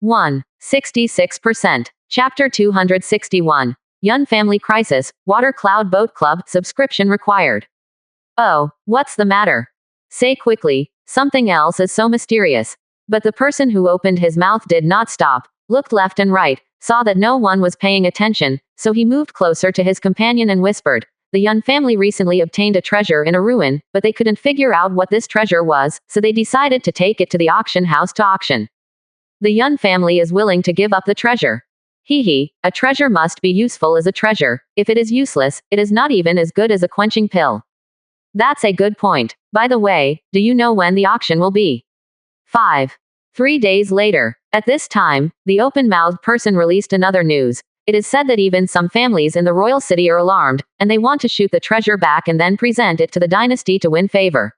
1. 66%. Chapter 261. Yun Family Crisis, Water Cloud Boat Club, subscription required. Oh, what's the matter? Say quickly, something else is so mysterious. But the person who opened his mouth did not stop, looked left and right, saw that no one was paying attention, so he moved closer to his companion and whispered, "The Yun family recently obtained a treasure in a ruin, but they couldn't figure out what this treasure was, so they decided to take it to the auction house to auction. The Yun family is willing to give up the treasure. Hee, a treasure must be useful as a treasure. If it is useless, it is not even as good as a quenching pill." That's a good point. By the way, do you know when the auction will be? 5. 3 days later. At this time, the open-mouthed person released another news. It is said that even some families in the royal city are alarmed, and they want to shoot the treasure back and then present it to the dynasty to win favor.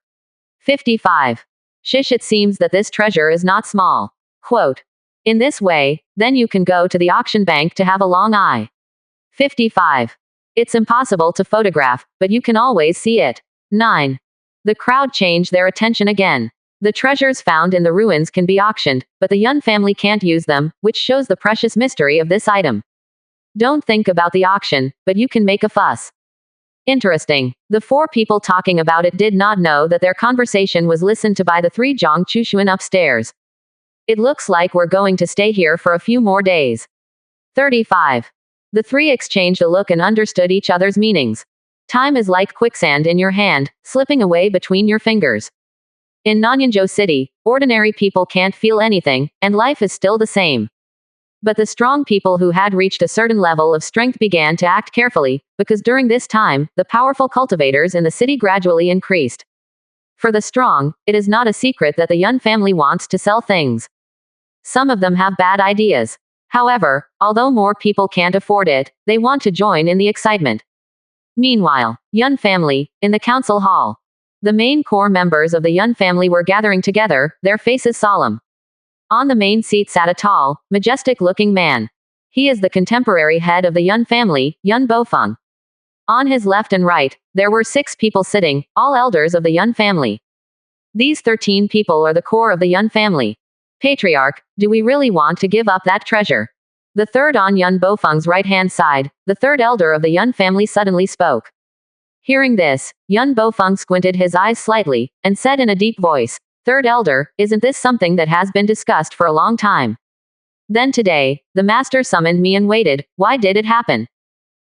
55. Shish, it seems that this treasure is not small. Quote. In this way, then you can go to the auction bank to have a long eye. 55. It's impossible to photograph, but you can always see it. 9. The crowd changed their attention again. The treasures found in the ruins can be auctioned, but the Yun family can't use them, which shows the precious mystery of this item. Don't think about the auction, but you can make a fuss. Interesting. The 4 people talking about it did not know that their conversation was listened to by the 3 Zhang Chushuan upstairs. It looks like we're going to stay here for a few more days. 35. The 3 exchanged a look and understood each other's meanings. Time is like quicksand in your hand, slipping away between your fingers. In Nanyangzhou City, ordinary people can't feel anything, and life is still the same. But the strong people who had reached a certain level of strength began to act carefully, because during this time, the powerful cultivators in the city gradually increased. For the strong, it is not a secret that the Yun family wants to sell things. Some of them have bad ideas. However, although more people can't afford it, they want to join in the excitement. Meanwhile, Yun family, in the council hall. The main core members of the Yun family were gathering together, their faces solemn. On the main seat sat a tall, majestic-looking man. He is the contemporary head of the Yun family, Yun Bofeng. On his left and right, there were 6 people sitting, all elders of the Yun family. These 13 people are the core of the Yun family. Patriarch, do we really want to give up that treasure? The third on Yun Bofeng's right-hand side, the third elder of the Yun family suddenly spoke. Hearing this, Yun Bofeng squinted his eyes slightly, and said in a deep voice, "Third elder, isn't this something that has been discussed for a long time? Then today, the master summoned me and waited, why did it happen?"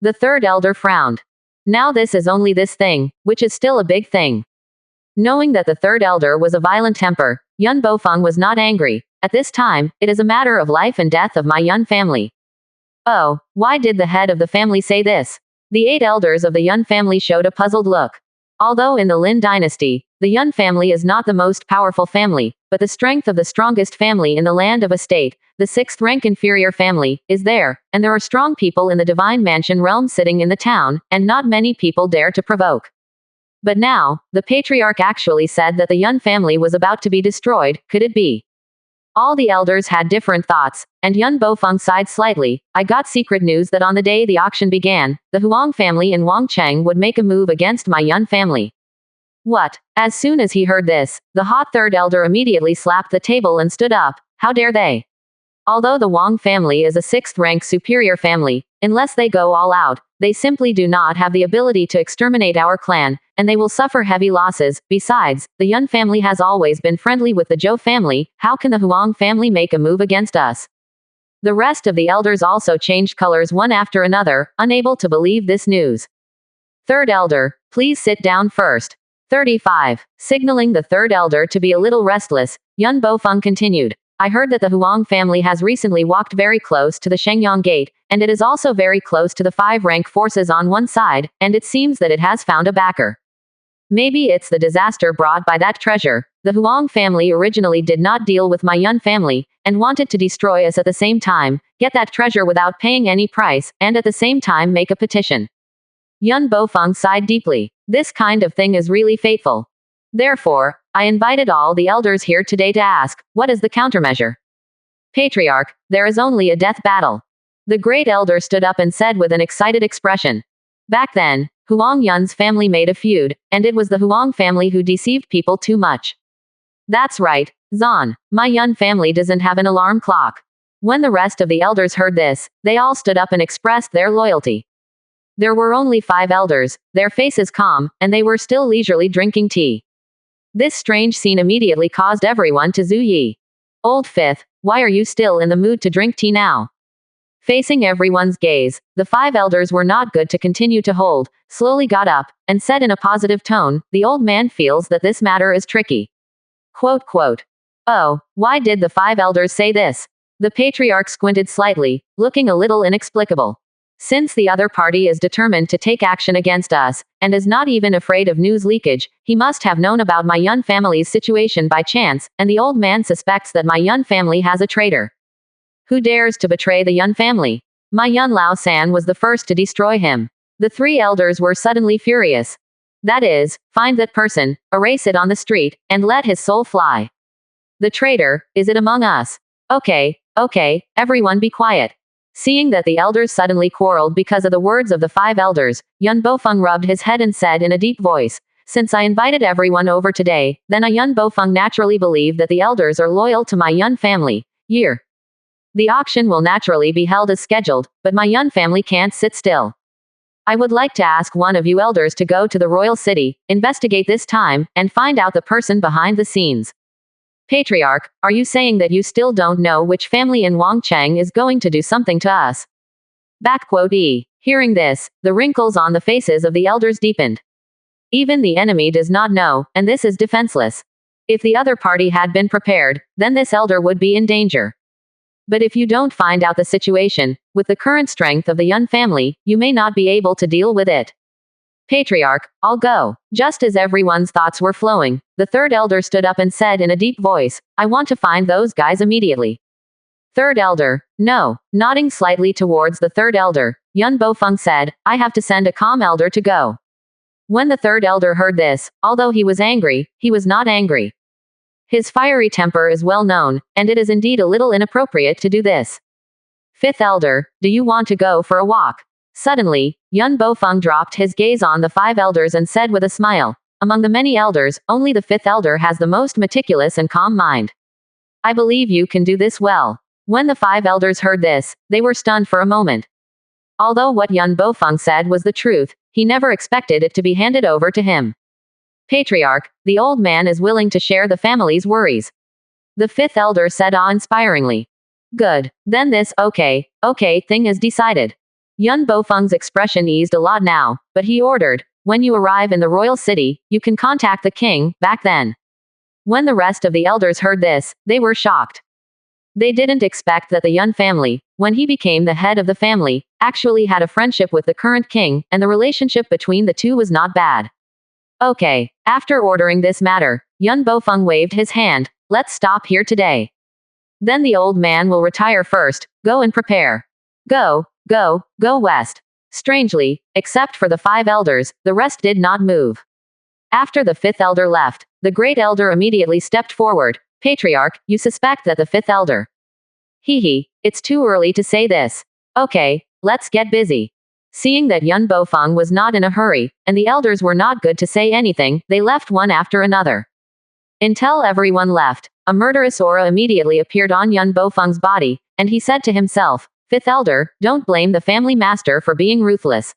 The third elder frowned. Now this is only this thing, which is still a big thing. Knowing that the third elder was a violent temper, Yun Bofeng was not angry. At this time, it is a matter of life and death of my Yun family. Oh, why did the head of the family say this? The 8 elders of the Yun family showed a puzzled look. Although in the Lin dynasty, the Yun family is not the most powerful family, but the strength of the strongest family in the land of a state, the 6th rank inferior family, is there, and there are strong people in the divine mansion realm sitting in the town, and not many people dare to provoke. But now, the patriarch actually said that the Yun family was about to be destroyed, could it be? All the elders had different thoughts, and Yun Bofeng sighed slightly. I got secret news that on the day the auction began, the Huang family in Wangcheng would make a move against my Yun family. What? As soon as he heard this, the hot third elder immediately slapped the table and stood up. How dare they? Although the Wang family is a 6th rank superior family, unless they go all out, they simply do not have the ability to exterminate our clan, and they will suffer heavy losses. Besides, the Yun family has always been friendly with the Zhou family. How can the Huang family make a move against us? The rest of the elders also changed colors one after another, unable to believe this news. Third elder, please sit down first. 35. Signaling the third elder to be a little restless, Yun Bofeng continued. I heard that the Huang family has recently walked very close to the Shengyang Gate, and it is also very close to the 5-rank forces on one side, and it seems that it has found a backer. Maybe it's the disaster brought by that treasure. The Huang family originally did not deal with my Yun family, and wanted to destroy us at the same time, get that treasure without paying any price, and at the same time make a petition. Yun Bofeng sighed deeply. This kind of thing is really fateful. Therefore, I invited all the elders here today to ask, what is the countermeasure? Patriarch, there is only a death battle. The great elder stood up and said with an excited expression. Back then, Huang Yun's family made a feud, and it was the Huang family who deceived people too much. That's right, Zan. My Yun family doesn't have an alarm clock. When the rest of the elders heard this, they all stood up and expressed their loyalty. There were only 5 elders, their faces calm, and they were still leisurely drinking tea. This strange scene immediately caused everyone to Yi. Old fifth, why are you still in the mood to drink tea now? Facing everyone's gaze, the 5 elders were not good to continue to hold, slowly got up, and said in a positive tone, the old man feels that this matter is tricky. Quote, quote. Oh, why did the 5 elders say this? The patriarch squinted slightly, looking a little inexplicable. Since the other party is determined to take action against us, and is not even afraid of news leakage, he must have known about my Yun family's situation by chance, and the old man suspects that my Yun family has a traitor. Who dares to betray the Yun family? My Yun Lao San was the first to destroy him. The 3 elders were suddenly furious. That is, find that person, erase it on the street, and let his soul fly. The traitor, is it among us? Okay, everyone be quiet. Seeing that the elders suddenly quarreled because of the words of the 5 elders, Yun Bofeng rubbed his head and said in a deep voice, since I invited everyone over today, then I Yun Bofeng naturally believe that the elders are loyal to my Yun family. Year. The auction will naturally be held as scheduled, but my Yun family can't sit still. I would like to ask one of you elders to go to the royal city, investigate this time, and find out the person behind the scenes. Patriarch, are you saying that you still don't know which family in Wangcheng is going to do something to us? Backquote E. Hearing this, the wrinkles on the faces of the elders deepened. Even the enemy does not know, and this is defenseless. If the other party had been prepared, then this elder would be in danger. But if you don't find out the situation, with the current strength of the Yun family, you may not be able to deal with it. Patriarch, I'll go. Just as everyone's thoughts were flowing, the 3rd elder stood up and said in a deep voice, I want to find those guys immediately. 3rd elder, no. Nodding slightly towards the 3rd elder, Yun Bofeng said, I have to send a calm elder to go. When the 3rd elder heard this, although he was angry, he was not angry. His fiery temper is well known, and it is indeed a little inappropriate to do this. 5th elder, do you want to go for a walk? Suddenly, Yun Bofeng dropped his gaze on the 5 elders and said with a smile, among the many elders, only the 5th elder has the most meticulous and calm mind. I believe you can do this well. When the 5 elders heard this, they were stunned for a moment. Although what Yun Bofeng said was the truth, he never expected it to be handed over to him. Patriarch, the old man is willing to share the family's worries. The 5th elder said awe-inspiringly. Good. Then this okay thing is decided. Yun Bofeng's expression eased a lot now, but he ordered, when you arrive in the royal city, you can contact the king, back then. When the rest of the elders heard this, they were shocked. They didn't expect that the Yun family, when he became the head of the family, actually had a friendship with the current king, and the relationship between the two was not bad. Okay, after ordering this matter, Yun Bofeng waved his hand, let's stop here today. Then the old man will retire first, go and prepare. Go west. Strangely, except for the 5 elders, the rest did not move. After the 5th elder left, the great elder immediately stepped forward. Patriarch, you suspect that the 5th elder. It's too early to say this. Okay, let's get busy. Seeing that Yun Bofeng was not in a hurry, and the elders were not good to say anything, they left one after another. Until everyone left, a murderous aura immediately appeared on Yun Bofeng's body, and he said to himself, 5th elder, don't blame the family master for being ruthless.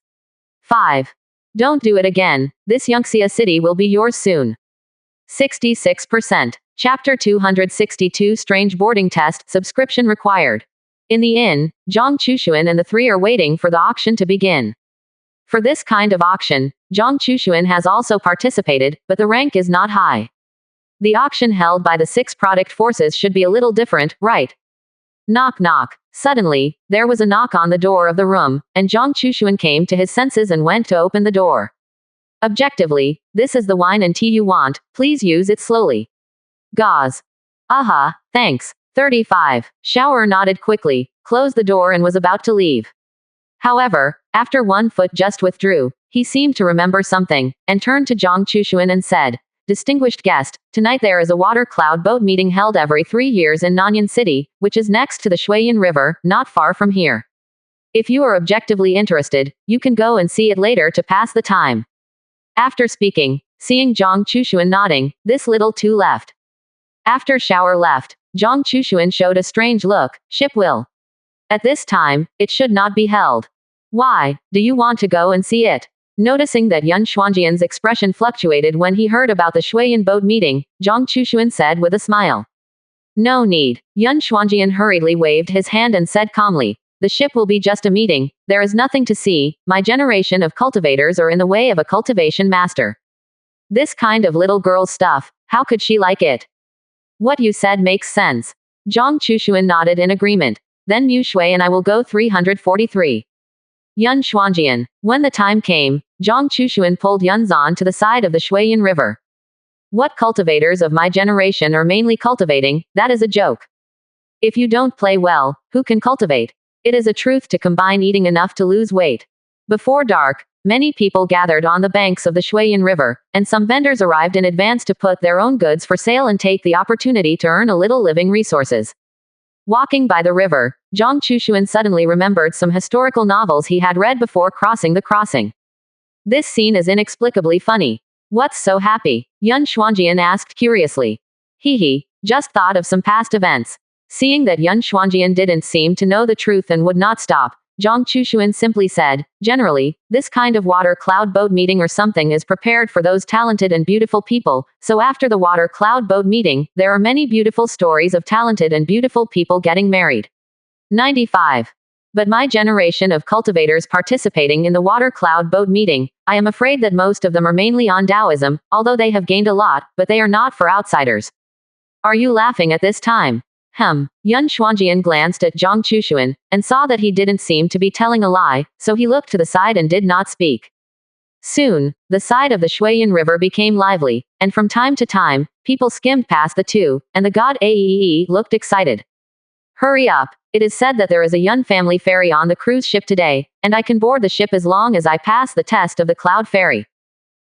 5. Don't do it again. This Yangxia city will be yours soon. 66%. Chapter 262 Strange Boarding Test, subscription required. In the inn, Zhang Chushuan and the 3 are waiting for the auction to begin. For this kind of auction, Zhang Chushuan has also participated, but the rank is not high. The auction held by the 6 product forces should be a little different, right? Knock knock. Suddenly, there was a knock on the door of the room, and Zhang Chushuan came to his senses and went to open the door. Objectively, this is the wine and tea you want, please use it slowly. Gauze. Aha, thanks. 35. Shower nodded quickly, closed the door and was about to leave. However, after one foot just withdrew, he seemed to remember something, and turned to Zhang Chushuan and said, Distinguished guest, tonight there is a water cloud boat meeting held every 3 years in Nanyan City, which is next to the Shuiyan River, not far from here. If you are objectively interested, you can go and see it later to pass the time. After speaking, seeing Zhang Chushuan nodding, this little two left. After Shower left, Zhang Chushuan showed a strange look. Ship will. At this time, it should not be held. Why, do you want to go and see it? Noticing that Yun Xuanjian's expression fluctuated when he heard about the Shuiyan boat meeting, Zhang Chushuan said with a smile. No need. Yun Xuanjian hurriedly waved his hand and said calmly, the ship will be just a meeting, there is nothing to see, my generation of cultivators are in the way of a cultivation master. This kind of little girl stuff, how could she like it? What you said makes sense. Zhang Chushuan nodded in agreement. Then Mu Shui and I will go 343. Yun Xuanjian. When the time came, Zhang Chushuan pulled Yun Zan to the side of the Shuiyan River. What cultivators of my generation are mainly cultivating, that is a joke. If you don't play well, who can cultivate? It is a truth to combine eating enough to lose weight. Before dark, many people gathered on the banks of the Shuiyan River, and some vendors arrived in advance to put their own goods for sale and take the opportunity to earn a little living resources. Walking by the river, Zhang Chushuan suddenly remembered some historical novels he had read before crossing the crossing. This scene is inexplicably funny. What's so happy? Yun Xuanjian asked curiously. He, just thought of some past events. Seeing that Yun Xuanjian didn't seem to know the truth and would not stop, Zhang Chushuan simply said, generally, this kind of water cloud boat meeting or something is prepared for those talented and beautiful people, so after the water cloud boat meeting, there are many beautiful stories of talented and beautiful people getting married. 95. But my generation of cultivators participating in the water cloud boat meeting, I am afraid that most of them are mainly on Taoism, although they have gained a lot, but they are not for outsiders. Are you laughing at this time? Yun Xuanjian glanced at Zhang Chushuan, and saw that he didn't seem to be telling a lie, so he looked to the side and did not speak. Soon, the side of the Shuiyan River became lively, and from time to time, people skimmed past the two, and the god Aee looked excited. Hurry up, it is said that there is a Yun family ferry on the cruise ship today, and I can board the ship as long as I pass the test of the cloud ferry.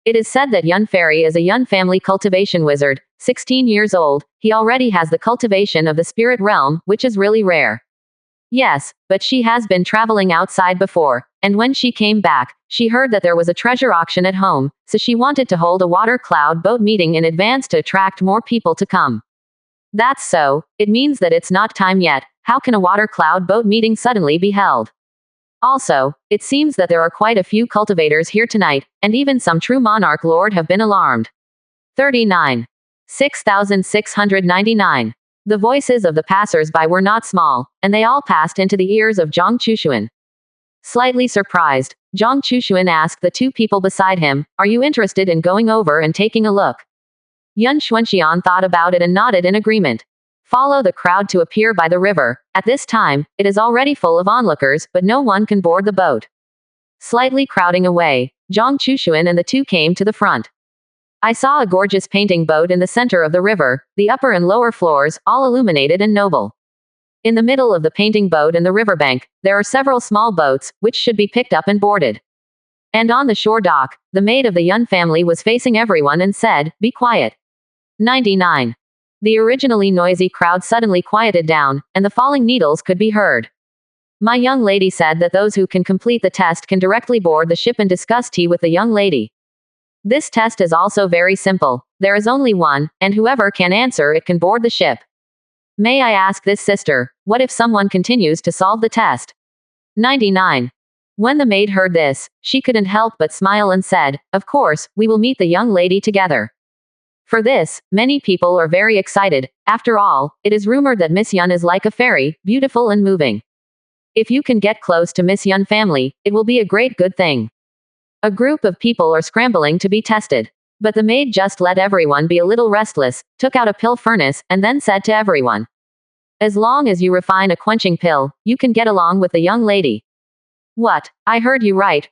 It is said that Yun Fairy is a Yun family cultivation wizard, 16 years old, he already has the cultivation of the spirit realm, which is really rare. Yes, but she has been traveling outside before, and when she came back, she heard that there was a treasure auction at home, so she wanted to hold a water cloud boat meeting in advance to attract more people to come. That's so, it means that it's not time yet, how can a water cloud boat meeting suddenly be held? Also, it seems that there are quite a few cultivators here tonight, and even some true monarch lord have been alarmed. 39. 6699. The voices of the passers-by were not small, and they all passed into the ears of Zhang Chushuan. Slightly surprised, Zhang Chushuan asked the two people beside him, are you interested in going over and taking a look? Yun Xuanxian thought about it and nodded in agreement. Follow the crowd to appear by the river. At this time, it is already full of onlookers, but no one can board the boat. Slightly crowding away, Zhang Chushuan and the two came to the front. I saw a gorgeous painting boat in the center of the river, the upper and lower floors, all illuminated and noble. In the middle of the painting boat and the riverbank, there are several small boats, which should be picked up and boarded. And on the shore dock, the maid of the Yun family was facing everyone and said, be quiet. 99. The originally noisy crowd suddenly quieted down, and the falling needles could be heard. My young lady said that those who can complete the test can directly board the ship and discuss tea with the young lady. This test is also very simple. There is only one, and whoever can answer it can board the ship. May I ask this sister, what if someone continues to solve the test? 99. When the maid heard this, she couldn't help but smile and said, of course, we will meet the young lady together. For this, many people are very excited. After all, it is rumored that Miss Yun is like a fairy, beautiful and moving. If you can get close to Miss Yun family, it will be a great good thing. A group of people are scrambling to be tested. But the maid just let everyone be a little restless, took out a pill furnace, and then said to everyone, as long as you refine a quenching pill, you can get along with the young lady. What? I heard you right.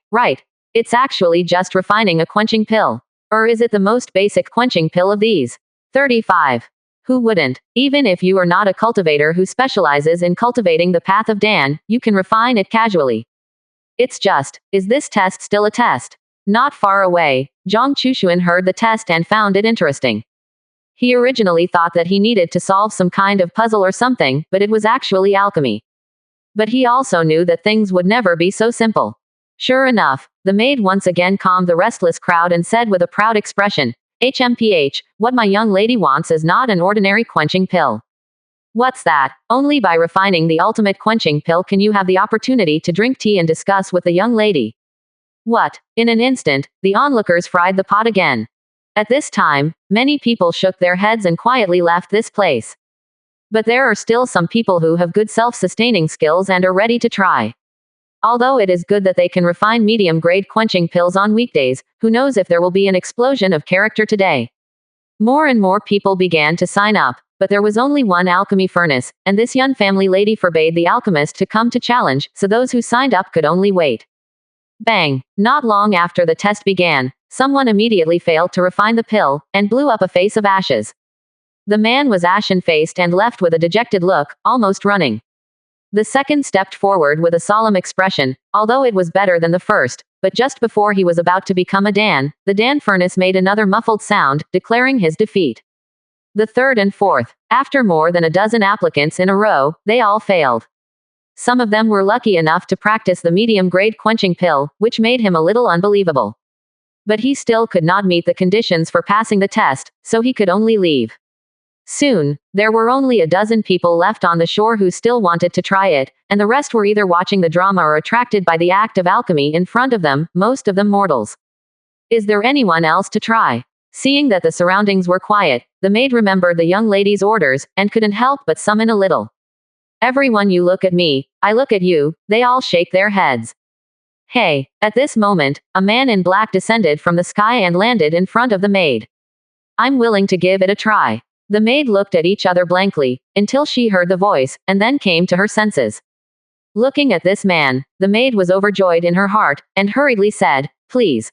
It's actually just refining a quenching pill. Or is it the most basic quenching pill of these? 35. Who wouldn't? Even if you are not a cultivator who specializes in cultivating the path of Dan, you can refine it casually. It's just, is this test still a test? Not far away, Zhang Chushuan heard the test and found it interesting. He originally thought that he needed to solve some kind of puzzle or something, but it was actually alchemy. But he also knew that things would never be so simple. Sure enough, the maid once again calmed the restless crowd and said with a proud expression, HMPH, what my young lady wants is not an ordinary quenching pill. What's that? Only by refining the ultimate quenching pill can you have the opportunity to drink tea and discuss with the young lady. What? In an instant, the onlookers fried the pot again. At this time, many people shook their heads and quietly left this place. But there are still some people who have good self-sustaining skills and are ready to try. Although it is good that they can refine medium-grade quenching pills on weekdays, who knows if there will be an explosion of character today. More and more people began to sign up, but there was only one alchemy furnace, and this young family lady forbade the alchemist to come to challenge, so those who signed up could only wait. Bang! Not long after the test began, someone immediately failed to refine the pill, and blew up a face of ashes. The man was ashen-faced and left with a dejected look, almost running. The second stepped forward with a solemn expression, although it was better than the first, but just before he was about to become a Dan, the Dan furnace made another muffled sound, declaring his defeat. The third and fourth, after more than a dozen applicants in a row, they all failed. Some of them were lucky enough to practice the medium-grade quenching pill, which made him a little unbelievable. But he still could not meet the conditions for passing the test, so he could only leave. Soon, there were only a dozen people left on the shore who still wanted to try it, and the rest were either watching the drama or attracted by the act of alchemy in front of them, most of them mortals. Is there anyone else to try? Seeing that the surroundings were quiet, the maid remembered the young lady's orders, and couldn't help but summon a little. Everyone, you look at me, I look at you, they all shake their heads. Hey! At this moment, a man in black descended from the sky and landed in front of the maid. I'm willing to give it a try. The maid looked at each other blankly, until she heard the voice, and then came to her senses. Looking at this man, the maid was overjoyed in her heart, and hurriedly said, please.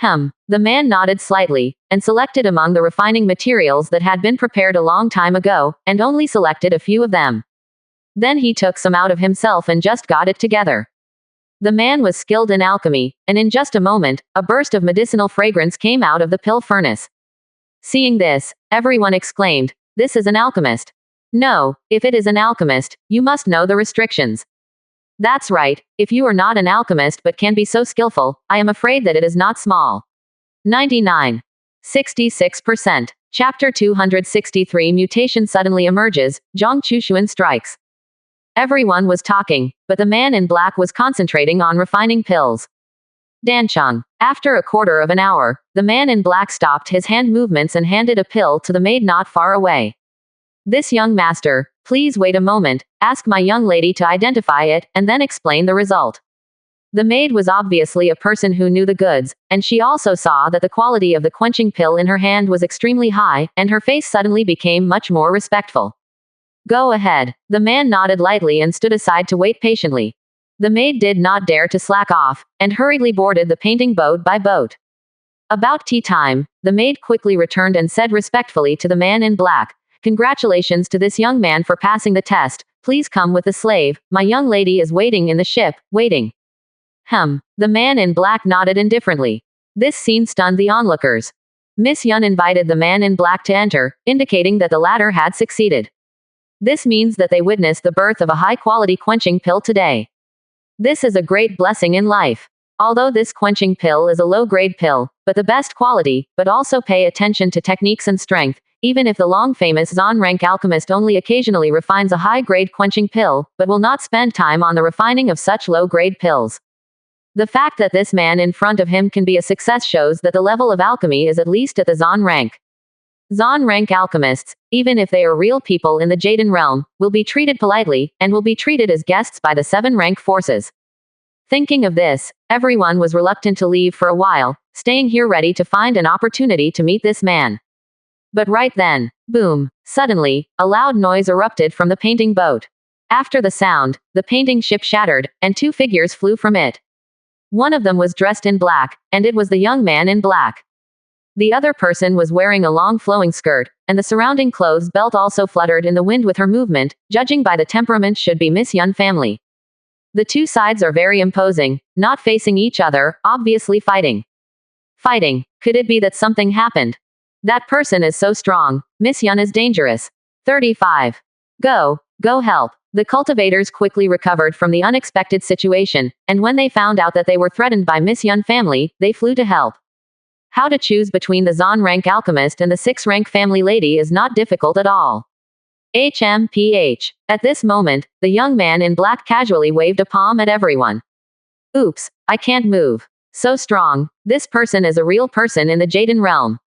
The man nodded slightly, and selected among the refining materials that had been prepared a long time ago, and only selected a few of them. Then he took some out of himself and just got it together. The man was skilled in alchemy, and in just a moment, a burst of medicinal fragrance came out of the pill furnace. Seeing this, everyone exclaimed, this is an alchemist. No, if it is an alchemist, you must know the restrictions. That's right, if you are not an alchemist but can be so skillful, I am afraid that it is not small. 99. 66%. Chapter 263 Mutation suddenly emerges, Zhang Chushuan strikes. Everyone was talking, but the man in black was concentrating on refining pills. Dancheng. After a quarter of an hour, the man in black stopped his hand movements and handed a pill to the maid not far away. This young master, please wait a moment, ask my young lady to identify it, and then explain the result. The maid was obviously a person who knew the goods, and she also saw that the quality of the quenching pill in her hand was extremely high, and her face suddenly became much more respectful. Go ahead. The man nodded lightly and stood aside to wait patiently. The maid did not dare to slack off, and hurriedly boarded the painting boat by boat. About tea time, the maid quickly returned and said respectfully to the man in black, congratulations to this young man for passing the test, please come with the slave, my young lady is waiting in the ship, waiting. The man in black nodded indifferently. This scene stunned the onlookers. Miss Yun invited the man in black to enter, indicating that the latter had succeeded. This means that they witnessed the birth of a high-quality quenching pill today. This is a great blessing in life. Although this quenching pill is a low-grade pill, but the best quality, but also pay attention to techniques and strength, even if the long-famous Zon-rank alchemist only occasionally refines a high-grade quenching pill, but will not spend time on the refining of such low-grade pills. The fact that this man in front of him can be a success shows that the level of alchemy is at least at the Zon rank. Zon rank alchemists, even if they are real people in the Jaden realm, will be treated politely, and will be treated as guests by the 7 rank forces. Thinking of this, everyone was reluctant to leave for a while, staying here ready to find an opportunity to meet this man. But right then, boom, suddenly, a loud noise erupted from the painting boat. After the sound, the painting ship shattered, and 2 figures flew from it. One of them was dressed in black, and it was the young man in black. The other person was wearing a long flowing skirt, and the surrounding clothes belt also fluttered in the wind with her movement, judging by the temperament should be Miss Yun family. The 2 sides are very imposing, not facing each other, obviously fighting. Fighting. Could it be that something happened? That person is so strong. Miss Yun is dangerous. 35. Go help. The cultivators quickly recovered from the unexpected situation, and when they found out that they were threatened by Miss Yun family, they flew to help. How to choose between the Zon rank alchemist and the 6 rank family lady is not difficult at all. HMPH. At this moment, the young man in black casually waved a palm at everyone. Oops, I can't move. So strong. This person is a real person in the Jaden realm.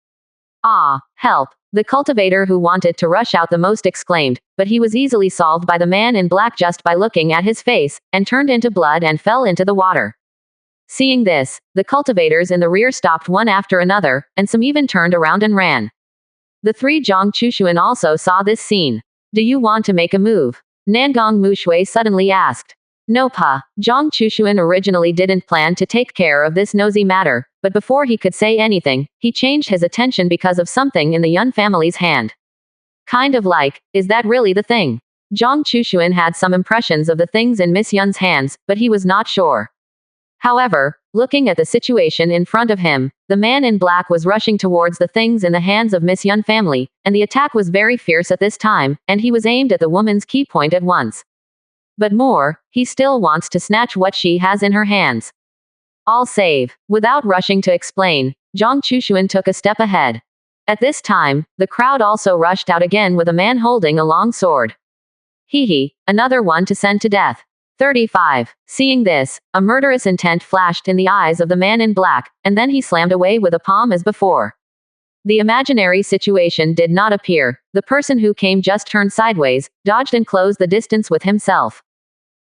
Ah, help. The cultivator who wanted to rush out the most exclaimed, but he was easily solved by the man in black just by looking at his face, and turned into blood and fell into the water. Seeing this, the cultivators in the rear stopped one after another, and some even turned around and ran. The three Zhang Chushuan also saw this scene. Do you want to make a move? Nangong Mushui suddenly asked. No pa. Zhang Chushuan originally didn't plan to take care of this nosy matter, but before he could say anything, he changed his attention because of something in the Yun family's hand. Kind of like, is that really the thing? Zhang Chushuan had some impressions of the things in Miss Yun's hands, but he was not sure. However, looking at the situation in front of him, the man in black was rushing towards the things in the hands of Miss Yun family, and the attack was very fierce at this time, and he was aimed at the woman's key point at once. But more, he still wants to snatch what she has in her hands. I'll save. Without rushing to explain, Zhang Chushuan took a step ahead. At this time, the crowd also rushed out again with a man holding a long sword. Hee, another one to send to death. 35. Seeing this, a murderous intent flashed in the eyes of the man in black, and then he slammed away with a palm as before. The imaginary situation did not appear. The person who came just turned sideways, dodged and closed the distance with himself.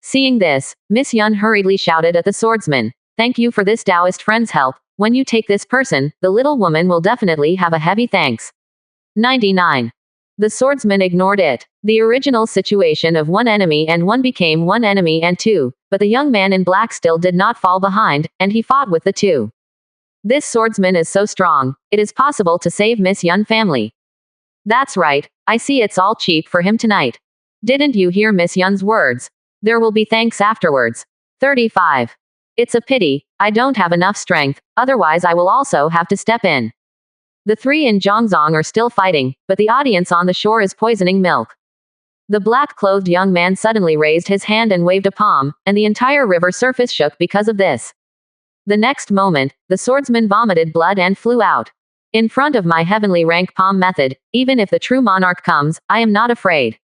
Seeing this, Miss Yun hurriedly shouted at the swordsman, "Thank you for this Taoist friend's help. When you take this person, the little woman will definitely have a heavy thanks." 99. The swordsman ignored it. The original situation of one enemy and one became one enemy and two, but the young man in black still did not fall behind, and he fought with the two. This swordsman is so strong, it is possible to save Miss Yun family. That's right, I see it's all cheap for him tonight. Didn't you hear Miss Yun's words? There will be thanks afterwards. 35. It's a pity, I don't have enough strength, otherwise I will also have to step in. The three in Zhongzong are still fighting, but the audience on the shore is poisoning milk. The black-clothed young man suddenly raised his hand and waved a palm, and the entire river surface shook because of this. The next moment, the swordsman vomited blood and flew out. In front of my heavenly rank palm method, even if the true monarch comes, I am not afraid.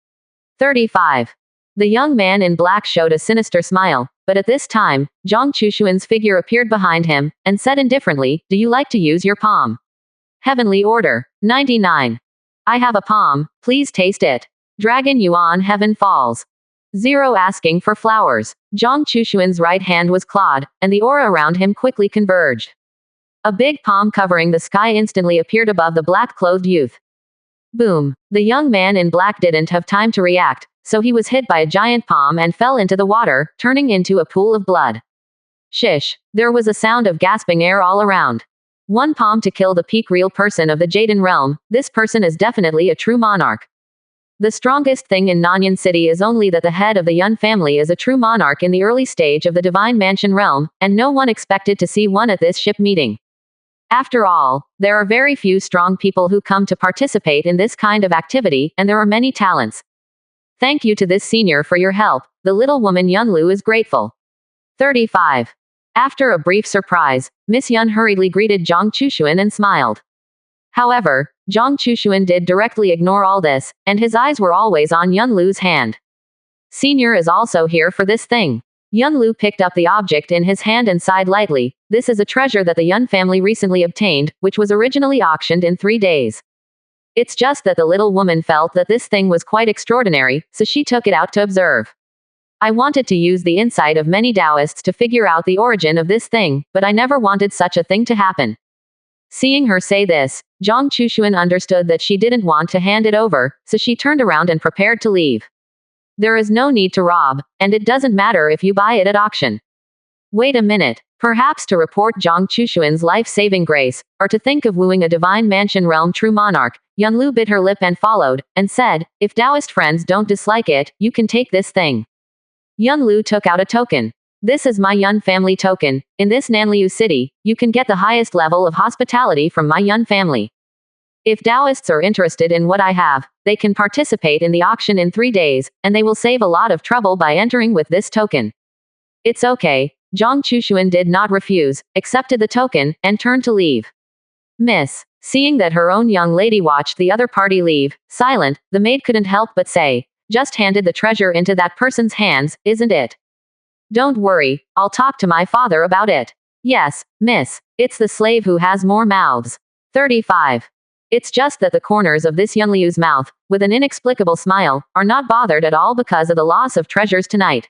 35. The young man in black showed a sinister smile, but at this time, Zhang Chushuan's figure appeared behind him, and said indifferently, "Do you like to use your palm?" Heavenly order. 99. I have a palm, please taste it. Dragon Yuan Heaven Falls. 0 asking for flowers. Zhang Chushuan's right hand was clawed, and the aura around him quickly converged. A big palm covering the sky instantly appeared above the black-clothed youth. Boom. The young man in black didn't have time to react, so he was hit by a giant palm and fell into the water, turning into a pool of blood. Shish. There was a sound of gasping air all around. One palm to kill the peak real person of the Jaden realm. This person is definitely a true monarch. The strongest thing in Nanyan City is only that the head of the Yun family is a true monarch in the early stage of the Divine Mansion realm, and no one expected to see one at this ship meeting. After all, there are very few strong people who come to participate in this kind of activity, and there are many talents. Thank you to this senior for your help. The little woman Yunlu is grateful. 35. After a brief surprise, Miss Yun hurriedly greeted Zhang Chushuan and smiled. However, Zhang Chushuan did directly ignore all this, and his eyes were always on Yunlu's hand. Senior is also here for this thing. Yunlu picked up the object in his hand and sighed lightly. This is a treasure that the Yun family recently obtained, which was originally auctioned in 3 days. It's just that the little woman felt that this thing was quite extraordinary, so she took it out to observe. I wanted to use the insight of many Taoists to figure out the origin of this thing, but I never wanted such a thing to happen. Seeing her say this, Zhang Chushuan understood that she didn't want to hand it over, so she turned around and prepared to leave. There is no need to rob, and it doesn't matter if you buy it at auction. Wait a minute. Perhaps to report Zhang Chushuan's life-saving grace, or to think of wooing a divine mansion realm true monarch, Yunlu bit her lip and followed, and said, "If Taoist friends don't dislike it, you can take this thing." Yunlu took out a token. "This is my Yun family token. In this Nanliu city, you can get the highest level of hospitality from my Yun family. If Taoists are interested in what I have, they can participate in the auction in 3 days, and they will save a lot of trouble by entering with this token." It's okay. Zhang Chushuan did not refuse, accepted the token, and turned to leave. Miss Seeing that her own young lady watched the other party leave, silent, the maid couldn't help but say, "Just handed the treasure into that person's hands, isn't it?" "Don't worry, I'll talk to my father about it." "Yes, miss, it's the slave who has more mouths." 35. It's just that the corners of this young Liu's mouth, with an inexplicable smile, are not bothered at all because of the loss of treasures tonight.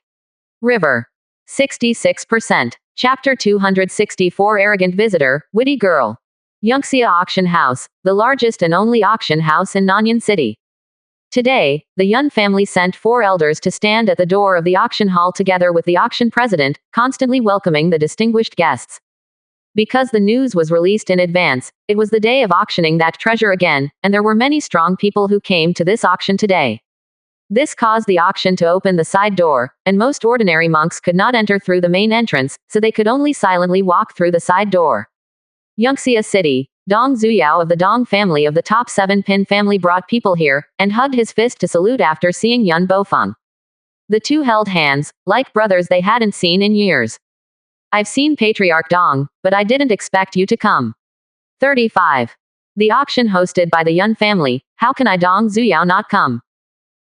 River. 66%. Chapter 264 Arrogant Visitor, Witty Girl. Yangxia Auction House, the largest and only auction house in Nanyuan City. Today, the Yun family sent 4 elders to stand at the door of the auction hall together with the auction president, constantly welcoming the distinguished guests. Because the news was released in advance, it was the day of auctioning that treasure again, and there were many strong people who came to this auction today. This caused the auction to open the side door, and most ordinary monks could not enter through the main entrance, so they could only silently walk through the side door. Yangxia City. Dong Zuyao of the Dong family of the top 7 Pin family brought people here, and hugged his fist to salute after seeing Yun Bofeng. The two held hands, like brothers they hadn't seen in years. "I've seen Patriarch Dong, but I didn't expect you to come." 35. The auction hosted by the Yun family, how can I Dong Zuyao not come?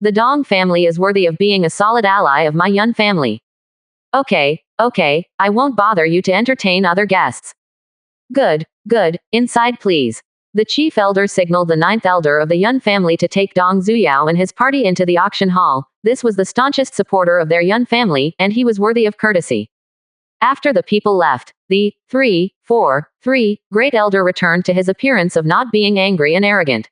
The Dong family is worthy of being a solid ally of my Yun family. Okay, I won't bother you to entertain other guests. Good, inside please. The chief elder signaled the 9th elder of the Yun family to take Dong Zuyao and his party into the auction hall. This was the staunchest supporter of their Yun family, and he was worthy of courtesy. After the people left, the 3 great elder returned to his appearance of not being angry and arrogant.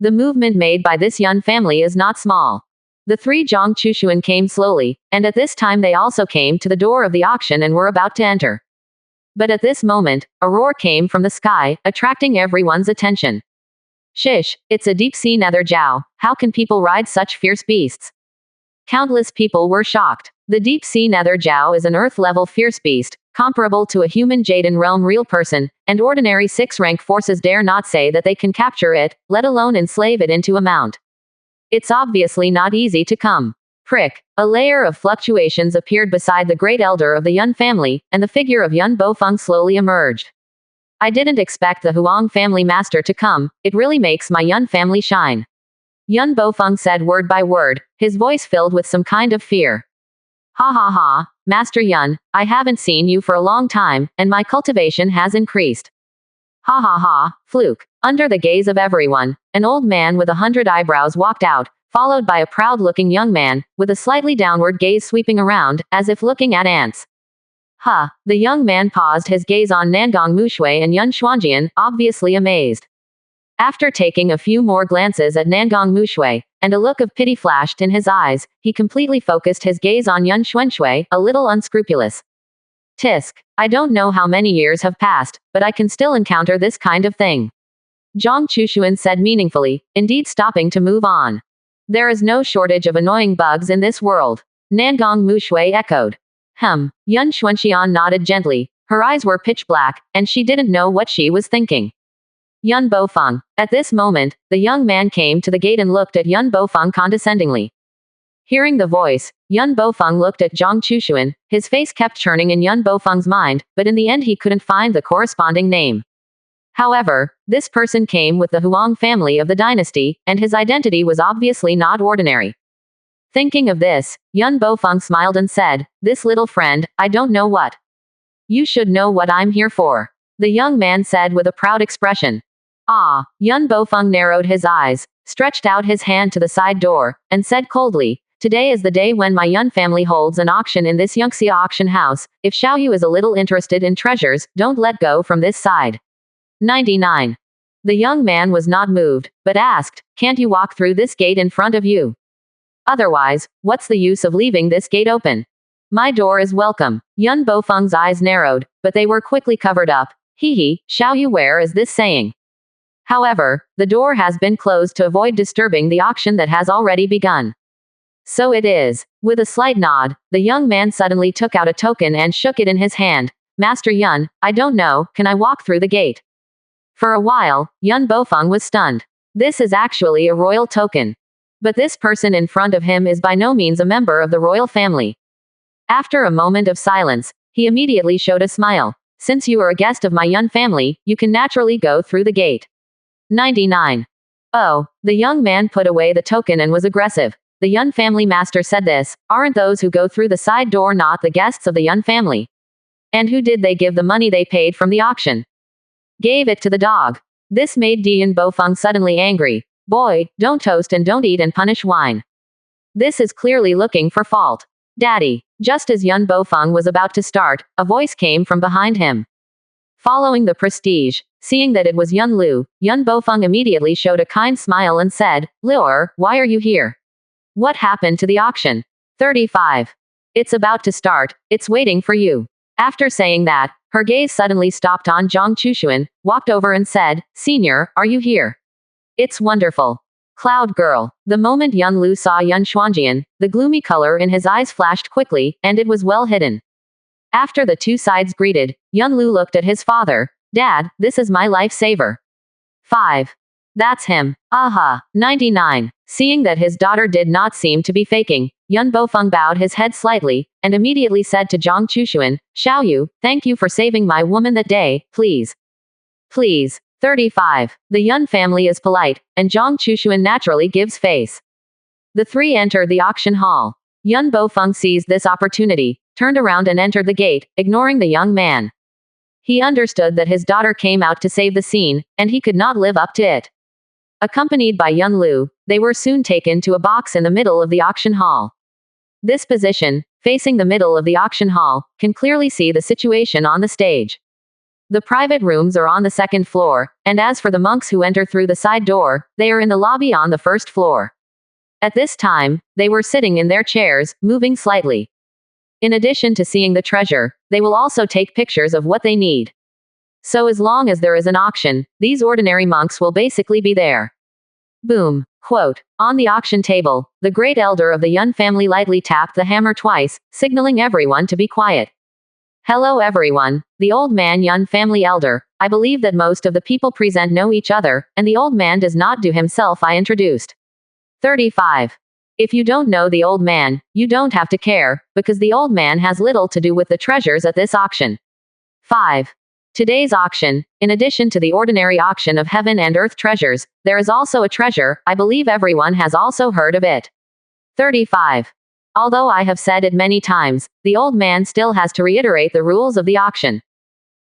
The movement made by this Yun family is not small. The 3 Zhang Chushuan came slowly, and at this time they also came to the door of the auction and were about to enter. But at this moment, a roar came from the sky, attracting everyone's attention. Shish, it's a deep-sea nether Jiao, how can people ride such fierce beasts? Countless people were shocked. The deep-sea nether Jiao is an earth-level fierce beast, comparable to a human Jaden realm real person, and ordinary 6-rank forces dare not say that they can capture it, let alone enslave it into a mount. It's obviously not easy to come. Prick. A layer of fluctuations appeared beside the great elder of the Yun family, and the figure of Yun Bofeng slowly emerged. I didn't expect the Huang family master to come, it really makes my Yun family shine. Yun Bofeng said word by word, his voice filled with some kind of fear. Ha ha ha, Master Yun, I haven't seen you for a long time, and my cultivation has increased. Ha ha ha, fluke. Under the gaze of everyone, an old man with 100 eyebrows walked out, followed by a proud-looking young man, with a slightly downward gaze sweeping around, as if looking at ants. The young man paused his gaze on Nangong Mushui and Yun Xuanjian, obviously amazed. After taking a few more glances at Nangong Mushui, and a look of pity flashed in his eyes, he completely focused his gaze on Yun Xuanshui, a little unscrupulous. Tisk. I don't know how many years have passed, but I can still encounter this kind of thing. Zhang Chushuan said meaningfully, indeed stopping to move on. There is no shortage of annoying bugs in this world. Nangong Mushui echoed. Yun Xuanxian nodded gently, her eyes were pitch black, and she didn't know what she was thinking. Yun Bofeng. At this moment, the young man came to the gate and looked at Yun Bofeng condescendingly. Hearing the voice, Yun Bofeng looked at Zhang Chushuan, his face kept churning in Yun Bofeng's mind, but in the end he couldn't find the corresponding name. However, this person came with the Huang family of the dynasty, and his identity was obviously not ordinary. Thinking of this, Yun Bofeng smiled and said, "This little friend, I don't know what. You should know what I'm here for," the young man said with a proud expression. Yun Bofeng narrowed his eyes, stretched out his hand to the side door, and said coldly, "Today is the day when my Yun family holds an auction in this Yangxia auction house. If Xiaoyu is a little interested in treasures, don't let go from this side." 99. The young man was not moved, but asked, "Can't you walk through this gate in front of you? Otherwise, what's the use of leaving this gate open? My door is welcome." Yun Bofeng's eyes narrowed, but they were quickly covered up. Xiaoyu, where is this saying? However, the door has been closed to avoid disturbing the auction that has already begun. So it is. With a slight nod, the young man suddenly took out a token and shook it in his hand. "Master Yun, I don't know, can I walk through the gate?" For a while, Yun Bofeng was stunned. This is actually a royal token. But this person in front of him is by no means a member of the royal family. After a moment of silence, he immediately showed a smile. since you are a guest of my Yun family, you can naturally go through the gate. 99. Oh, the young man put away the token and was aggressive. The Yun family master said this, aren't those who go through the side door not the guests of the Yun family? And who did they give the money they paid from the auction? Gave it to the dog. This made Dian Bofeng suddenly angry. Boy, don't toast and don't eat and punish wine. This is clearly looking for fault. Daddy. Just as Yun Bofeng was about to start, a voice came from behind him. Following the prestige, seeing that it was Yun Lu, Yun Bofeng immediately showed a kind smile and said, Luer, why are you here? What happened to the auction? 35. It's about to start, it's waiting for you. After saying that, her gaze suddenly stopped on Zhang Chushuan, walked over and said, Senior, are you here? It's wonderful. Cloud girl. The moment Yun Lu saw Yun Xuanjian, the gloomy color in his eyes flashed quickly, and it was well hidden. After the two sides greeted, Yun Lu looked at his father. Dad, this is my lifesaver. 5. That's him. Aha. 99. Seeing that his daughter did not seem to be faking, Yun Bofeng bowed his head slightly, and immediately said to Zhang Chushuan, Xiaoyu, thank you for saving my woman that day, please. Please. 35. The Yun family is polite, and Zhang Chushuan naturally gives face. The three enter the auction hall. Yun Bofeng seized this opportunity, turned around and entered the gate, ignoring the young man. He understood that his daughter came out to save the scene, and he could not live up to it. Accompanied by Yun Lu, they were soon taken to a box in the middle of the auction hall. This position, facing the middle of the auction hall, can clearly see the situation on the stage. The private rooms are on the second floor, and as for the monks who enter through the side door, they are in the lobby on the first floor. At this time, they were sitting in their chairs, moving slightly. In addition to seeing the treasure, they will also take pictures of what they need. So as long as there is an auction, these ordinary monks will basically be there. Boom. Quote. On the auction table, the great elder of the Yun family lightly tapped the hammer twice, signaling everyone to be quiet. Hello everyone, the old man Yun family elder. I believe that most of the people present know each other, and the old man does not do himself I introduced. 35. If you don't know the old man, you don't have to care, because the old man has little to do with the treasures at this auction. 5. Today's auction, in addition to the ordinary auction of heaven and earth treasures, there is also a treasure, I believe everyone has also heard of it. 35. Although I have said it many times, the old man still has to reiterate the rules of the auction.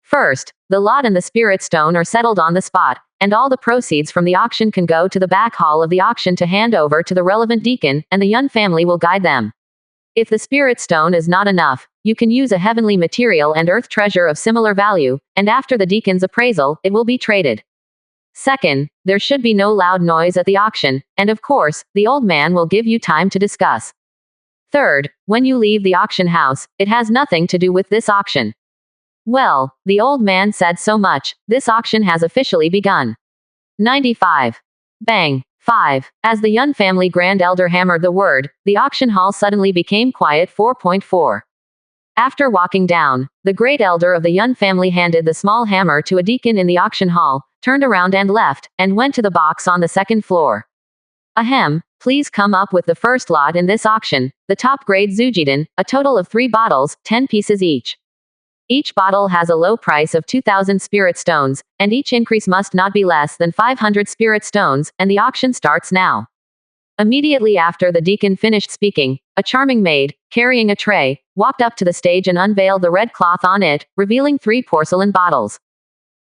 First, the lot and the spirit stone are settled on the spot, and all the proceeds from the auction can go to the back hall of the auction to hand over to the relevant deacon, and the Yun family will guide them. If the spirit stone is not enough, you can use a heavenly material and earth treasure of similar value, and after the deacon's appraisal, it will be traded. Second, there should be no loud noise at the auction, and of course, the old man will give you time to discuss. Third, when you leave the auction house, it has nothing to do with this auction. Well, the old man said so much, this auction has officially begun. 95. Bang. 5. As the Yun family grand elder hammered the word, the auction hall suddenly became quiet. 4.4. After walking down, the great elder of the Yun family handed the small hammer to a deacon in the auction hall, turned around and left, and went to the box on the second floor. Ahem, please come up with the first lot in this auction, the top grade Zujiden, a total of 3 bottles, 10 pieces each. Each bottle has a low price of 2,000 spirit stones, and each increase must not be less than 500 spirit stones, and the auction starts now. Immediately after the deacon finished speaking, a charming maid, carrying a tray, walked up to the stage and unveiled the red cloth on it, revealing 3 porcelain bottles.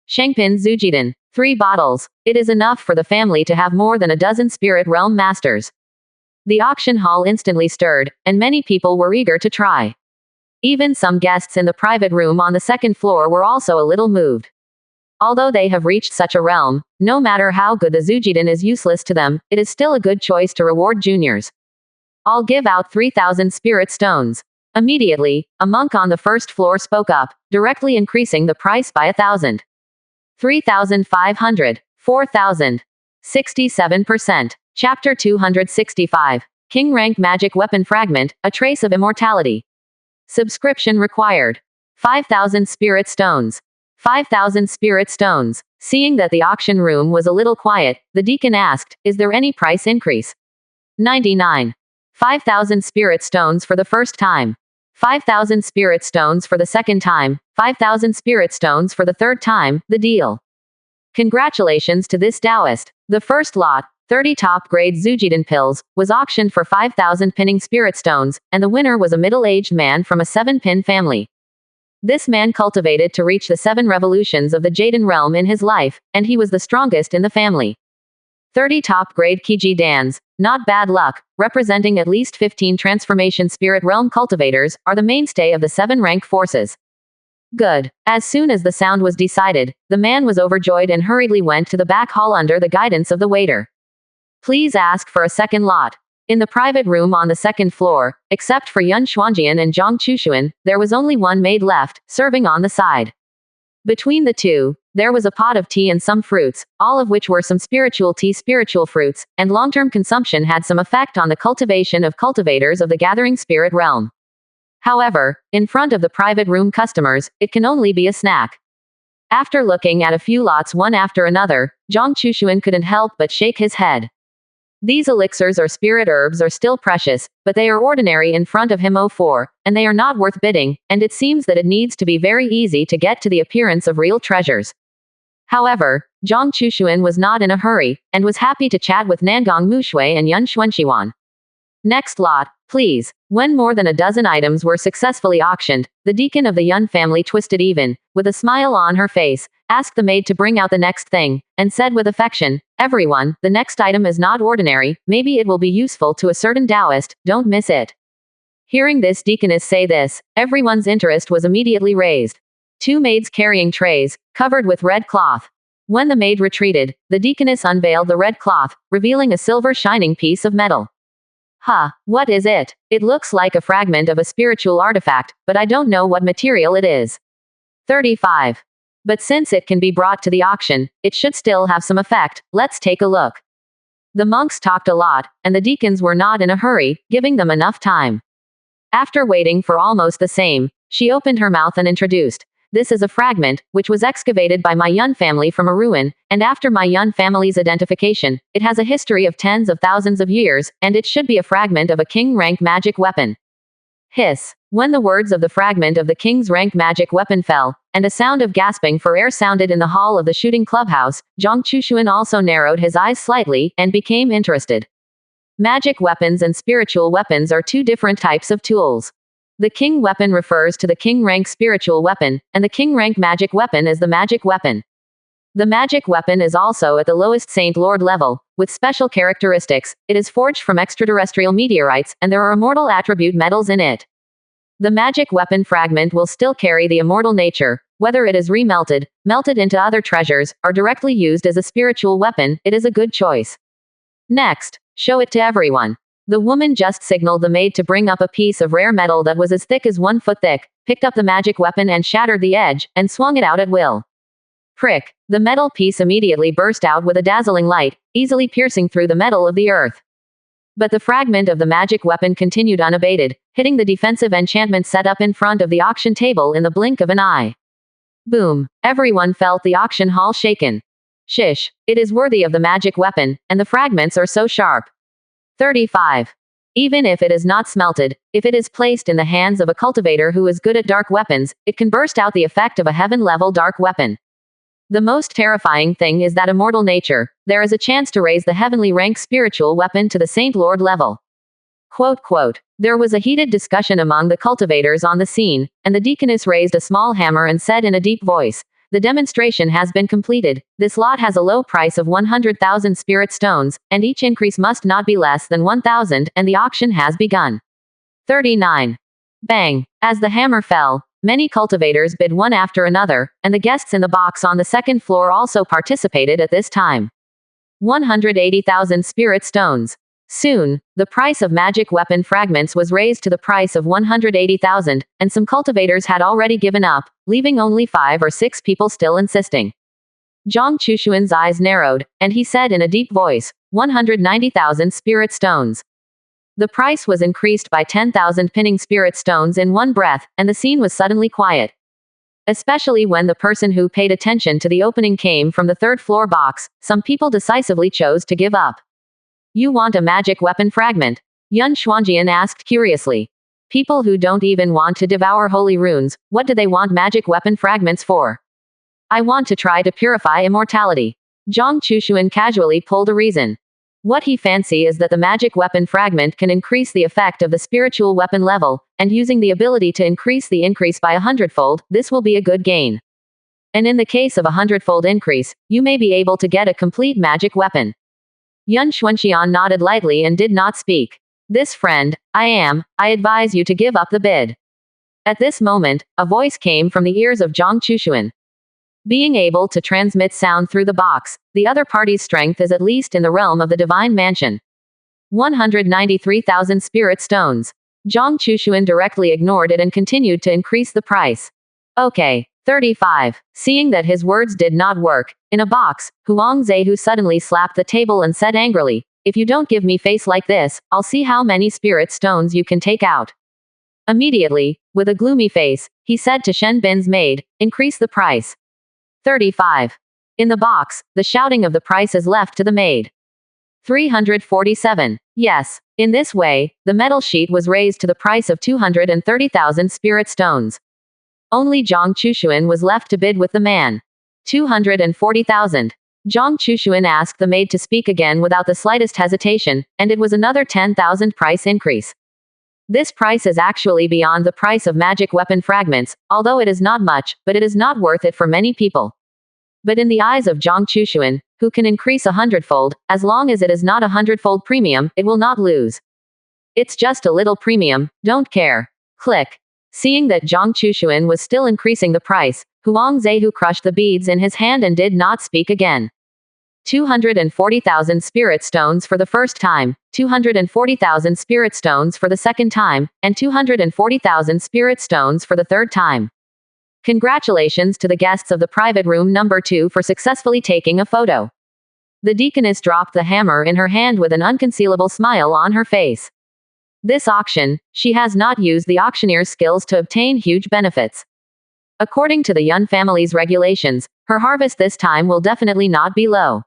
Shengpin Zujiden. 3 bottles. It is enough for the family to have more than a dozen spirit realm masters. The auction hall instantly stirred, and many people were eager to try. Even some guests in the private room on the second floor were also a little moved. Although they have reached such a realm, no matter how good the Zujiden is useless to them, it is still a good choice to reward juniors. I'll give out 3,000 spirit stones. Immediately, a monk on the first floor spoke up, directly increasing the price by 1,000. 3,500. 4,000. 67%. Chapter 265. King Rank Magic Weapon Fragment, A Trace of Immortality. Subscription required. 5,000 spirit stones. 5,000 spirit stones. Seeing that the auction room was a little quiet, the deacon asked, is there any price increase? 99. 5,000 spirit stones for the first time. 5,000 spirit stones for the second time, 5,000 spirit stones for the third time, the deal. Congratulations to this Taoist. The first lot, 30 top-grade Zujidin pills, was auctioned for 5,000 pinning spirit stones, and the winner was a middle-aged man from a 7-pin family. This man cultivated to reach the 7 revolutions of the Jaden realm in his life, and he was the strongest in the family. 30 top-grade Kiji Dans, not bad luck, representing at least 15 transformation spirit realm cultivators, are the mainstay of the 7-rank forces. Good. As soon as the sound was decided, the man was overjoyed and hurriedly went to the back hall under the guidance of the waiter. Please ask for a second lot. In the private room on the second floor, except for Yun Xuanjian and Zhang Chushuan, there was only one maid left, serving on the side. Between the two, there was a pot of tea and some fruits, all of which were some spiritual tea, spiritual fruits, and long-term consumption had some effect on the cultivation of cultivators of the gathering spirit realm. However, in front of the private room customers, it can only be a snack. After looking at a few lots one after another, Zhang Chushuan couldn't help but shake his head. These elixirs or spirit herbs are still precious, but they are ordinary in front of him. 04, and they are not worth bidding, and it seems that it needs to be very easy to get to the appearance of real treasures. However, Zhang Chushuan was not in a hurry, and was happy to chat with Nangong Mushui and Yun Xuanxiwan. Next lot, please. When more than a dozen items were successfully auctioned, the deacon of the Yun family twisted even, with a smile on her face, asked the maid to bring out the next thing, and said with affection, "Everyone, the next item is not ordinary, maybe it will be useful to a certain Taoist, don't miss it." Hearing this deaconess say this, everyone's interest was immediately raised. 2 maids carrying trays, covered with red cloth. When the maid retreated, the deaconess unveiled the red cloth, revealing a silver shining piece of metal. What is it? It looks like a fragment of a spiritual artifact, but I don't know what material it is. 35. But since it can be brought to the auction, it should still have some effect. Let's take a look. The monks talked a lot, and the deacons were not in a hurry, giving them enough time. After waiting for almost the same, she opened her mouth and introduced, "This is a fragment, which was excavated by my Yun family from a ruin, and after my Yun family's identification, it has a history of tens of thousands of years, and it should be a fragment of a king-rank magic weapon." Hiss. When the words of the fragment of the king's rank magic weapon fell, and a sound of gasping for air sounded in the hall of the shooting clubhouse, Zhang Chushuan also narrowed his eyes slightly, and became interested. Magic weapons and spiritual weapons are 2 different types of tools. The king weapon refers to the king rank spiritual weapon, and the king rank magic weapon is the magic weapon. The magic weapon is also at the lowest Saint Lord level, with special characteristics. It is forged from extraterrestrial meteorites, and there are immortal attribute metals in it. The magic weapon fragment will still carry the immortal nature, whether it is remelted, melted into other treasures, or directly used as a spiritual weapon, it is a good choice. Next, show it to everyone. The woman just signaled the maid to bring up a piece of rare metal that was as thick as 1 foot thick, picked up the magic weapon and shattered the edge, and swung it out at will. Prick. The metal piece immediately burst out with a dazzling light, easily piercing through the metal of the earth. But the fragment of the magic weapon continued unabated, hitting the defensive enchantment set up in front of the auction table in the blink of an eye. Boom. Everyone felt the auction hall shaken. Shish. It is worthy of the magic weapon, and the fragments are so sharp. 35. Even if it is not smelted, if it is placed in the hands of a cultivator who is good at dark weapons, it can burst out the effect of a heaven-level dark weapon. The most terrifying thing is that immortal nature. There is a chance to raise the heavenly rank spiritual weapon to the Saint Lord level. Quote. There was a heated discussion among the cultivators on the scene, and the deaconess raised a small hammer and said in a deep voice, "The demonstration has been completed. This lot has a low price of 100,000 spirit stones, and each increase must not be less than 1,000, and the auction has begun." 39. Bang. As the hammer fell, many cultivators bid one after another, and the guests in the box on the second floor also participated at this time. 180,000 spirit stones. Soon, the price of magic weapon fragments was raised to the price of 180,000, and some cultivators had already given up, leaving only 5 or 6 people still insisting. Zhang Chushuan's eyes narrowed, and he said in a deep voice, 190,000 spirit stones. The price was increased by 10,000 pinning spirit stones in one breath, and the scene was suddenly quiet. Especially when the person who paid attention to the opening came from the third floor box, some people decisively chose to give up. "You want a magic weapon fragment?" Yun Xuanjian asked curiously. People who don't even want to devour holy runes, what do they want magic weapon fragments for? I want to try to purify immortality. Zhang Chushuan casually pulled a reason. What he fancy is that the magic weapon fragment can increase the effect of the spiritual weapon level, and using the ability to increase by 100-fold, this will be a good gain. And in the case of a 100-fold increase, you may be able to get a complete magic weapon. Yun Xuanxian nodded lightly and did not speak. This friend, I advise you to give up the bid. At this moment, a voice came from the ears of Zhang Chushuan. Being able to transmit sound through the box, the other party's strength is at least in the realm of the divine mansion. 193,000 spirit stones. Zhang Chushuan directly ignored it and continued to increase the price. Okay, 35. Seeing that his words did not work, in a box, Huang Zehu suddenly slapped the table and said angrily, if you don't give me face like this, I'll see how many spirit stones you can take out. Immediately, with a gloomy face, he said to Shen Bin's maid, increase the price. 35. In the box, the shouting of the price is left to the maid. 347. Yes. In this way, the metal sheet was raised to the price of 230,000 spirit stones. Only Zhang Chushuan was left to bid with the man. 240,000. Zhang Chushuan asked the maid to speak again without the slightest hesitation, and it was another 10,000 price increase. This price is actually beyond the price of magic weapon fragments, although it is not much, but it is not worth it for many people. But in the eyes of Zhang Chushuan, who can increase 100-fold, as long as it is not a 100-fold premium, it will not lose. It's just a little premium, don't care. Click. Seeing that Zhang Chushuan was still increasing the price, Huang Zehu crushed the beads in his hand and did not speak again. 240,000 spirit stones for the first time, 240,000 spirit stones for the second time, and 240,000 spirit stones for the third time. Congratulations to the guests of the private room number 2 for successfully taking a photo. The deaconess dropped the hammer in her hand with an unconcealable smile on her face. This auction, she has not used the auctioneer's skills to obtain huge benefits. According to the Yun family's regulations, her harvest this time will definitely not be low.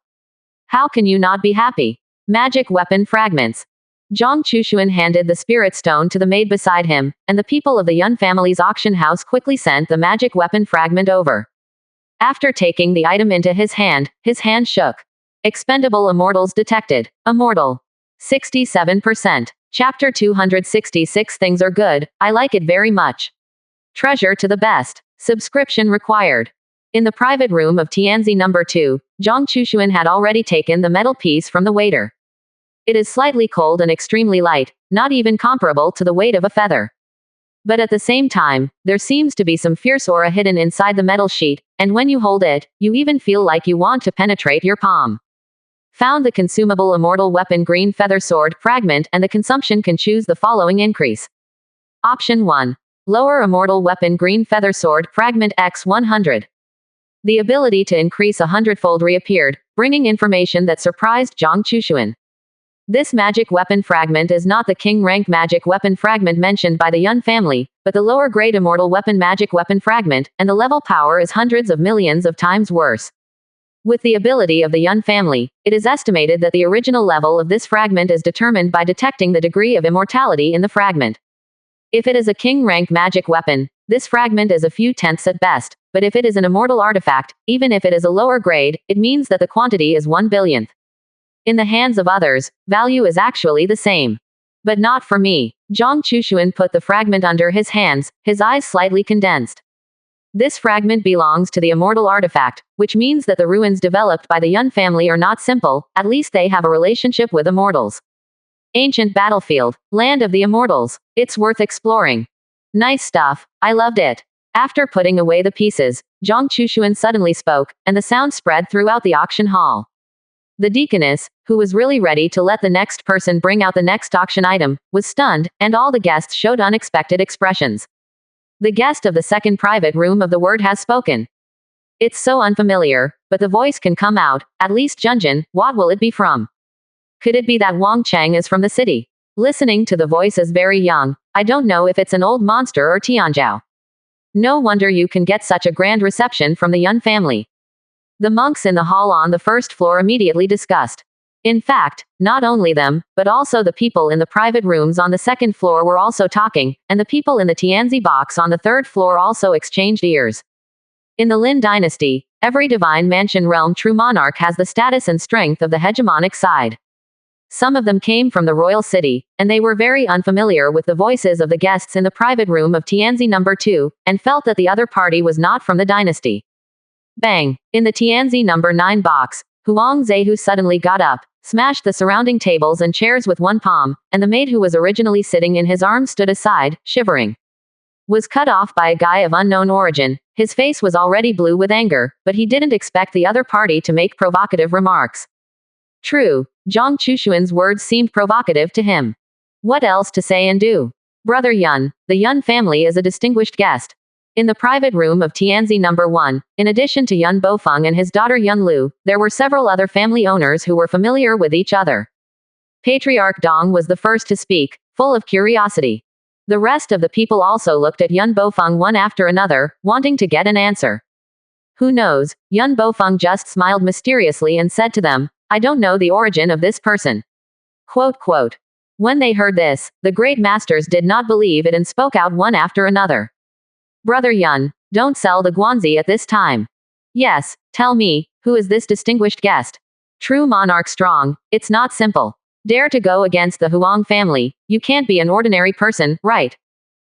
How can you not be happy? Magic weapon fragments. Zhang Chushuan handed the spirit stone to the maid beside him, and the people of the Yun family's auction house quickly sent the magic weapon fragment over. After taking the item into his hand shook. Expendable immortals detected. Immortal. 67%. Chapter 266. Things are good, I like it very much. Treasure to the best. Subscription required. In the private room of Tianzi number 2, Zhang Chushuan had already taken the metal piece from the waiter. It is slightly cold and extremely light, not even comparable to the weight of a feather. But at the same time, there seems to be some fierce aura hidden inside the metal sheet, and when you hold it, you even feel like you want to penetrate your palm. Found the consumable immortal weapon green feather sword fragment, and the consumption can choose the following increase. Option 1. Lower immortal weapon green feather sword fragment x 100. The ability to increase 100-fold reappeared, bringing information that surprised Zhang Chushuan. This magic weapon fragment is not the king rank magic weapon fragment mentioned by the Yun family, but the lower grade immortal weapon magic weapon fragment, and the level power is hundreds of millions of times worse. With the ability of the Yun family, it is estimated that the original level of this fragment is determined by detecting the degree of immortality in the fragment. If it is a king rank magic weapon, this fragment is a few tenths at best, but if it is an immortal artifact, even if it is a lower grade, it means that the quantity is 1 billionth. In the hands of others, value is actually the same. But not for me. Zhang Chushuan put the fragment under his hands, his eyes slightly condensed. This fragment belongs to the immortal artifact, which means that the ruins developed by the Yun family are not simple, at least they have a relationship with immortals. Ancient battlefield, land of the immortals. It's worth exploring. Nice stuff, I loved it. After putting away the pieces, Zhang Chushuan suddenly spoke, and the sound spread throughout the auction hall. The deaconess, who was really ready to let the next person bring out the next auction item, was stunned, and all the guests showed unexpected expressions. The guest of the second private room of the word has spoken. It's so unfamiliar, but the voice can come out, at least Junjin, what will it be from? Could it be that Wang Cheng is from the city? Listening to the voice is very young, I don't know if it's an old monster or Tianzhao. No wonder you can get such a grand reception from the Yun family. The monks in the hall on the first floor immediately discussed. In fact, not only them, but also the people in the private rooms on the second floor were also talking, and the people in the Tianzi box on the third floor also exchanged ears. In the Lin dynasty, every divine mansion realm true monarch has the status and strength of the hegemonic side. Some of them came from the royal city, and they were very unfamiliar with the voices of the guests in the private room of Tianzi number 2, and felt that the other party was not from the dynasty. Bang! In the Tianzi number 9 box, Huang Zehu suddenly got up, smashed the surrounding tables and chairs with one palm, and the maid who was originally sitting in his arms stood aside, shivering. Was cut off by a guy of unknown origin. His face was already blue with anger, but he didn't expect the other party to make provocative remarks. True, Zhang Chushuan's words seemed provocative to him. What else to say and do? Brother Yun, the Yun family is a distinguished guest. In the private room of Tianzi number 1, in addition to Yun Bofeng and his daughter Yun Lu, there were several other family owners who were familiar with each other. Patriarch Dong was the first to speak, full of curiosity. The rest of the people also looked at Yun Bofeng one after another, wanting to get an answer. Who knows, Yun Bofeng just smiled mysteriously and said to them, I don't know the origin of this person. Quote, quote. When they heard this, the great masters did not believe it and spoke out one after another. Brother Yun, don't sell the Guanzi at this time. Yes, tell me, who is this distinguished guest? True monarch strong, it's not simple. Dare to go against the Huang family, you can't be an ordinary person, right?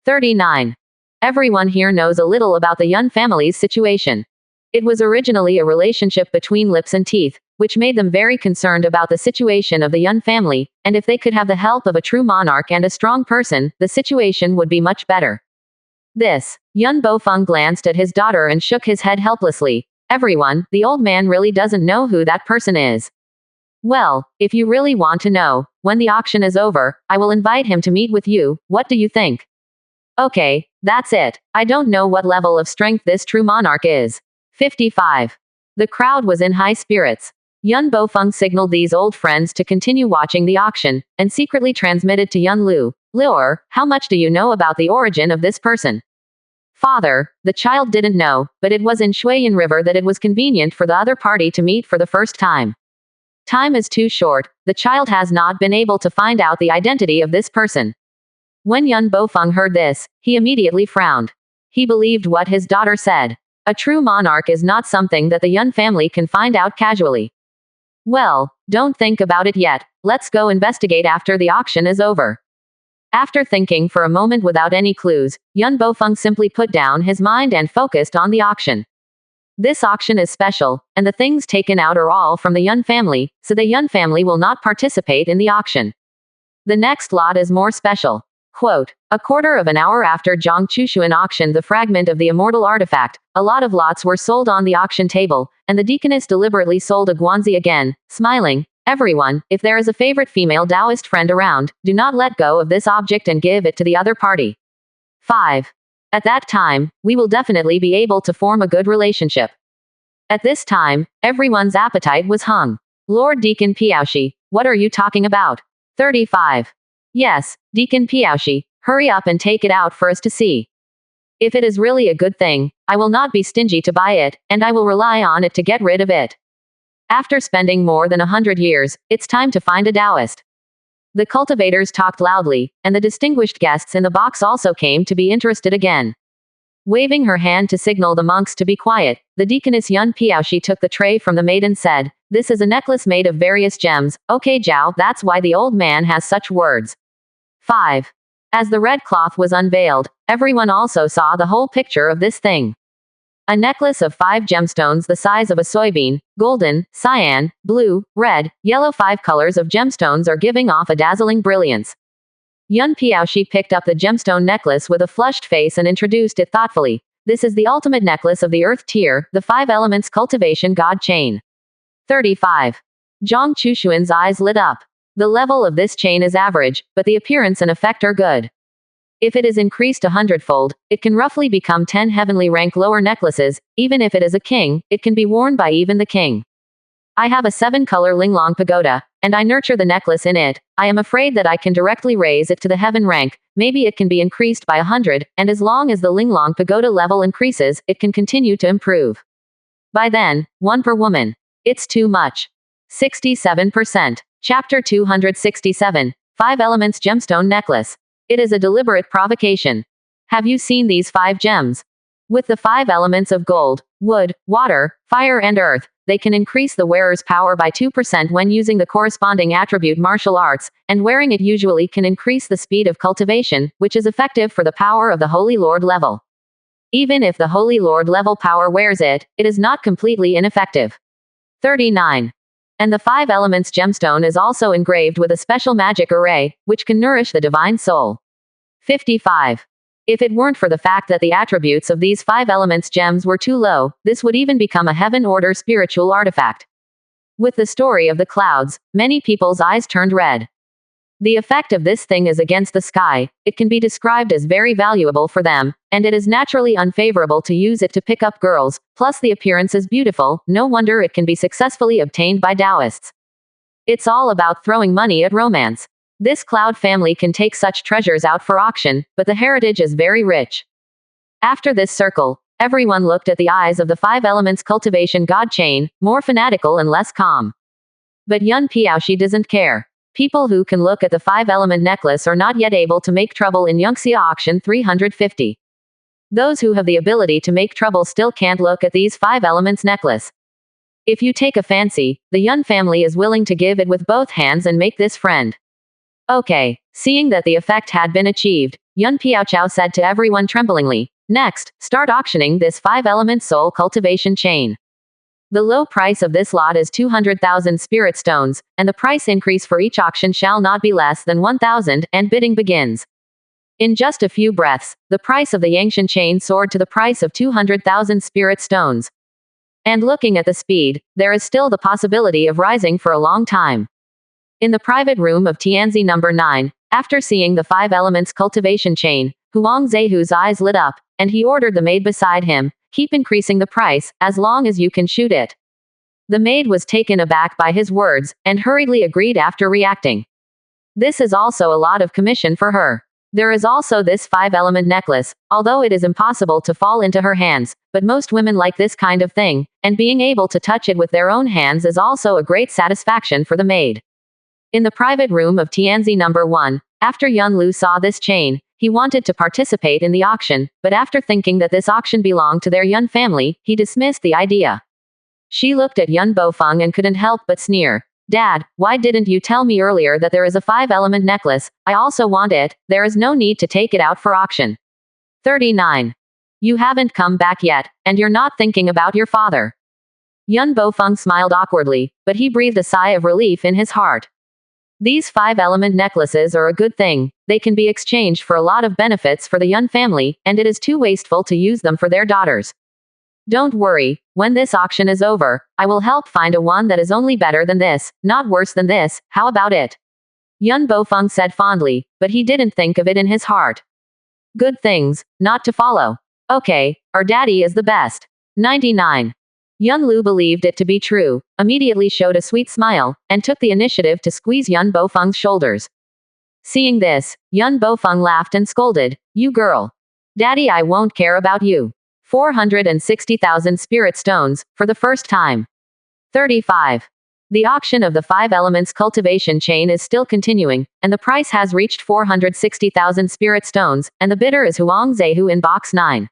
39. Everyone here knows a little about the Yun family's situation. It was originally a relationship between lips and teeth, which made them very concerned about the situation of the Yun family, and if they could have the help of a true monarch and a strong person, the situation would be much better. This. Yun Bofeng glanced at his daughter and shook his head helplessly. Everyone, the old man really doesn't know who that person is. Well, if you really want to know, when the auction is over, I will invite him to meet with you, what do you think? Okay, that's it. I don't know what level of strength this true monarch is. 55. The crowd was in high spirits. Yun Bofeng signaled these old friends to continue watching the auction, and secretly transmitted to Yun Lu, Lior, how much do you know about the origin of this person? Father, the child didn't know, but it was in Shuiyan River that it was convenient for the other party to meet for the first time. Time is too short, the child has not been able to find out the identity of this person. When Yun Bofeng heard this, he immediately frowned. He believed what his daughter said. A true monarch is not something that the Yun family can find out casually. Well, don't think about it yet, let's go investigate after the auction is over. After thinking for a moment without any clues, Yun Bofeng simply put down his mind and focused on the auction. This auction is special, and the things taken out are all from the Yun family, so the Yun family will not participate in the auction. The next lot is more special. Quote, a quarter of an hour after Zhang Chushuan auctioned the fragment of the immortal artifact, a lot of lots were sold on the auction table, and the deaconess deliberately sold a Guanzi again, smiling. Everyone, if there is a favorite female Taoist friend around, do not let go of this object and give it to the other party. 5. At that time, we will definitely be able to form a good relationship. At this time, everyone's appetite was hung. Lord Deacon Piaoshi, what are you talking about? 35. Yes, Deacon Piaoshi, hurry up and take it out for us to see. If it is really a good thing, I will not be stingy to buy it, and I will rely on it to get rid of it. After spending more than 100 years, it's time to find a Taoist. The cultivators talked loudly, and the distinguished guests in the box also came to be interested again. Waving her hand to signal the monks to be quiet, the deaconess Yun Piaoshi took the tray from the maid and said, this is a necklace made of various gems, okay Zhao, that's why the old man has such words. 5. As the red cloth was unveiled, everyone also saw the whole picture of this thing. A necklace of 5 gemstones the size of a soybean, golden, cyan, blue, red, yellow 5 colors of gemstones are giving off a dazzling brilliance. Yun Piaoshi picked up the gemstone necklace with a flushed face and introduced it thoughtfully. This is the ultimate necklace of the earth tier, the 5 elements cultivation god chain. 35. Zhang Chushuan's eyes lit up. The level of this chain is average, but the appearance and effect are good. If it is increased 100-fold, it can roughly become 10 heavenly rank lower necklaces. Even if it is a king, it can be worn by even the king. I have a 7-color Linglong pagoda, and I nurture the necklace in it. I am afraid that I can directly raise it to the heaven rank. Maybe it can be increased by 100, and as long as the Linglong pagoda level increases, it can continue to improve. By then, 1 per woman. It's too much. 67%. Chapter 267. 5 Elements Gemstone Necklace. It is a deliberate provocation. Have you seen these 5 gems? With the 5 elements of gold, wood, water, fire and earth, they can increase the wearer's power by 2% when using the corresponding attribute martial arts, and wearing it usually can increase the speed of cultivation, which is effective for the power of the Holy Lord level. Even if the Holy Lord level power wears it, it is not completely ineffective. 39. And the 5 elements gemstone is also engraved with a special magic array, which can nourish the divine soul. 55. If it weren't for the fact that the attributes of these 5 elements gems were too low, this would even become a heaven-order spiritual artifact. With the story of the clouds, many people's eyes turned red. The effect of this thing is against the sky. It can be described as very valuable for them, and it is naturally unfavorable to use it to pick up girls, plus the appearance is beautiful, no wonder it can be successfully obtained by Taoists. It's all about throwing money at romance. This cloud family can take such treasures out for auction, but the heritage is very rich. After this circle, everyone looked at the eyes of the 5 elements cultivation god chain, more fanatical and less calm. But Yun Piaoshi doesn't care. People who can look at the 5 element necklace are not yet able to make trouble in Yunxia auction 350. Those who have the ability to make trouble still can't look at these 5 elements necklace. If you take a fancy, the Yun family is willing to give it with both hands and make this friend. Okay. Seeing that the effect had been achieved, Yun Piaochao said to everyone tremblingly, next, start auctioning this 5 element soul cultivation chain. The low price of this lot is 200,000 spirit stones, and the price increase for each auction shall not be less than 1,000, and bidding begins. In just a few breaths, the price of the Yangshan chain soared to the price of 200,000 spirit stones. And looking at the speed, there is still the possibility of rising for a long time. In the private room of Tianzi number 9, after seeing the 5 elements cultivation chain, Huang Zehu's eyes lit up, and he ordered the maid beside him, keep increasing the price, as long as you can shoot it. The maid was taken aback by his words, and hurriedly agreed after reacting. This is also a lot of commission for her. There is also this 5 element necklace, although it is impossible to fall into her hands, but most women like this kind of thing, and being able to touch it with their own hands is also a great satisfaction for the maid. In the private room of Tianzi number 1, after Yun Lu saw this chain, he wanted to participate in the auction, but after thinking that this auction belonged to their Yun family, he dismissed the idea. She looked at Yun Bofeng and couldn't help but sneer. Dad, why didn't you tell me earlier that there is a 5 element necklace? I also want it. There is no need to take it out for auction. 39. You haven't come back yet, and you're not thinking about your father. Yun Bofeng smiled awkwardly, but he breathed a sigh of relief in his heart. These 5 element necklaces are a good thing. They can be exchanged for a lot of benefits for the Yun family, and it is too wasteful to use them for their daughters. Don't worry, when this auction is over, I will help find a one that is only better than this, not worse than this. How about it? Yun Bofeng said fondly, but he didn't think of it in his heart. Good things, not to follow. Okay, our daddy is the best. 99. Yun Lu believed it to be true, immediately showed a sweet smile, and took the initiative to squeeze Yun Bofeng's shoulders. Seeing this, Yun Bofeng laughed and scolded, You girl. Daddy, I won't care about you. 460,000 spirit stones, for the first time. 35. The auction of the 5 elements cultivation chain is still continuing, and the price has reached 460,000 spirit stones, and the bidder is Huang Zehu in box 9.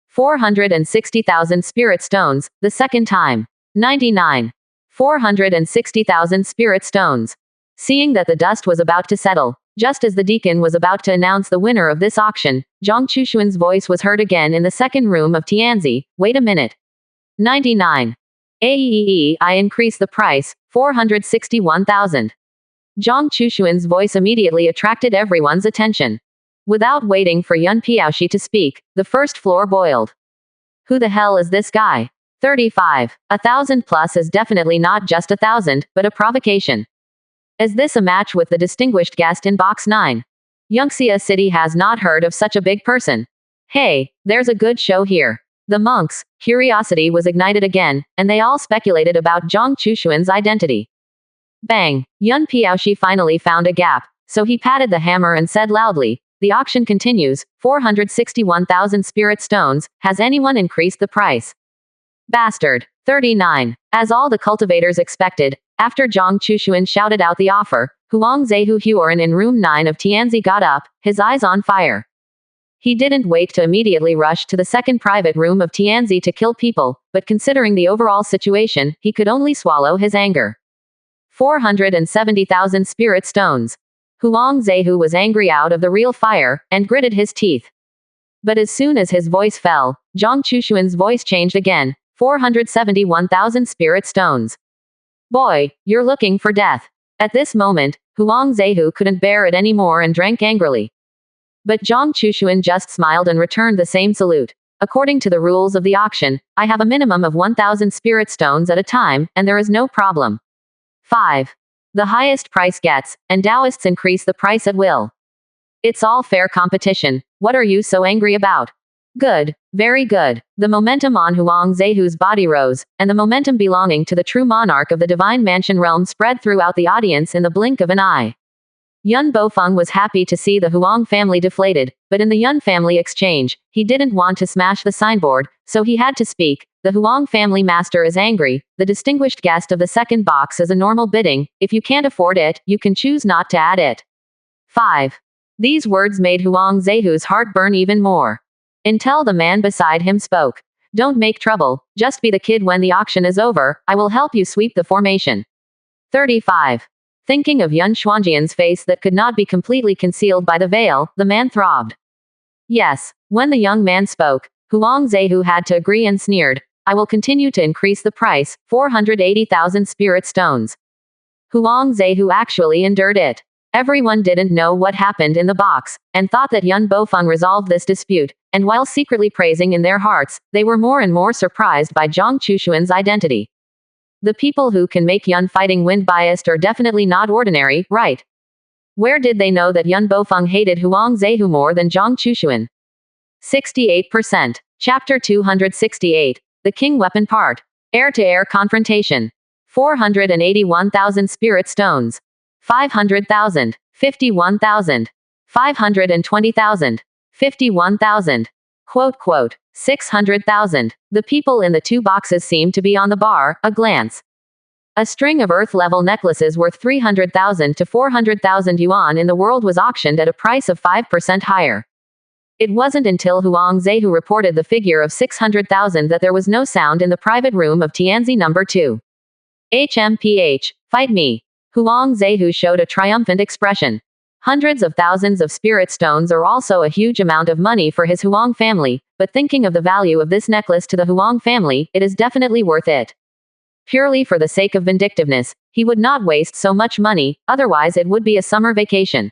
460,000 spirit stones, the second time. 99. 460,000 spirit stones. Seeing that the dust was about to settle, just as the deacon was about to announce the winner of this auction, Zhang Chushuan's voice was heard again in the second room of Tianzi. Wait a minute. 99. I increase the price, 461,000. Zhang Chushuan's voice immediately attracted everyone's attention. Without waiting for Yun Piaoshi to speak, the first floor boiled. Who the hell is this guy? 35. 1,000 plus is definitely not just 1,000, but a provocation. Is this a match with the distinguished guest in box 9? Yunxia City has not heard of such a big person. Hey, there's a good show here. The monks' curiosity was ignited again, and they all speculated about Zhang Chushuan's identity. Bang! Yun Piaoshi finally found a gap, so he patted the hammer and said loudly, The auction continues, 461,000 spirit stones. Has anyone increased the price? Bastard. 39. As all the cultivators expected, After Zhang Chushuan shouted out the offer, Huang Zehu Huoran in room 9 of Tianzi got up, his eyes on fire. He didn't wait to immediately rush to the second private room of Tianzi to kill people, but considering the overall situation, he could only swallow his anger. 470,000 spirit stones. Huang Zehu was angry out of the real fire, and gritted his teeth. But as soon as his voice fell, Zhang Chushuan's voice changed again. 471,000 spirit stones. Boy, you're looking for death. At this moment, Huang Zehu couldn't bear it anymore and drank angrily. But Zhang Chushuan just smiled and returned the same salute. According to the rules of the auction, I have a minimum of 1,000 spirit stones at a time, and there is no problem. 5. The highest price gets, and Taoists increase the price at will. It's all fair competition. What are you so angry about? Good. Very good. The momentum on Huang Zehu's body rose, and the momentum belonging to the true monarch of the divine mansion realm spread throughout the audience in the blink of an eye. Yun Bofeng was happy to see the Huang family deflated, but in the Yun family exchange, he didn't want to smash the signboard, so he had to speak. The Huang family master is angry. The distinguished guest of the second box is a normal bidding. If you can't afford it, you can choose not to add it. 5. These words made Huang Zehu's heart burn even more. Until the man beside him spoke. Don't make trouble, just be the kid when the auction is over, I will help you sweep the formation. 35. Thinking of Yun Xuanjian's face that could not be completely concealed by the veil, the man throbbed. Yes, when the young man spoke, Huang Zehu had to agree and sneered, I will continue to increase the price, 480,000 spirit stones. Huang Zehu actually endured it. Everyone didn't know what happened in the box, and thought that Yun Bofeng resolved this dispute, and while secretly praising in their hearts, they were more and more surprised by Zhang Chushuan's identity. The people who can make Yun fighting wind biased are definitely not ordinary, right? Where did they know that Yun Bofeng hated Huang Zehu more than Zhang Chushuan? 68%. Chapter 268. The King Weapon Part. Air-to-air confrontation. 481,000 spirit stones. 500,000. 51,000. 520,000. 51,000. Quote, 600,000. The people in the two boxes seemed to be on the bar, a glance. A string of Earth-level necklaces worth 300,000 to 400,000 yuan in the world was auctioned at a price of 5% higher. It wasn't until Huang Zehu reported the figure of 600,000 that there was no sound in the private room of Tianzi number 2. HMPH, fight me. Huang Zehu showed a triumphant expression. Hundreds of thousands of spirit stones are also a huge amount of money for his Huang family, but thinking of the value of this necklace to the Huang family, it is definitely worth it. Purely for the sake of vindictiveness, he would not waste so much money, otherwise it would be a summer vacation.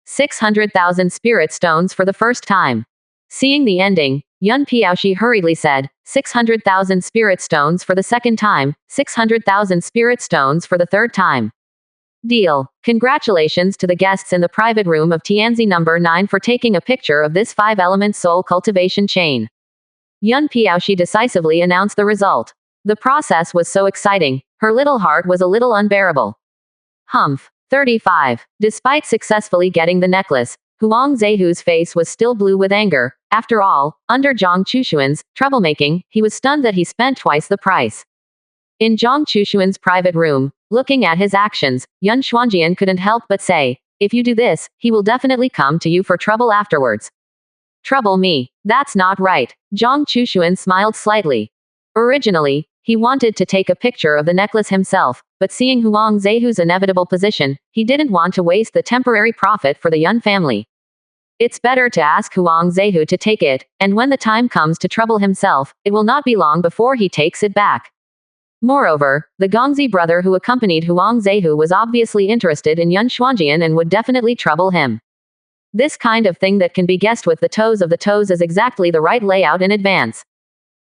600,000 spirit stones for the first time. Seeing the ending, Yun Piaoshi hurriedly said, 600,000 spirit stones for the second time, 600,000 spirit stones for the third time. Deal. Congratulations to the guests in the private room of Tianzi number 9 for taking a picture of this 5-element soul cultivation chain. Yun Piaoshi decisively announced the result. The process was so exciting, her little heart was a little unbearable. Humph. 35. Despite successfully getting the necklace, Huang Zehu's face was still blue with anger. After all, under Zhang Chushuan's troublemaking, he was stunned that he spent twice the price. In Zhang Chushuan's private room, looking at his actions, Yun Xuanjian couldn't help but say, if you do this, he will definitely come to you for trouble afterwards. Trouble me. That's not right. Zhang Chushuan smiled slightly. Originally, he wanted to take a picture of the necklace himself, but seeing Huang Zehu's inevitable position, he didn't want to waste the temporary profit for the Yun family. It's better to ask Huang Zehu to take it, and when the time comes to trouble himself, it will not be long before he takes it back. Moreover, the Gongzi brother who accompanied Huang Zehu was obviously interested in Yun Xuanjian and would definitely trouble him. This kind of thing that can be guessed with the toes of the toes is exactly the right layout in advance.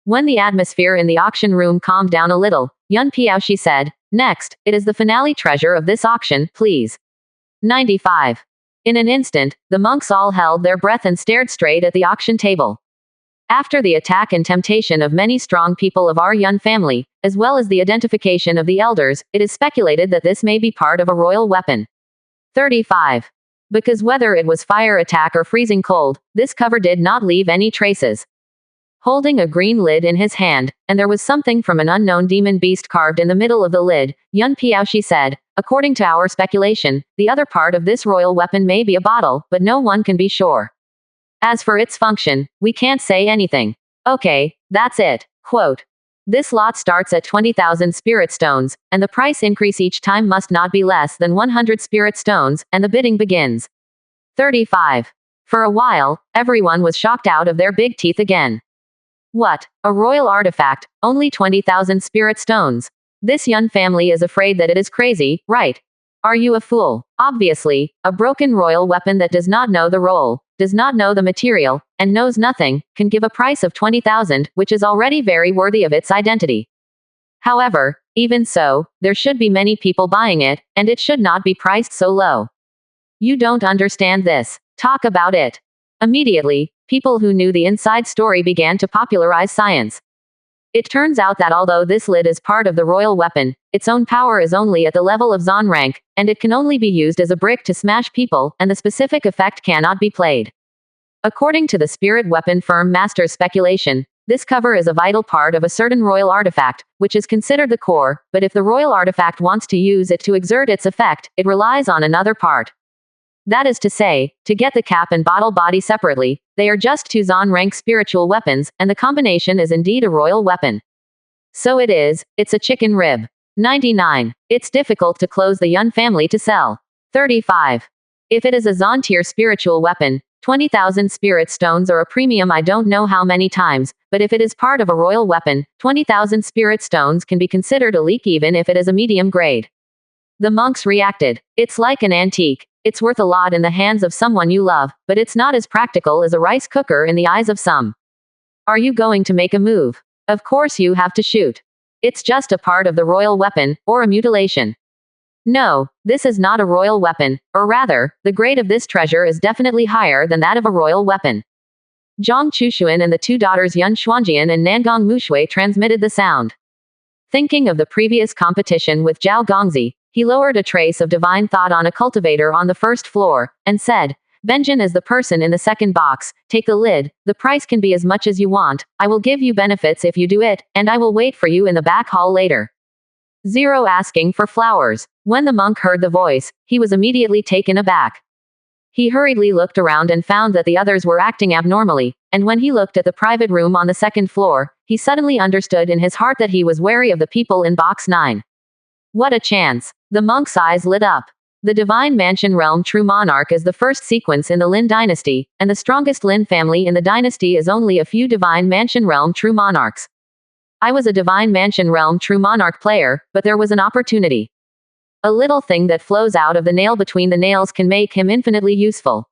When the atmosphere in the auction room calmed down a little, Yun Piaoshi said, next, it is the finale treasure of this auction, please. 95. In an instant, the monks all held their breath and stared straight at the auction table. After the attack and temptation of many strong people of our Yun family, as well as the identification of the elders, it is speculated that this may be part of a royal weapon. 35. Because whether it was fire attack or freezing cold, this cover did not leave any traces. holding a green lid in his hand, and there was something from an unknown demon beast carved in the middle of the lid. Yun Piaoshi said, according to our speculation, the other part of this royal weapon may be a bottle, but no one can be sure. As for its function, we can't say anything. Okay, that's it. Quote. This lot starts at 20,000 spirit stones, and the price increase each time must not be less than 100 spirit stones, and the bidding begins. 35. For a while, everyone was shocked out of their big teeth again. What? A royal artifact, only 20,000 spirit stones. This Yun family is afraid that it is crazy, right? Are you a fool? Obviously, a broken royal weapon that does not know the role, does not know the material, and knows nothing, can give a price of 20,000, which is already very worthy of its identity. However, even so, there should be many people buying it, and it should not be priced so low. You don't understand this. Talk about it. Immediately, people who knew the inside story began to popularize science. It turns out that although this lid is part of the royal weapon, its own power is only at the level of Zon rank, and it can only be used as a brick to smash people, and the specific effect cannot be played. According to the spirit weapon firm Master's speculation, this cover is a vital part of a certain royal artifact, which is considered the core, but if the royal artifact wants to use it to exert its effect, it relies on another part. That is to say, to get the cap and bottle body separately, they are just two Zon rank spiritual weapons, and the combination is indeed a royal weapon. So it's a chicken rib. 99. It's difficult to close the Yun family to sell. 35. If it is a Zon tier spiritual weapon, 20,000 spirit stones are a premium I don't know how many times, but if it is part of a royal weapon, 20,000 spirit stones can be considered a leak even if it is a medium grade. The monks reacted. It's like an antique. It's worth a lot in the hands of someone you love, but it's not as practical as a rice cooker in the eyes of some. Are you going to make a move? Of course you have to shoot. It's just a part of the royal weapon, or a mutilation. No, this is not a royal weapon, or rather, the grade of this treasure is definitely higher than that of a royal weapon. Zhang Chushuan and the two daughters Yun Xuanjian and Nangong Mushui transmitted the sound. Thinking of the previous competition with Zhao Gongzi, he lowered a trace of divine thought on a cultivator on the first floor, and said, Benjin is the person in the second box, take the lid, the price can be as much as you want, I will give you benefits if you do it, and I will wait for you in the back hall later. 0 asking for flowers. When the monk heard the voice, he was immediately taken aback. He hurriedly looked around and found that the others were acting abnormally, and when he looked at the private room on the second floor, he suddenly understood in his heart that he was wary of the people in box 9. What a chance! The monk's eyes lit up. The Divine Mansion Realm True Monarch is the first sequence in the Lin dynasty, and the strongest Lin family in the dynasty is only a few Divine Mansion Realm True Monarchs. I was a Divine Mansion Realm True Monarch player, but there was an opportunity. A little thing that flows out of the nail between the nails can make him infinitely useful.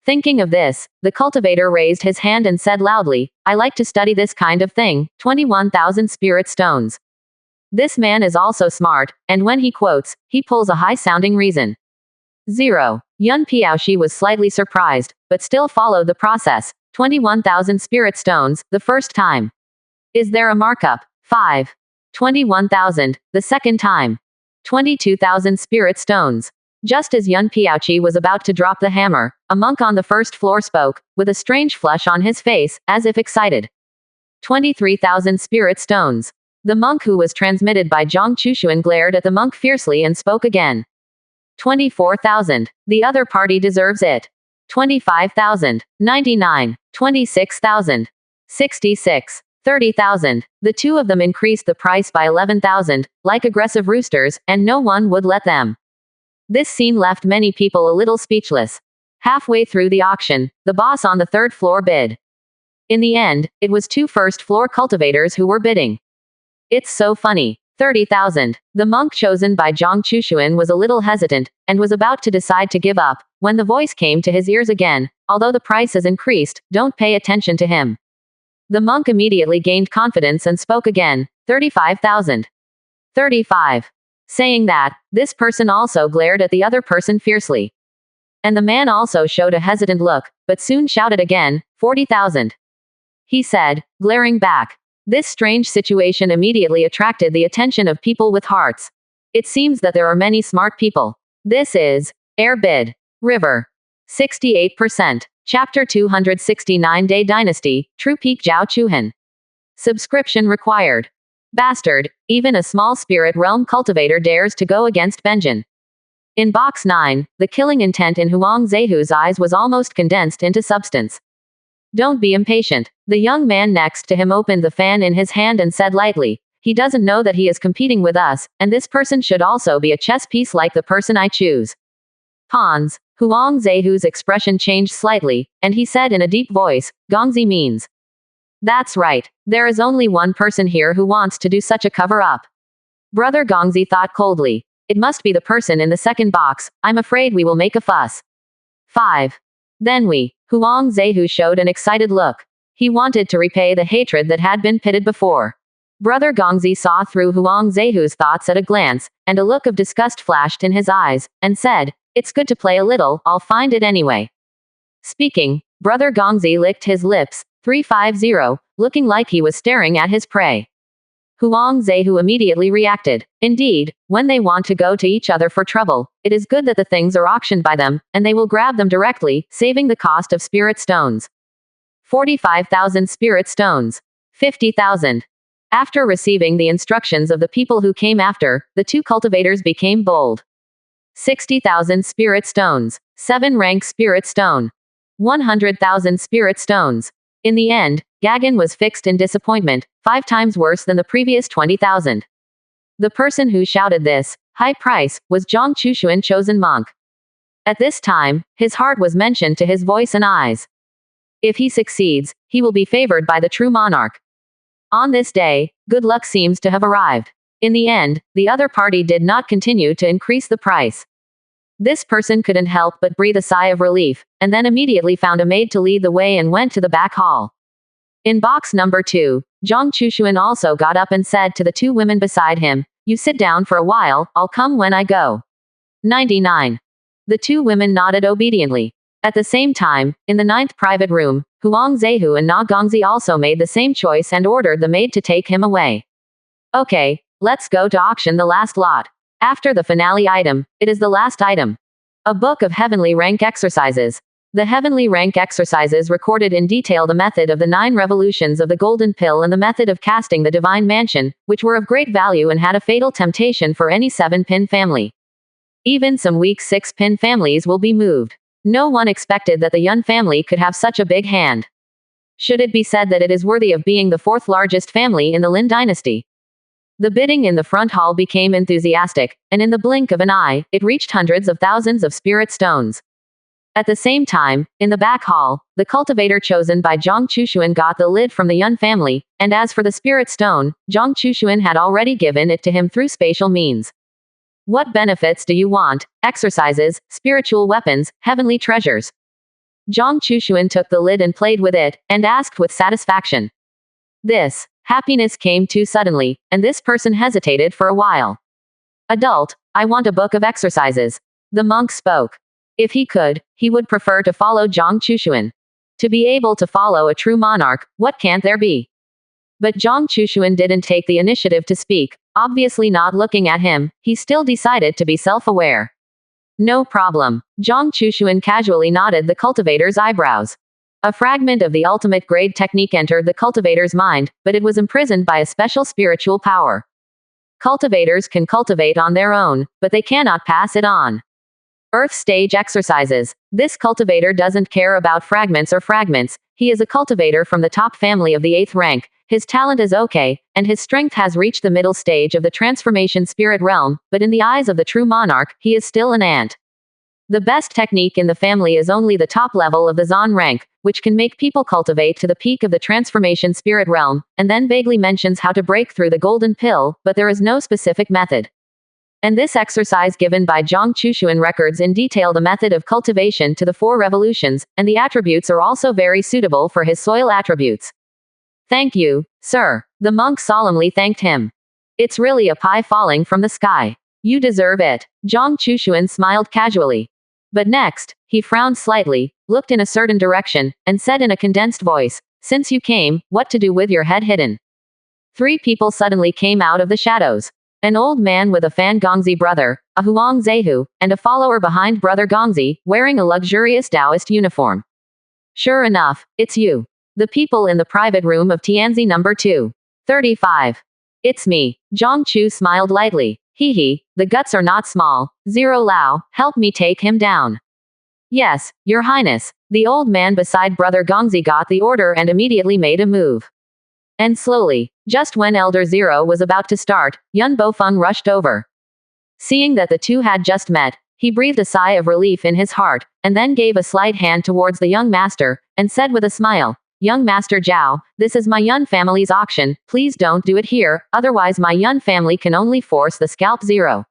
Thinking of this, the cultivator raised his hand and said loudly, I like to study this kind of thing, 21,000 spirit stones. This man is also smart, and when he quotes, he pulls a high-sounding reason. 0. Yun Piaoshi was slightly surprised, but still followed the process. 21,000 spirit stones, the first time. Is there a markup? 5. 21,000, the second time. 22,000 spirit stones. Just as Yun Piaoshi was about to drop the hammer, a monk on the first floor spoke, with a strange flush on his face, as if excited. 23,000 spirit stones. The monk who was transmitted by Zhang Chushuan glared at the monk fiercely and spoke again. 24,000. The other party deserves it. 25,000. 99. 26,000. 66. 30,000. The two of them increased the price by 11,000, like aggressive roosters, and no one would let them. This scene left many people a little speechless. Halfway through the auction, the boss on the third floor bid. In the end, it was two first-floor cultivators who were bidding. It's so funny. 30,000. The monk chosen by Zhang Chushuan was a little hesitant, and was about to decide to give up, when the voice came to his ears again, although the price has increased, don't pay attention to him. The monk immediately gained confidence and spoke again, 35,000. 35. Saying that, this person also glared at the other person fiercely. And the man also showed a hesitant look, but soon shouted again, 40,000. He said, glaring back. This strange situation immediately attracted the attention of people with hearts. It seems that there are many smart people. This is air bid. River. 68%. Chapter 269 Day Dynasty, True Peak Zhao Chuhan. Subscription required. Bastard, even a small spirit realm cultivator dares to go against Benjin. In Box 9, the killing intent in Huang Zehu's eyes was almost condensed into substance. Don't be impatient. The young man next to him opened the fan in his hand and said lightly, he doesn't know that he is competing with us, and this person should also be a chess piece like the person I choose. Pawns. Huang Zehu's expression changed slightly, and he said in a deep voice, Gongzi means. That's right. There is only one person here who wants to do such a cover-up. Brother Gongzi thought coldly. It must be the person in the second box. I'm afraid we will make a fuss. 5. Then we. Huang Zehu showed an excited look. He wanted to repay the hatred that had been pitted before. Brother Gongzi saw through Huang Zehu's thoughts at a glance, and a look of disgust flashed in his eyes, and said, it's good to play a little, I'll find it anyway. Speaking, Brother Gongzi licked his lips, 350, looking like he was staring at his prey. Huang Zehu immediately reacted. Indeed, when they want to go to each other for trouble, it is good that the things are auctioned by them, and they will grab them directly, saving the cost of spirit stones. 45,000 spirit stones. 50,000. After receiving the instructions of the people who came after, the two cultivators became bold. 60,000 spirit stones. 7 rank spirit stone. 100,000 spirit stones. In the end, Gagan was fixed in disappointment, 5 times worse than the previous 20,000. The person who shouted this high price was Zhang Chushuan chosen monk. At this time, his heart was mentioned to his voice and eyes. If he succeeds, he will be favored by the true monarch. On this day, good luck seems to have arrived. In the end, the other party did not continue to increase the price. This person couldn't help but breathe a sigh of relief, and then immediately found a maid to lead the way and went to the back hall. In box number 2, Zhang Chushuan also got up and said to the 2 women beside him, you sit down for a while, I'll come when I go. 99. The 2 women nodded obediently. At the same time, in the 9th private room, Huang Zehu and Na Gongzi also made the same choice and ordered the maid to take him away. Okay, let's go to auction the last lot. After the finale item, it is the last item. A book of heavenly rank exercises. The heavenly rank exercises recorded in detail the method of the 9 revolutions of the golden pill and the method of casting the divine mansion, which were of great value and had a fatal temptation for any 7-pin family. Even some weak 6-pin families will be moved. No one expected that the Yun family could have such a big hand. Should it be said that it is worthy of being the 4th largest family in the Lin dynasty? The bidding in the front hall became enthusiastic, and in the blink of an eye, it reached hundreds of thousands of spirit stones. At the same time, in the back hall, the cultivator chosen by Zhang Chushuan got the lid from the Yun family, and as for the spirit stone, Zhang Chushuan had already given it to him through spatial means. What benefits do you want? Exercises, spiritual weapons, heavenly treasures. Zhang Chushuan took the lid and played with it, and asked with satisfaction. This happiness came too suddenly, and this person hesitated for a while. Adult, I want a book of exercises. The monk spoke. If he could, he would prefer to follow Zhang Chushuan. To be able to follow a true monarch, what can't there be? But Zhang Chushuan didn't take the initiative to speak, obviously not looking at him, he still decided to be self-aware. No problem. Zhang Chushuan casually nodded the cultivator's eyebrows. A fragment of the ultimate grade technique entered the cultivator's mind, but it was imprisoned by a special spiritual power. Cultivators can cultivate on their own, but they cannot pass it on. Earth stage exercises. This cultivator doesn't care about fragments or fragments, he is a cultivator from the top family of the 8th rank, his talent is okay, and his strength has reached the middle stage of the transformation spirit realm, but in the eyes of the true monarch, he is still an ant. The best technique in the family is only the top level of the Zan rank, which can make people cultivate to the peak of the transformation spirit realm, and then vaguely mentions how to break through the golden pill, but there is no specific method. And this exercise given by Zhang Chushuan records in detail the method of cultivation to the 4 revolutions, and the attributes are also very suitable for his soil attributes. Thank you, sir. The monk solemnly thanked him. It's really a pie falling from the sky. You deserve it. Zhang Chushuan smiled casually. But next, he frowned slightly, looked in a certain direction, and said in a condensed voice, since you came, what to do with your head hidden? 3 people suddenly came out of the shadows. An old man with a Fan Gongzi brother, a Huang Zehu, and a follower behind brother Gongzi, wearing a luxurious Taoist uniform. Sure enough, it's you. The people in the private room of Tianzi number 235. It's me. Zhang Chu smiled lightly. Hee hee, the guts are not small. Zero Lao, help me take him down. Yes, Your Highness. The old man beside Brother Gongzi got the order and immediately made a move. And slowly, just when Elder Zero was about to start, Yun Bofeng rushed over. Seeing that the two had just met, he breathed a sigh of relief in his heart, and then gave a slight hand towards the young master, and said with a smile, Young Master Zhao, this is my Yun family's auction, please don't do it here, otherwise my Yun family can only force the scalp zero.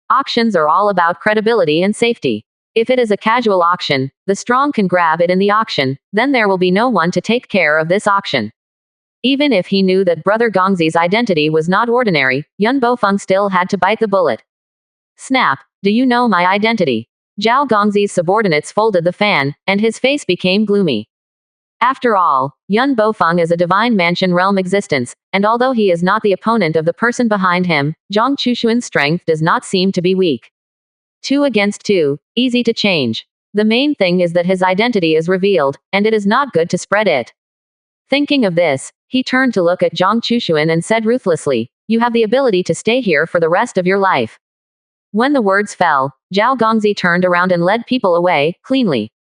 Auctions are all about credibility and safety. If it is a casual auction, the strong can grab it in the auction, then there will be no one to take care of this auction. Even if he knew that Brother Gongzi's identity was not ordinary, Yun Bofeng still had to bite the bullet. Snap, do you know my identity? Zhao Gongzi's subordinates folded the fan, and his face became gloomy. After all, Yun Bofeng is a divine mansion realm existence, and although he is not the opponent of the person behind him, Zhang Chushuan's strength does not seem to be weak. 2 against 2, easy to change. The main thing is that his identity is revealed, and it is not good to spread it. Thinking of this, he turned to look at Zhang Chushuan and said ruthlessly, You have the ability to stay here for the rest of your life. When the words fell, Zhao Gongzi turned around and led people away, cleanly.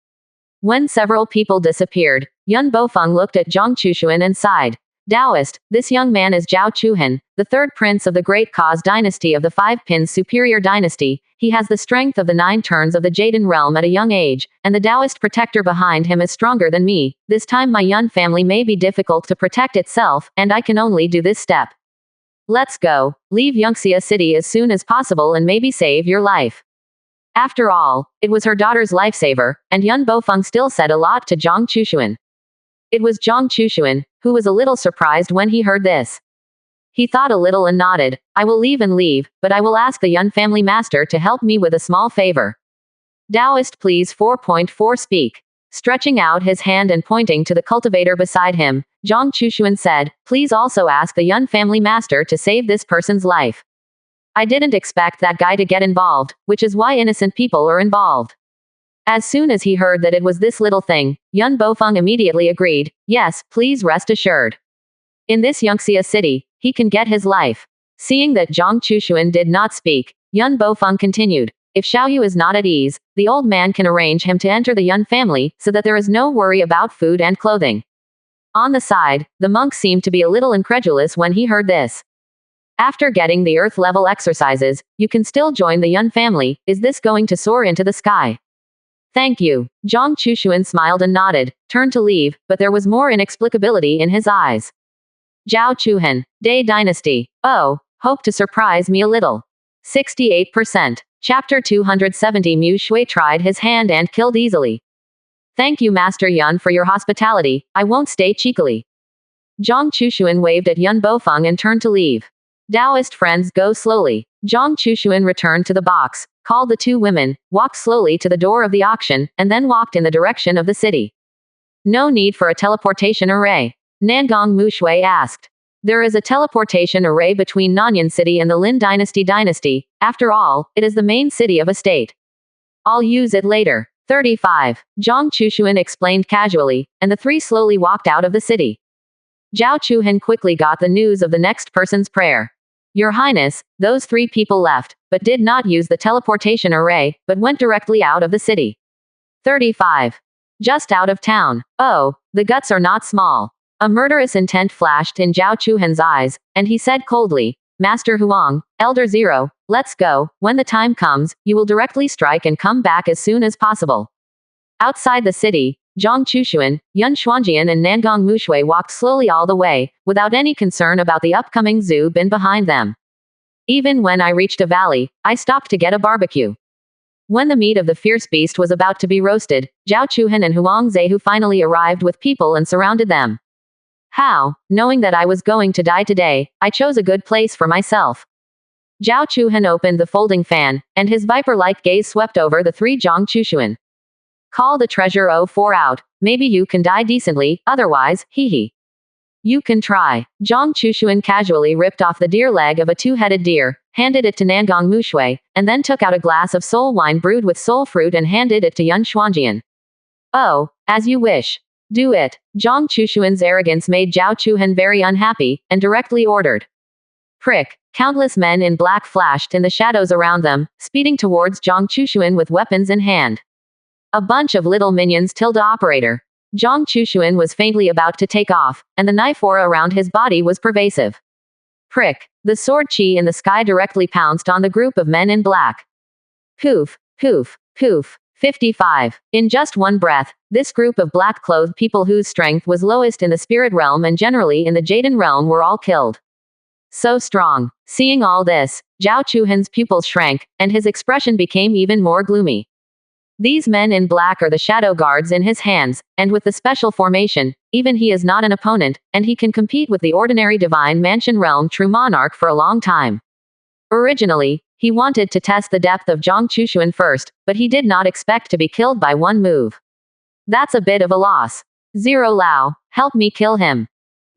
When several people disappeared, Yun Bofeng looked at Zhang Chushuan and sighed. Taoist, this young man is Zhao Chuhan, the third prince of the Great Cause dynasty of the Five Pins Superior Dynasty. He has the strength of the 9 turns of the Jaden realm at a young age, and the Taoist protector behind him is stronger than me. This time my Yun family may be difficult to protect itself, and I can only do this step. Let's go. Leave Yunxia City as soon as possible and maybe save your life. After all, it was her daughter's lifesaver, and Yun Bofeng still said a lot to Zhang Chushuan. It was Zhang Chushuan, who was a little surprised when he heard this. He thought a little and nodded, I will leave, but I will ask the Yun family master to help me with a small favor. Taoist please 4.4 speak. Stretching out his hand and pointing to the cultivator beside him, Zhang Chushuan said, please also ask the Yun family master to save this person's life. I didn't expect that guy to get involved, which is why innocent people are involved. As soon as he heard that it was this little thing, Yun Bofeng immediately agreed, yes, please rest assured. In this Yunxia city, he can get his life. Seeing that Zhang Chushuan did not speak, Yun Bofeng continued, if Xiaoyu is not at ease, the old man can arrange him to enter the Yun family, so that there is no worry about food and clothing. On the side, the monk seemed to be a little incredulous when he heard this. After getting the earth-level exercises, you can still join the Yun family, is this going to soar into the sky? Thank you. Zhang Chushuan smiled and nodded, turned to leave, but there was more inexplicability in his eyes. Zhao Chuhan, Day Dynasty. Oh, hope to surprise me a little. 68%. Chapter 270 Mu Shui tried his hand and killed easily. Thank you Master Yun for your hospitality, I won't stay cheekily. Zhang Chushuan waved at Yun Bofeng and turned to leave. Taoist friends go slowly. Zhang Chushuan returned to the box, called the 2 women, walked slowly to the door of the auction, and then walked in the direction of the city. No need for a teleportation array. Nangong Mushui asked. There is a teleportation array between Nanyan City and the Lin Dynasty. After all, it is the main city of a state. I'll use it later. 35. Zhang Chushuan explained casually, and the 3 slowly walked out of the city. Zhao Chuhan quickly got the news of the next person's prayer. Your Highness, those 3 people left, but did not use the teleportation array, but went directly out of the city. 35. Just out of town. Oh, the guts are not small. A murderous intent flashed in Zhao Chuhan's eyes, and he said coldly, Master Huang, Elder Zero, let's go, when the time comes, you will directly strike and come back as soon as possible. Outside the city, Zhang Chushuan, Yun Xuanjian and Nangong Mushui walked slowly all the way, without any concern about the upcoming Zhu Bin behind them. Even when I reached a valley, I stopped to get a barbecue. When the meat of the fierce beast was about to be roasted, Zhao Chuhan and Huang Zehu finally arrived with people and surrounded them. How, knowing that I was going to die today, I chose a good place for myself. Zhao Chuhan opened the folding fan, and his viper-like gaze swept over the 3 Zhang Chushuan. Call the treasure 04 out, maybe you can die decently, otherwise, hee hee. You can try. Zhang Chushuan casually ripped off the deer leg of a 2-headed deer, handed it to Nangong Mushui, and then took out a glass of soul wine brewed with soul fruit and handed it to Yun Xuanjian. Oh, As you wish. Do it. Zhang Chushuan's arrogance made Zhao Chuhan very unhappy, and directly ordered. Prick. Countless men in black flashed in the shadows around them, speeding towards Zhang Chushuan with weapons in hand. A bunch of little minions. Operator. Zhang Chushuan was faintly about to take off, and the knife aura around his body was pervasive. Prick. The sword chi in the sky directly pounced on the group of men in black. Poof, poof, poof. 55. In just one breath, this group of black-clothed people whose strength was lowest in the spirit realm and generally in the Jaden realm were all killed. So strong. Seeing all this, Zhao Chuhan's pupils shrank, and his expression became even more gloomy. These men in black are the shadow guards in his hands, and with the special formation, even he is not an opponent, and he can compete with the ordinary divine mansion realm true monarch for a long time. Originally, he wanted to test the depth of Zhang Chushuan first, but he did not expect to be killed by one move. That's a bit of a loss. Zero Lao, help me kill him.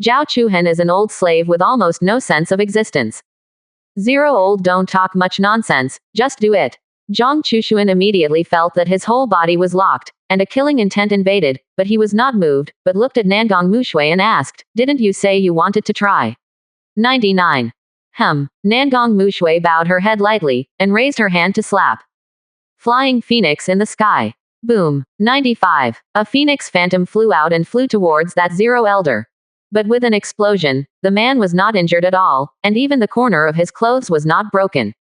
Zhao Chuhan is an old slave with almost no sense of existence. Zero Old, don't talk much nonsense, just do it. Zhang Chushuan immediately felt that his whole body was locked, and a killing intent invaded, but he was not moved, but looked at Nangong Mushui and asked, didn't you say you wanted to try? 99. Nangong Mushui bowed her head lightly, and raised her hand to slap. Flying phoenix in the sky. Boom. 95. A phoenix phantom flew out and flew towards that Zero Elder. But with an explosion, the man was not injured at all, and even the corner of his clothes was not broken.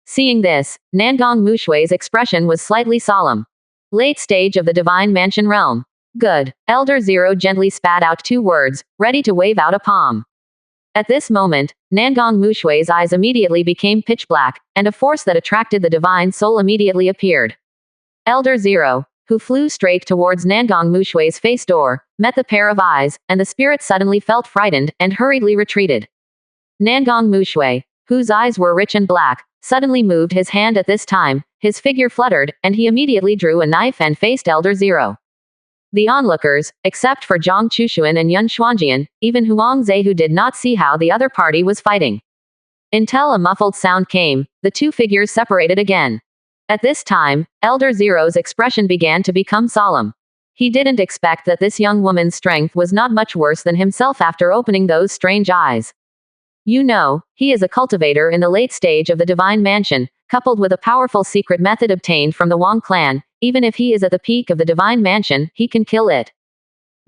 Seeing this, Nangong Mushui's expression was slightly solemn. Late stage of the divine mansion realm. Good. Elder Zero gently spat out 2 words, ready to wave out a palm. At this moment, Nangong Mushui's eyes immediately became pitch black, and a force that attracted the divine soul immediately appeared. Elder Zero, who flew straight towards Nangong Mushui's face door, met the pair of eyes, and the spirit suddenly felt frightened, and hurriedly retreated. Nangong Mushui, whose eyes were rich and black, suddenly moved his hand at this time, his figure fluttered, and he immediately drew a knife and faced Elder Zero. The onlookers, except for Zhang Chushuan and Yun Xuanjian, even Huang Zehu did not see how the other party was fighting. Until a muffled sound came, the 2 figures separated again. At this time, Elder Zero's expression began to become solemn. He didn't expect that this young woman's strength was not much worse than himself after opening those strange eyes. You know, he is a cultivator in the late stage of the divine mansion, coupled with a powerful secret method obtained from the Wang clan. Even if he is at the peak of the divine mansion, he can kill it.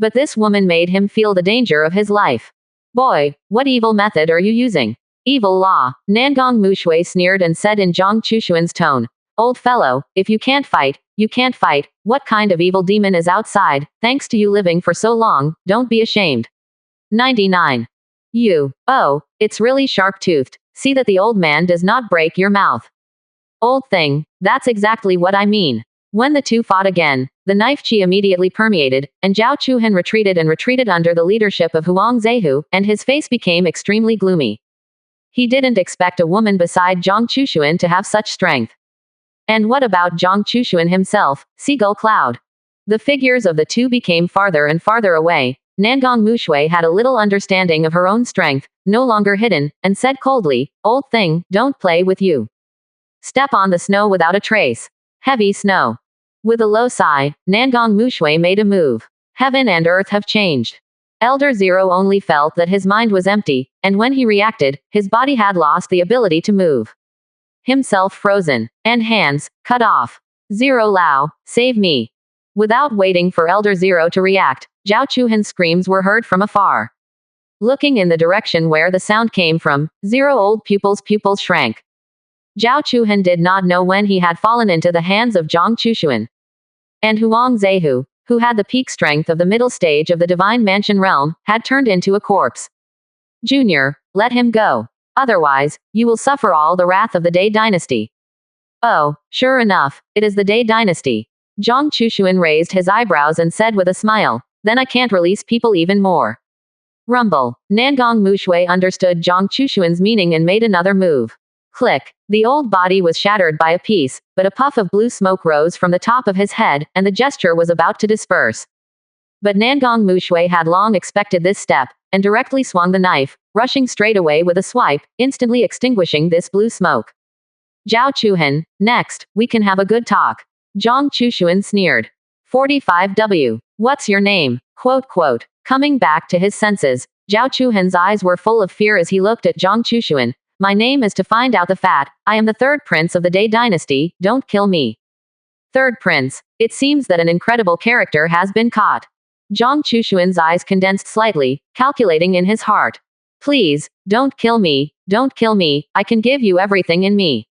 But this woman made him feel the danger of his life. Boy, what evil method are you using? Evil law. Nangong Mushui sneered and said in Zhang Chushuan's tone, old fellow, if you can't fight, you can't fight. What kind of evil demon is outside, thanks to you living for so long, don't be ashamed. 99. Oh, it's really sharp-toothed. See that the old man does not break your mouth. Old thing, that's exactly what I mean. When the 2 fought again, the knife chi immediately permeated, and Zhao Chuhan retreated under the leadership of Huang Zehu, and his face became extremely gloomy. He didn't expect a woman beside Zhang Chushuan to have such strength. And what about Zhang Chushuan himself, Seagull Cloud? The figures of the 2 became farther and farther away. Nangong Mushui had a little understanding of her own strength, no longer hidden, and said coldly, old thing, don't play with you. Step on the snow without a trace. Heavy snow. With a low sigh, Nangong Mushui made a move. Heaven and earth have changed. Elder Zero only felt that his mind was empty, and when he reacted, his body had lost the ability to move. Himself frozen, and hands cut off. Zero Lao, save me. Without waiting for Elder Zero to react, Zhao Chuhan's screams were heard from afar. Looking in the direction where the sound came from, Zero Old pupils shrank. Zhao Chuhan did not know when he had fallen into the hands of Zhang Chushuan. And Huang Zehu, who had the peak strength of the middle stage of the divine mansion realm, had turned into a corpse. Junior, let him go. Otherwise, you will suffer all the wrath of the Day Dynasty. Oh, sure enough, it is the Day Dynasty. Zhang Chushuan raised his eyebrows and said with a smile, then I can't release people even more. Rumble. Nangong Mushui understood Zhang Chushuan's meaning and made another move. Click. The old body was shattered by a piece, but a puff of blue smoke rose from the top of his head, and the gesture was about to disperse. But Nangong Mushui had long expected this step, and directly swung the knife, rushing straight away with a swipe, instantly extinguishing this blue smoke. Zhao Chuhan, next, we can have a good talk. Zhang Chushuan sneered. 45W. What's your name? Quote, quote. Coming back to his senses, Zhao Chuhan's eyes were full of fear as he looked at Zhang Chushuan. My name is to find out the fat. I am the third prince of the Day dynasty. Don't kill me. Third prince. It seems that an incredible character has been caught. Zhang Chushuan's eyes condensed slightly, calculating in his heart. Please, don't kill me. Don't kill me. I can give you everything in me.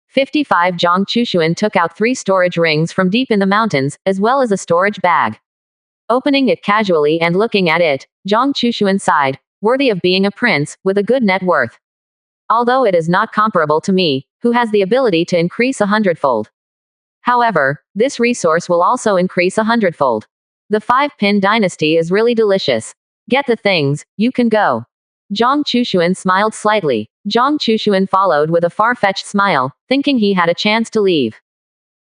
55. Zhang Chushuan took out 3 storage rings from deep in the mountains, as well as a storage bag. Opening it casually and looking at it, Zhang Chushuan sighed, worthy of being a prince, with a good net worth. Although it is not comparable to me, who has the ability to increase 100-fold. However, this resource will also increase 100-fold. The 5-pin dynasty is really delicious. Get the things, you can go. Zhang Chushuan smiled slightly. Zhang Chushuan followed with a far-fetched smile, thinking he had a chance to leave.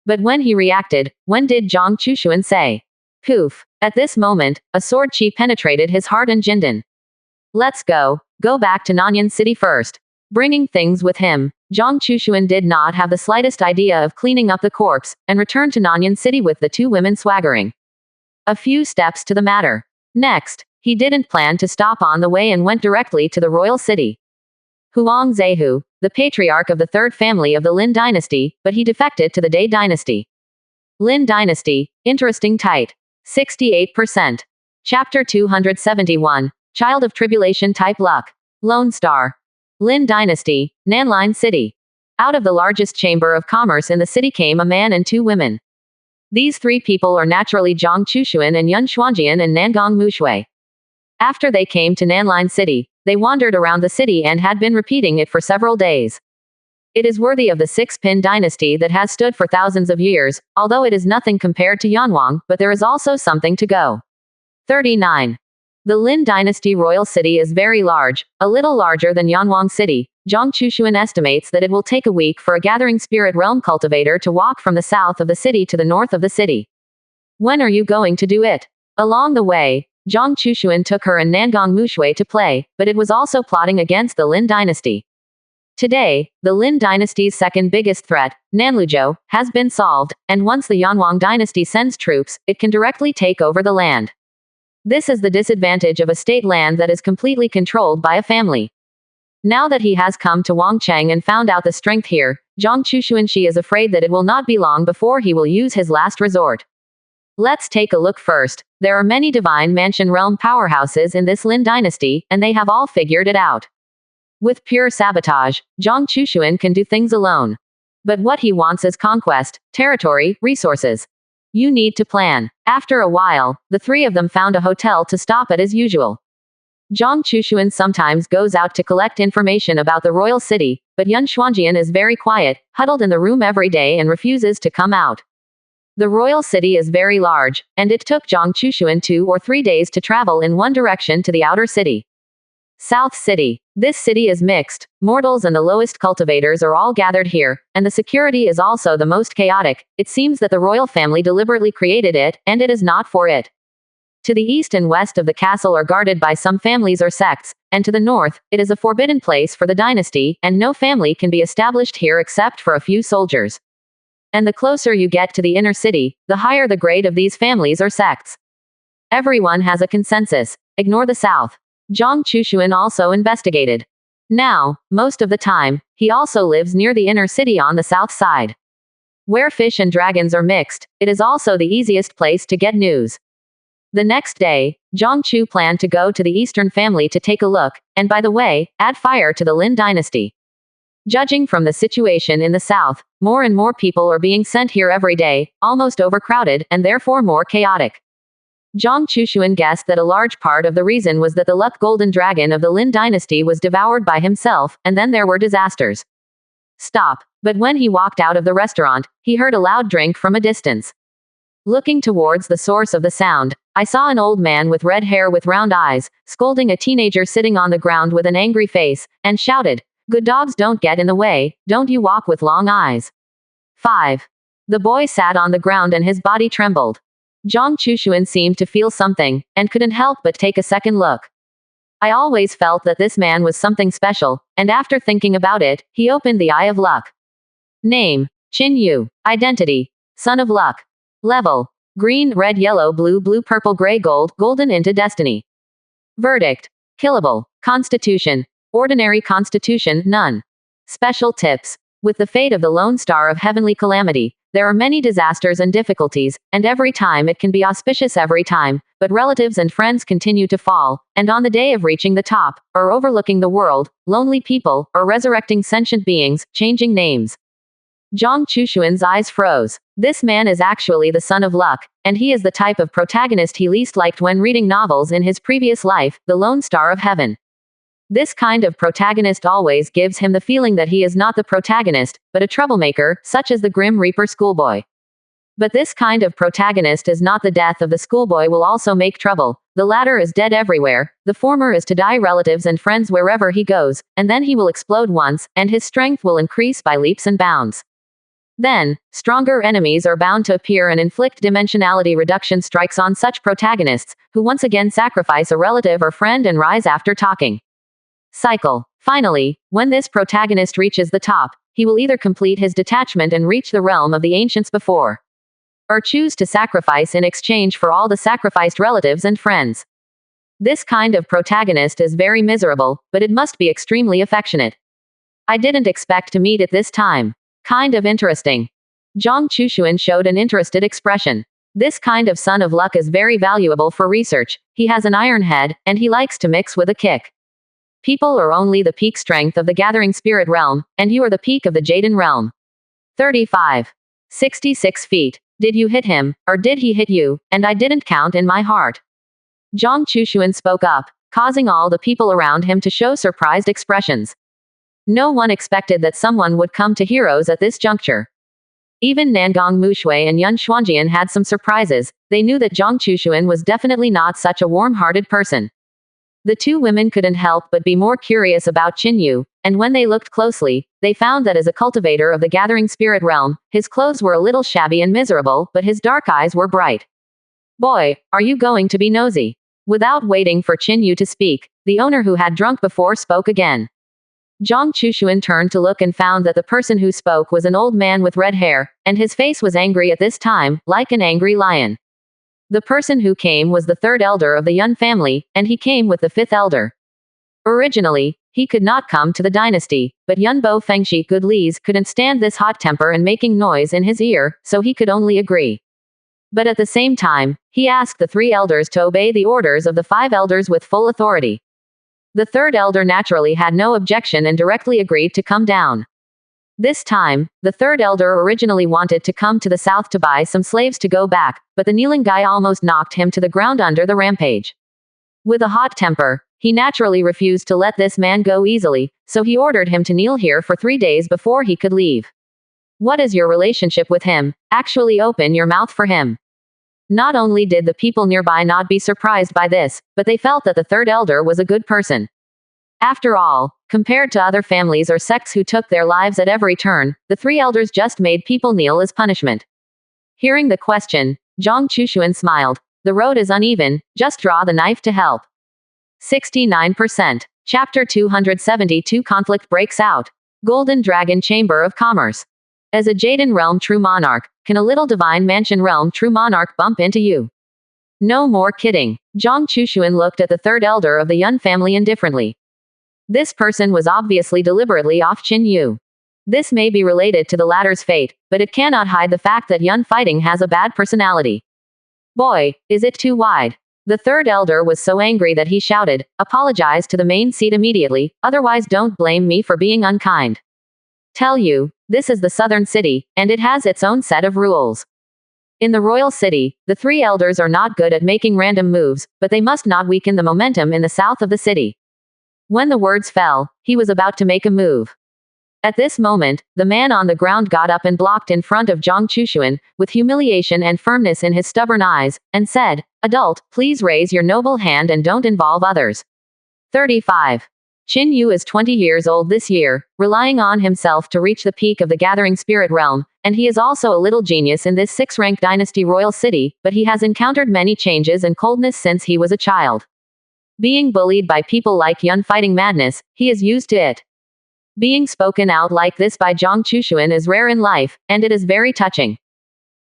But when he reacted, when did Zhang Chushuan say? Poof. At this moment, a sword chi penetrated his heart and Jindan. Let's go. Go back to Nanyan City first. Bringing things with him, Zhang Chushuan did not have the slightest idea of cleaning up the corpse, and returned to Nanyan City with the 2 women swaggering. A few steps to the matter. Next, he didn't plan to stop on the way and went directly to the royal city. Huang Zehu, the patriarch of the 3rd family of the Lin dynasty, but he defected to the Day dynasty. Lin dynasty, interesting tight. 68%. Chapter 271. Child of Tribulation Type Luck. Lone Star. Lin dynasty, Nanlin City. Out of the largest chamber of commerce in the city came a man and 2 women. These 3 people are naturally Zhang Chushuan and Yun Xuanjian and Nangong Mushui. After they came to Nanlin City, they wandered around the city and had been repeating it for several days. It is worthy of the 6-pin dynasty that has stood for thousands of years, although it is nothing compared to Yanwang, but there is also something to go. 39. The Lin dynasty royal city is very large, a little larger than Yanwang City. Zhang Chushuan estimates that it will take a week for a gathering spirit realm cultivator to walk from the south of the city to the north of the city. When are you going to do it? Along the way, Zhang Chushuan took her and Nangong Mushui to play, but it was also plotting against the Lin dynasty. Today, the Lin dynasty's second biggest threat, Nanluzhou, has been solved, and once the Yanwang dynasty sends troops, it can directly take over the land. This is the disadvantage of a state land that is completely controlled by a family. Now that he has come to Wangcheng and found out the strength here, Zhang Chushuanshi is afraid that it will not be long before he will use his last resort. Let's take a look first. There are many divine mansion realm powerhouses in this Lin dynasty, and they have all figured it out. With pure sabotage, Zhang Chushuan can do things alone. But what he wants is conquest, territory, resources. You need to plan. After a while, the 3 of them found a hotel to stop at as usual. Zhang Chushuan sometimes goes out to collect information about the royal city, but Yun Xuanjian is very quiet, huddled in the room every day and refuses to come out. The royal city is very large, and it took Zhang Chushuan 2 or 3 days to travel in one direction to the outer city. South City. This city is mixed. Mortals and the lowest cultivators are all gathered here, and the security is also the most chaotic. It seems that the royal family deliberately created it, and it is not for it. To the east and west of the castle are guarded by some families or sects, and to the north, it is a forbidden place for the dynasty, and no family can be established here except for a few soldiers. And the closer you get to the inner city, the higher the grade of these families or sects. Everyone has a consensus. Ignore the south. Zhang Chushuan also investigated. Now, most of the time, he also lives near the inner city on the south side. Where fish and dragons are mixed, it is also the easiest place to get news. The next day, Zhang Chu planned to go to the eastern family to take a look, and by the way, add fire to the Lin dynasty. Judging from the situation in the south, more and more people are being sent here every day, almost overcrowded, and therefore more chaotic. Zhang Chushuan guessed that a large part of the reason was that the luck golden dragon of the Lin dynasty was devoured by himself, and then there were disasters. Stop. But when he walked out of the restaurant, he heard a loud drink from a distance. Looking towards the source of the sound, I saw an old man with red hair with round eyes, scolding a teenager sitting on the ground with an angry face, and shouted, "Good dogs don't get in the way, don't you walk with long eyes." 5. The boy sat on the ground and his body trembled. Zhang Chushuan seemed to feel something, and couldn't help but take a second look. I always felt that this man was something special, and after thinking about it, he opened the Eye of Luck. Name: Qin Yu. Identity: Son of Luck. Level: Green, red, yellow, blue, blue, purple, gray, gold, golden into destiny. Verdict. Killable. Constitution. Ordinary constitution, none. Special tips. With the fate of the lone star of heavenly calamity, there are many disasters and difficulties, and every time it can be auspicious every time, but relatives and friends continue to fall, and on the day of reaching the top, or overlooking the world, lonely people, or resurrecting sentient beings, changing names. Zhang Chushuan's eyes froze. This man is actually the son of luck, and he is the type of protagonist he least liked when reading novels in his previous life, the lone star of heaven. This kind of protagonist always gives him the feeling that he is not the protagonist, but a troublemaker, such as the Grim Reaper schoolboy. But this kind of protagonist is not. The death of the schoolboy will also make trouble. The latter is dead everywhere, the former is to die relatives and friends wherever he goes, and then he will explode once, and his strength will increase by leaps and bounds. Then, stronger enemies are bound to appear and inflict dimensionality reduction strikes on such protagonists, who once again sacrifice a relative or friend and rise after talking. Cycle. Finally, when this protagonist reaches the top, he will either complete his detachment and reach the realm of the ancients before, or choose to sacrifice in exchange for all the sacrificed relatives and friends. This kind of protagonist is very miserable, but it must be extremely affectionate. I didn't expect to meet it this time. Kind of interesting. Zhang Chushuan showed an interested expression. This kind of son of luck is very valuable for research. He has an iron head, and he likes to mix with a kick. People are only the peak strength of the gathering spirit realm, and you are the peak of the Jaden realm. 35. 66 feet. Did you hit him, or did he hit you? And I didn't count in my heart. Zhang Chushuan spoke up, causing all the people around him to show surprised expressions. No one expected that someone would come to heroes at this juncture. Even Nangong Mushui and Yun Xuanjian had some surprises. They knew that Zhang Chushuan was definitely not such a warm-hearted person. The two women couldn't help but be more curious about Qin Yu, and when they looked closely, they found that as a cultivator of the gathering spirit realm, his clothes were a little shabby and miserable, but his dark eyes were bright. Boy, are you going to be nosy? Without waiting for Qin Yu to speak, the owner who had drunk before spoke again. Zhang Chushuan turned to look and found that the person who spoke was an old man with red hair, and his face was angry at this time, like an angry lion. The person who came was the third elder of the Yun family, and he came with the fifth elder. Originally, he could not come to the dynasty, but Yun Bo Fengshi Good Lees couldn't stand this hot temper and making noise in his ear, so he could only agree. But at the same time, he asked the three elders to obey the orders of the five elders with full authority. The third elder naturally had no objection and directly agreed to come down. This time, the third elder originally wanted to come to the south to buy some slaves to go back, but the kneeling guy almost knocked him to the ground under the rampage. With a hot temper, he naturally refused to let this man go easily, so he ordered him to kneel here for 3 days before he could leave. What is your relationship with him? Actually open your mouth for him. Not only did the people nearby not be surprised by this, but they felt that the third elder was a good person. After all, compared to other families or sects who took their lives at every turn, the three elders just made people kneel as punishment. Hearing the question, Zhang Chushuan smiled. The road is uneven, just draw the knife to help. 69%. Chapter 272 Conflict breaks out. Golden Dragon Chamber of Commerce. As a Jaden Realm true monarch, can a little Divine Mansion Realm true monarch bump into you? No more kidding. Zhang Chushuan looked at the third elder of the Yun family indifferently. This person was obviously deliberately off Qin Yu. This may be related to the latter's fate, but it cannot hide the fact that Yun fighting has a bad personality. Boy, is it too wide. The third elder was so angry that he shouted, "Apologize to the main seat immediately, otherwise don't blame me for being unkind. Tell you, this is the southern city, and it has its own set of rules." In the royal city, the three elders are not good at making random moves, but they must not weaken the momentum in the south of the city. When the words fell, he was about to make a move. At this moment, the man on the ground got up and blocked in front of Zhang Chushuan, with humiliation and firmness in his stubborn eyes, and said, "Adult, please raise your noble hand and don't involve others." 35. Qin Yu is 20 years old this year, relying on himself to reach the peak of the gathering spirit realm, and he is also a little genius in this 6-rank dynasty royal city, but he has encountered many changes and coldness since he was a child. Being bullied by people like Yun fighting madness, he is used to it. Being spoken out like this by Zhang Chushuan is rare in life, and it is very touching.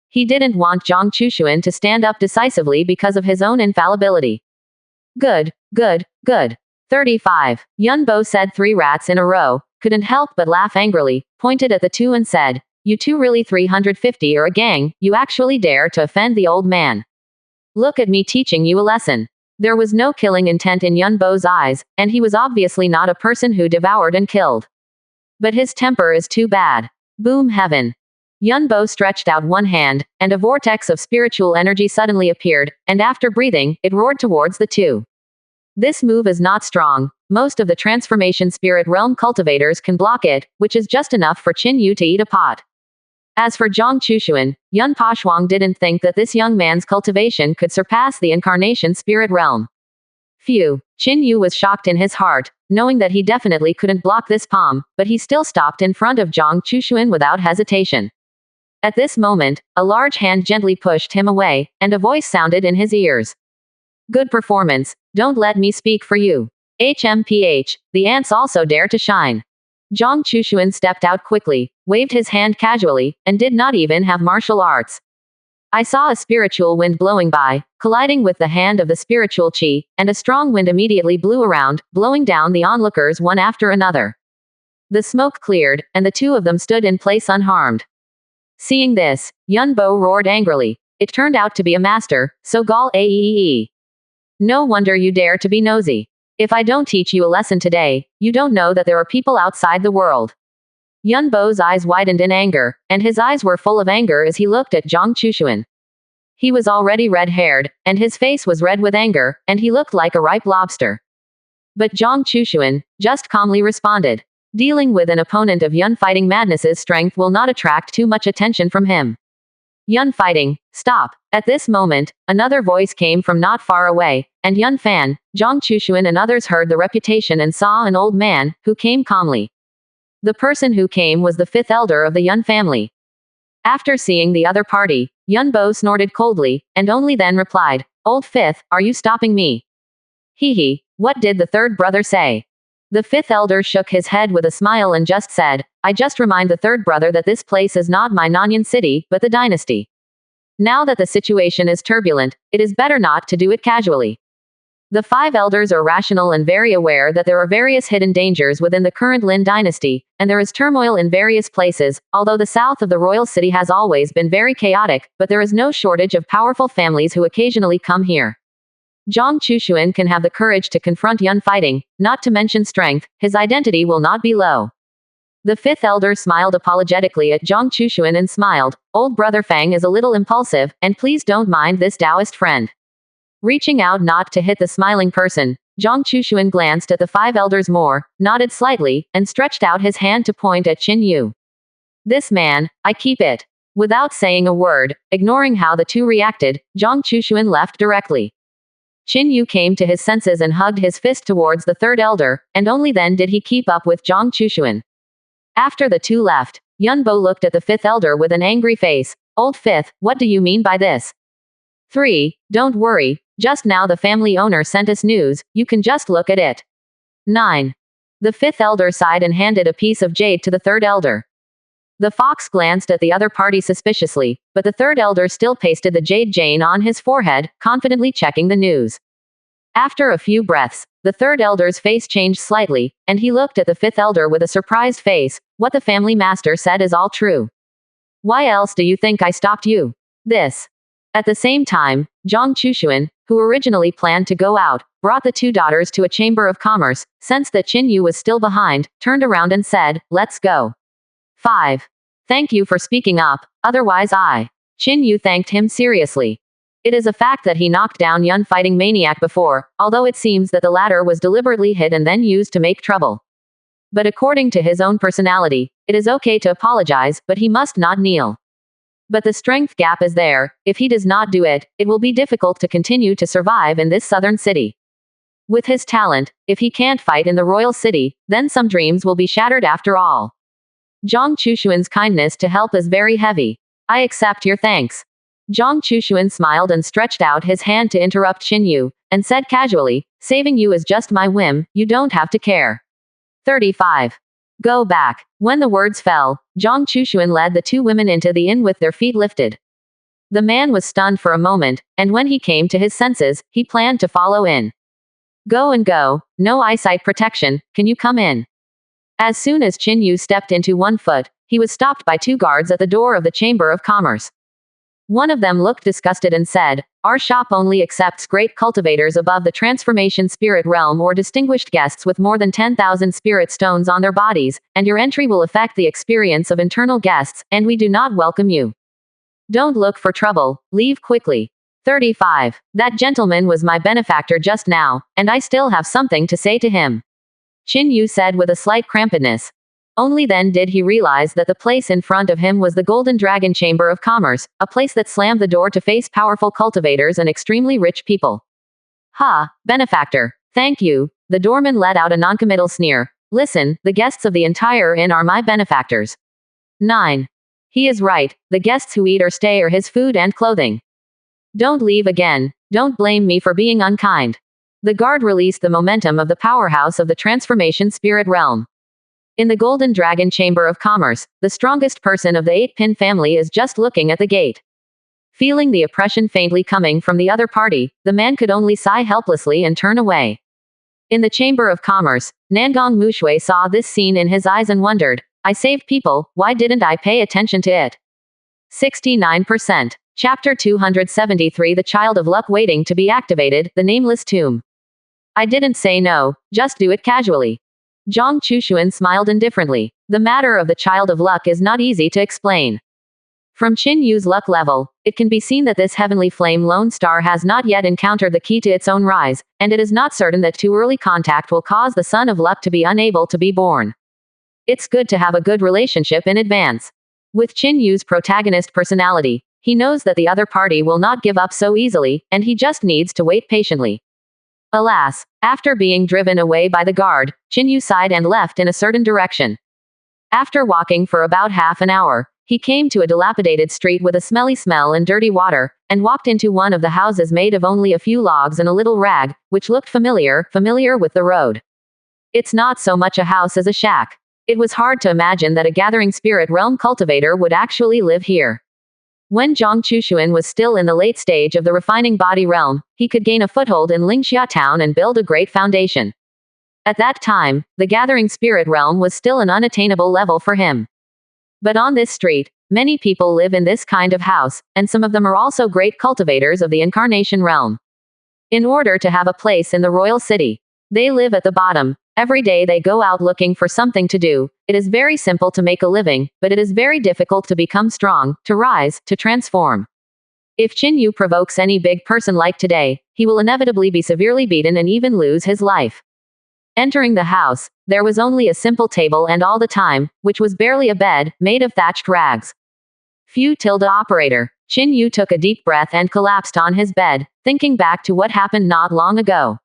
He didn't want Zhang Chushuan to stand up decisively because of his own infallibility. Good, good, good. 35. Yun Bo said 3 rats in a row, couldn't help but laugh angrily, pointed at the two and said, "You two really 350 are a gang, you actually dare to offend the old man. Look at me teaching you a lesson." There was no killing intent in Yun Bo's eyes, and he was obviously not a person who devoured and killed. But his temper is too bad. Boom heaven. Yun Bo stretched out one hand, and a vortex of spiritual energy suddenly appeared, and after breathing, it roared towards the two. This move is not strong. Most of the transformation spirit realm cultivators can block it, which is just enough for Qin Yu to eat a pot. As for Zhang Chushuan, Yun Pashuang didn't think that this young man's cultivation could surpass the incarnation spirit realm. Phew. Qin Yu was shocked in his heart, knowing that he definitely couldn't block this palm, but he still stopped in front of Zhang Chushuan without hesitation. At this moment, a large hand gently pushed him away, and a voice sounded in his ears. "Good performance, don't let me speak for you. HMPH, the ants also dare to shine." Zhang Chushuan stepped out quickly, waved his hand casually, and did not even have martial arts. I saw a spiritual wind blowing by, colliding with the hand of the spiritual chi, and a strong wind immediately blew around, blowing down the onlookers one after another. The smoke cleared, and the two of them stood in place unharmed. Seeing this, Yun Bo roared angrily. It turned out to be a master, so Gal Aee. No wonder you dare to be nosy. If I don't teach you a lesson today, you don't know that there are people outside the world. Yun Bo's eyes widened in anger, and his eyes were full of anger as he looked at Zhang Chushuan. He was already red-haired, and his face was red with anger, and he looked like a ripe lobster. But Zhang Chushuan just calmly responded. Dealing with an opponent of Yun Fighting Madness's strength will not attract too much attention from him. Yun Fighting, stop. At this moment, another voice came from not far away, and Yun Fan, Zhang Chushuan and others heard the reputation and saw an old man, who came calmly. The person who came was the 5th elder of the Yun family. After seeing the other party, Yun Bo snorted coldly, and only then replied, "Old 5th, are you stopping me?" Hee, what did the 3rd brother say? The 5th elder shook his head with a smile and just said, "I just remind the 3rd brother that this place is not my Nonyan city, but the dynasty. Now that the situation is turbulent, it is better not to do it casually." The 5 elders are rational and very aware that there are various hidden dangers within the current Lin dynasty, and there is turmoil in various places, although the south of the royal city has always been very chaotic, but there is no shortage of powerful families who occasionally come here. Zhang Chushuan can have the courage to confront Yun Fighting, not to mention strength, his identity will not be low. The 5th elder smiled apologetically at Zhang Chushuan and smiled, "Old brother Fang is a little impulsive, and please don't mind this Taoist friend." Reaching out not to hit the smiling person, Zhang Chushuan glanced at the 5 elders more, nodded slightly, and stretched out his hand to point at Qin Yu. "This man, I keep it." Without saying a word, ignoring how the two reacted, Zhang Chushuan left directly. Qin Yu came to his senses and hugged his fist towards the 3rd elder, and only then did he keep up with Zhang Chushuan. After the two left, Yun Bo looked at the 5th elder with an angry face. "Old 5th, what do you mean by this?" 3. Don't worry, just now the family owner sent us news, you can just look at it. 9. The 5th elder sighed and handed a piece of jade to the 3rd elder. The fox glanced at the other party suspiciously, but the 3rd elder still pasted the jade chain on his forehead, confidently checking the news. After a few breaths, the 3rd elder's face changed slightly, and he looked at the 5th elder with a surprised face. "What the family master said is all true. Why else do you think I stopped you?" This. At the same time, Zhang Chushuan, who originally planned to go out, brought the 2 daughters to a chamber of commerce, sensed that Qin Yu was still behind, turned around and said, "Let's go." 5. Thank you for speaking up, otherwise Qin Yu thanked him seriously. It is a fact that he knocked down Yun Fighting Maniac before, although it seems that the latter was deliberately hit and then used to make trouble. But according to his own personality, it is okay to apologize, but he must not kneel. But the strength gap is there. If he does not do it, it will be difficult to continue to survive in this southern city. With his talent, if he can't fight in the royal city, then some dreams will be shattered after all. Zhang Chushuan's kindness to help is very heavy. I accept your thanks. Zhang Chushuan smiled and stretched out his hand to interrupt Qin Yu, and said casually, "Saving you is just my whim, you don't have to care." 35. Go back. When the words fell, Zhang Chushuan led the 2 women into the inn with their feet lifted. The man was stunned for a moment, and when he came to his senses, he planned to follow in. Go and go, no eyesight protection, can you come in? As soon as Chin Yu stepped into 1 foot, he was stopped by 2 guards at the door of the Chamber of Commerce. One of them looked disgusted and said, "Our shop only accepts great cultivators above the transformation spirit realm or distinguished guests with more than 10,000 spirit stones on their bodies, and your entry will affect the experience of internal guests, and we do not welcome you. Don't look for trouble, leave quickly." 35. That gentleman was my benefactor just now, and I still have something to say to him. Chin Yu said with a slight crampedness. Only then did he realize that the place in front of him was the Golden Dragon Chamber of Commerce, a place that slammed the door to face powerful cultivators and extremely rich people. Ha, benefactor. Thank you. The doorman let out a noncommittal sneer. Listen, the guests of the entire inn are my benefactors. 9. He is right, the guests who eat or stay are his food and clothing. Don't leave again. Don't blame me for being unkind. The guard released the momentum of the powerhouse of the transformation spirit realm. In the Golden Dragon Chamber of Commerce, the strongest person of the 8-pin family is just looking at the gate. Feeling the oppression faintly coming from the other party, the man could only sigh helplessly and turn away. In the Chamber of Commerce, Nangong Mushui saw this scene in his eyes and wondered, I saved people, why didn't I pay attention to it? 69%. Chapter 273 The Child of Luck waiting to be activated, the Nameless Tomb. I didn't say no, just do it casually. Zhang Chushuan smiled indifferently. The matter of the Child of Luck is not easy to explain. From Chin Yu's luck level, it can be seen that this heavenly flame lone star has not yet encountered the key to its own rise, and it is not certain that too early contact will cause the son of luck to be unable to be born. It's good to have a good relationship in advance. With Chin Yu's protagonist personality, he knows that the other party will not give up so easily, and he just needs to wait patiently. Alas, after being driven away by the guard, Chin Yu sighed and left in a certain direction. After walking for about half an hour, he came to a dilapidated street with a smelly smell and dirty water, and walked into one of the houses made of only a few logs and a little rag, which looked familiar with the road. It's not so much a house as a shack. It was hard to imagine that a gathering spirit realm cultivator would actually live here. When Zhang Chushuan was still in the late stage of the refining body realm, he could gain a foothold in Lingxia town and build a great foundation. At that time, the gathering spirit realm was still an unattainable level for him. But on this street, many people live in this kind of house, and some of them are also great cultivators of the incarnation realm. In order to have a place in the royal city, they live at the bottom. Every day they go out looking for something to do. It is very simple to make a living, but it is very difficult to become strong, to rise, to transform. If Chin Yu provokes any big person like today, he will inevitably be severely beaten and even lose his life. Entering the house, there was only a simple table and all the time, which was barely a bed, made of thatched rags. Operator. Chin Yu took a deep breath and collapsed on his bed, thinking back to what happened not long ago.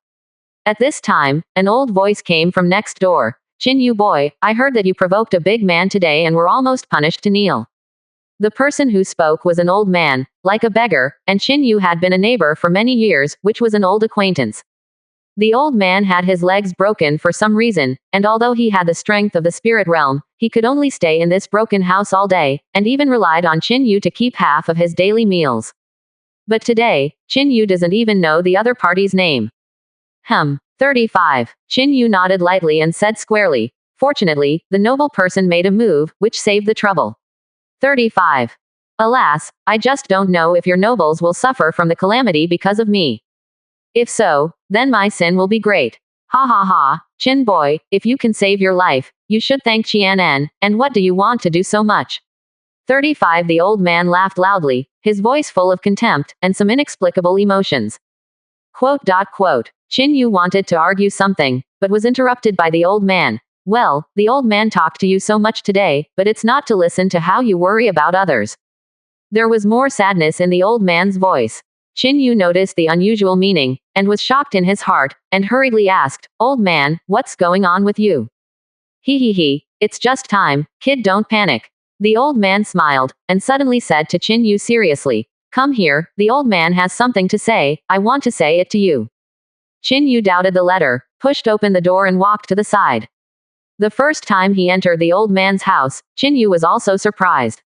At this time, an old voice came from next door. Chin Yu boy, I heard that you provoked a big man today and were almost punished to kneel. The person who spoke was an old man, like a beggar, and Chin Yu had been a neighbor for many years, which was an old acquaintance. The old man had his legs broken for some reason, and although he had the strength of the spirit realm, he could only stay in this broken house all day, and even relied on Chin Yu to keep half of his daily meals. But today, Chin Yu doesn't even know the other party's name. 35. Chin Yu nodded lightly and said squarely, fortunately, the noble person made a move, which saved the trouble. 35. Alas, I just don't know if your nobles will suffer from the calamity because of me. If so, then my sin will be great. Ha ha ha, Chin boy, if you can save your life, you should thank Qianan, and what do you want to do so much? 35. The old man laughed loudly, his voice full of contempt, and some inexplicable emotions. Chin Yu wanted to argue something, but was interrupted by the old man. Well, the old man talked to you so much today, but it's not to listen to how you worry about others. There was more sadness in the old man's voice. Chin Yu noticed the unusual meaning, and was shocked in his heart, and hurriedly asked, Old man, what's going on with you? He, it's just time, kid, don't panic. The old man smiled, and suddenly said to Chin Yu seriously, Come here, the old man has something to say, I want to say it to you. Chin Yu doubted the letter, pushed open the door and walked to the side. The first time he entered the old man's house, Chin Yu was also surprised.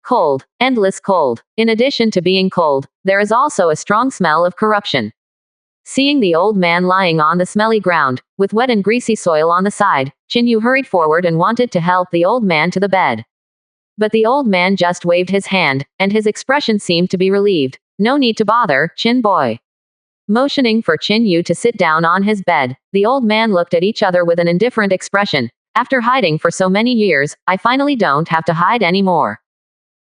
Cold. Endless cold. In addition to being cold, there is also a strong smell of corruption. Seeing the old man lying on the smelly ground, with wet and greasy soil on the side, Chin-yu hurried forward and wanted to help the old man to the bed. But the old man just waved his hand, and his expression seemed to be relieved. No need to bother, Chin boy. Motioning for Chin-yu to sit down on his bed, the old man looked at each other with an indifferent expression. After hiding for so many years, I finally don't have to hide anymore.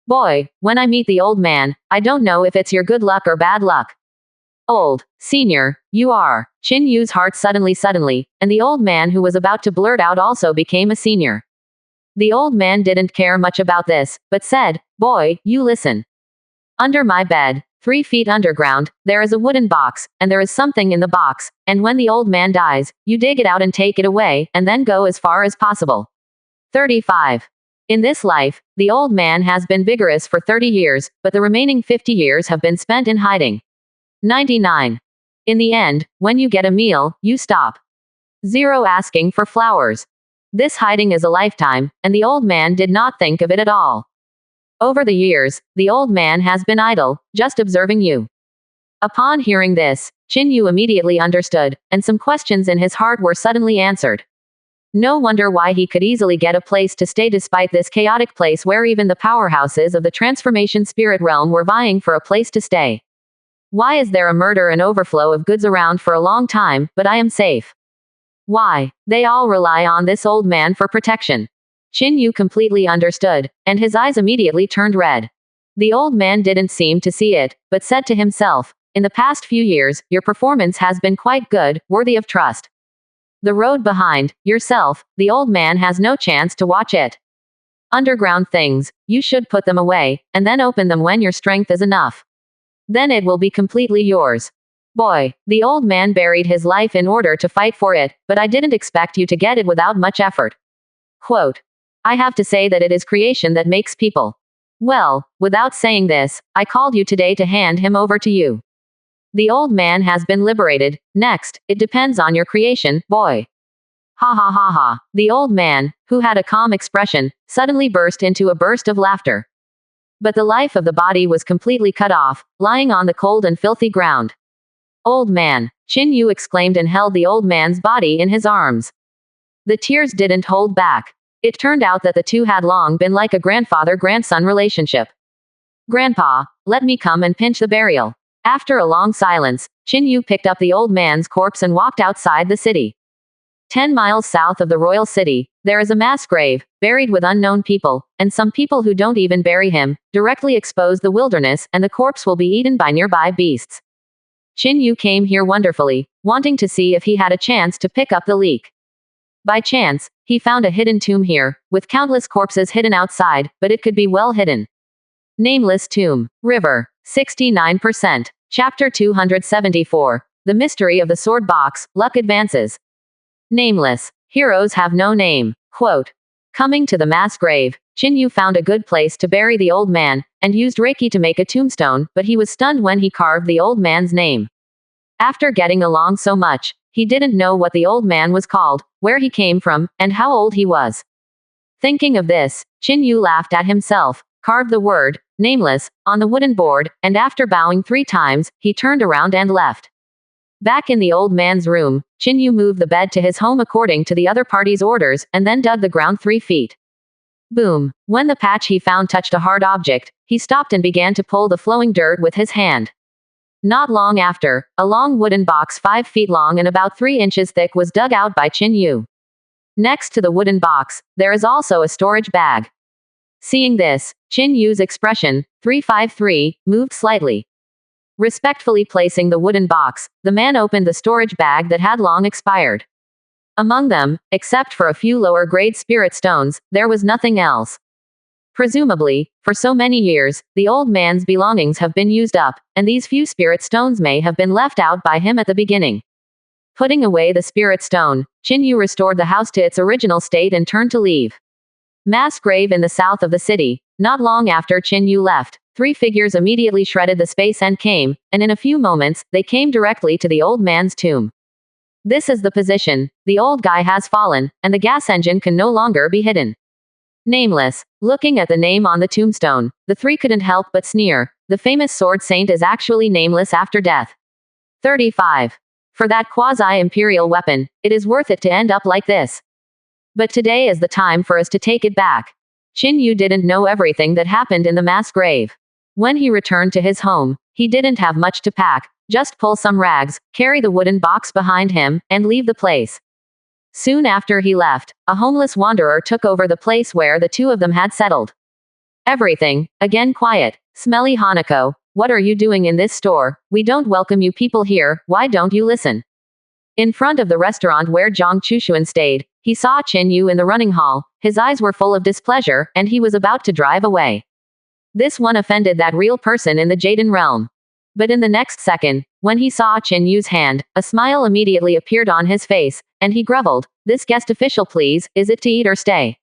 Boy, when I meet the old man, I don't know if it's your good luck or bad luck. Old, senior, you are. Chin-yu's heart suddenly, and the old man who was about to blurt out also became a senior. The old man didn't care much about this, but said, boy, you listen. Under my bed, 3 feet underground, there is a wooden box, and there is something in the box, and when the old man dies, you dig it out and take it away, and then go as far as possible. 35. In this life, the old man has been vigorous for 30 years, but the remaining 50 years have been spent in hiding. 99. In the end, when you get a meal, you stop. 0 asking for flowers. This hiding is a lifetime, and the old man did not think of it at all. Over the years, the old man has been idle, just observing you. Upon hearing this, Chin-yu immediately understood, and some questions in his heart were suddenly answered. No wonder why he could easily get a place to stay despite this chaotic place where even the powerhouses of the transformation spirit realm were vying for a place to stay. Why is there a murder and overflow of goods around for a long time, but I am safe? Why? They all rely on this old man for protection. Chin-yu completely understood, and his eyes immediately turned red. The old man didn't seem to see it, but said to himself, in the past few years, your performance has been quite good, worthy of trust. The road behind, yourself, the old man has no chance to watch it. Underground things, you should put them away, and then open them when your strength is enough. Then it will be completely yours. Boy, the old man buried his life in order to fight for it, but I didn't expect you to get it without much effort. Quote. I have to say that it is creation that makes people. Well, without saying this, I called you today to hand him over to you. The old man has been liberated. Next, it depends on your creation, boy. Ha ha ha ha. The old man, who had a calm expression, suddenly burst into a burst of laughter. But the life of the body was completely cut off, lying on the cold and filthy ground. Old man, Chin-yu exclaimed and held the old man's body in his arms. The tears didn't hold back. It turned out that the two had long been like a grandfather-grandson relationship. Grandpa, let me come and pinch the burial. After a long silence, Chin-yu picked up the old man's corpse and walked outside the city. 10 miles south of the royal city, there is a mass grave, buried with unknown people, and some people who don't even bury him, directly expose the wilderness, and the corpse will be eaten by nearby beasts. Chin-yu came here wonderfully, wanting to see if he had a chance to pick up the leak. By chance, he found a hidden tomb here, with countless corpses hidden outside, but it could be well hidden. Nameless Tomb. River. 69%. Chapter 274. The Mystery of the Sword Box, Luck Advances. Nameless. Heroes have no name. Quote. Coming to the mass grave, Chin-yu found a good place to bury the old man, and used Reiki to make a tombstone, but he was stunned when he carved the old man's name. After getting along so much, he didn't know what the old man was called, where he came from, and how old he was. Thinking of this, Chin-yu laughed at himself, carved the word, nameless, on the wooden board, and after bowing 3 times, he turned around and left. Back in the old man's room, Chin-yu moved the bed to his home according to the other party's orders, and then dug the ground 3 feet. Boom. When the patch he found touched a hard object, he stopped and began to pull the flowing dirt with his hand. Not long after, a long wooden box 5 feet long and about 3 inches thick was dug out by Chin-yu. Next to the wooden box, there is also a storage bag. Seeing this, Chin-yu's expression, 353, moved slightly. Respectfully placing the wooden box, the man opened the storage bag that had long expired. Among them, except for a few lower-grade spirit stones, there was nothing else. Presumably, for so many years, the old man's belongings have been used up, and these few spirit stones may have been left out by him at the beginning. Putting away the spirit stone, Chin-yu restored the house to its original state and turned to leave. Mass grave in the south of the city. Not long after Chin-yu left, 3 figures immediately shredded the space and came, and in a few moments, they came directly to the old man's tomb. This is the position. The old guy has fallen, and the gas engine can no longer be hidden. Nameless. Looking at the name on the tombstone, the three couldn't help but sneer. The famous sword saint is actually nameless after death. 35. For that quasi-imperial weapon, it is worth it to end up like this. But today is the time for us to take it back. Qin Yu didn't know everything that happened in the mass grave. When he returned to his home, he didn't have much to pack, just pull some rags, carry the wooden box behind him, and leave the place. Soon after he left, a homeless wanderer took over the place where the two of them had settled. Everything, again quiet. Smelly Hanako, what are you doing in this store? We don't welcome you people here, why don't you listen? In front of the restaurant where Zhang Chushuan stayed, he saw Qin Yu in the running hall. His eyes were full of displeasure, and he was about to drive away. This one offended that real person in the Jaden realm. But in the next second, when he saw Qin Yu's hand, a smile immediately appeared on his face, and he groveled, "This guest official please, is it to eat or stay?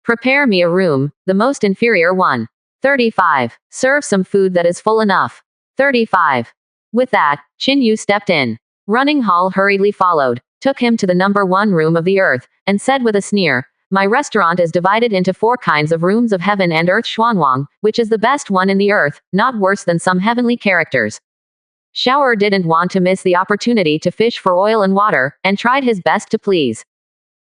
Prepare me a room, the most inferior one. 35. Serve some food that is full enough. 35. With that, Qin Yu stepped in. Running Hall hurriedly followed, took him to the number 1 room of the earth, and said with a sneer, "My restaurant is divided into 4 kinds of rooms of heaven and earth. Xuanwang, which is the best one in the earth, not worse than some heavenly characters." Shower didn't want to miss the opportunity to fish for oil and water, and tried his best to please.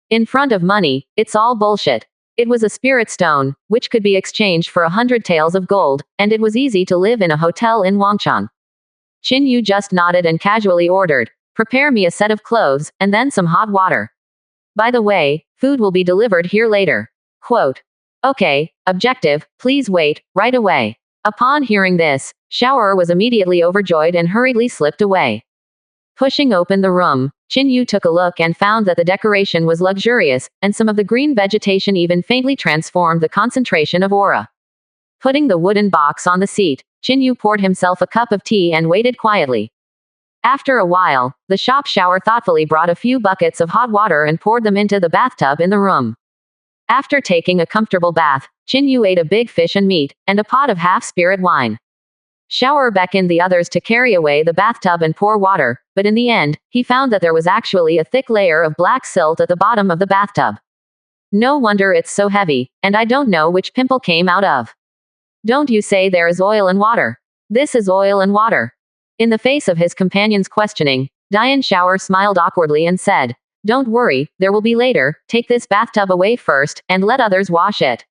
In front of money, it's all bullshit. It was a spirit stone, which could be exchanged for 100 taels of gold, and it was easy to live in a hotel in Wangchang. Qin Yu just nodded and casually ordered, "Prepare me a set of clothes, and then some hot water. By the way, food will be delivered here later." Quote. Okay, objective, please wait, right away. Upon hearing this, Shower was immediately overjoyed and hurriedly slipped away. Pushing open the room, Qin Yu took a look and found that the decoration was luxurious, and some of the green vegetation even faintly transformed the concentration of aura. Putting the wooden box on the seat, Qin Yu poured himself a cup of tea and waited quietly. After a while, the shop shower thoughtfully brought a few buckets of hot water and poured them into the bathtub in the room. After taking a comfortable bath, Qin Yu ate a big fish and meat, and a pot of half-spirit wine. Shower beckoned the others to carry away the bathtub and pour water, but in the end, he found that there was actually a thick layer of black silt at the bottom of the bathtub. No wonder it's so heavy, and I don't know which pimple came out of. Don't you say there is oil and water? This is oil and water. In the face of his companion's questioning, Dian Shower smiled awkwardly and said, "Don't worry, there will be later, take this bathtub away first, and let others wash it."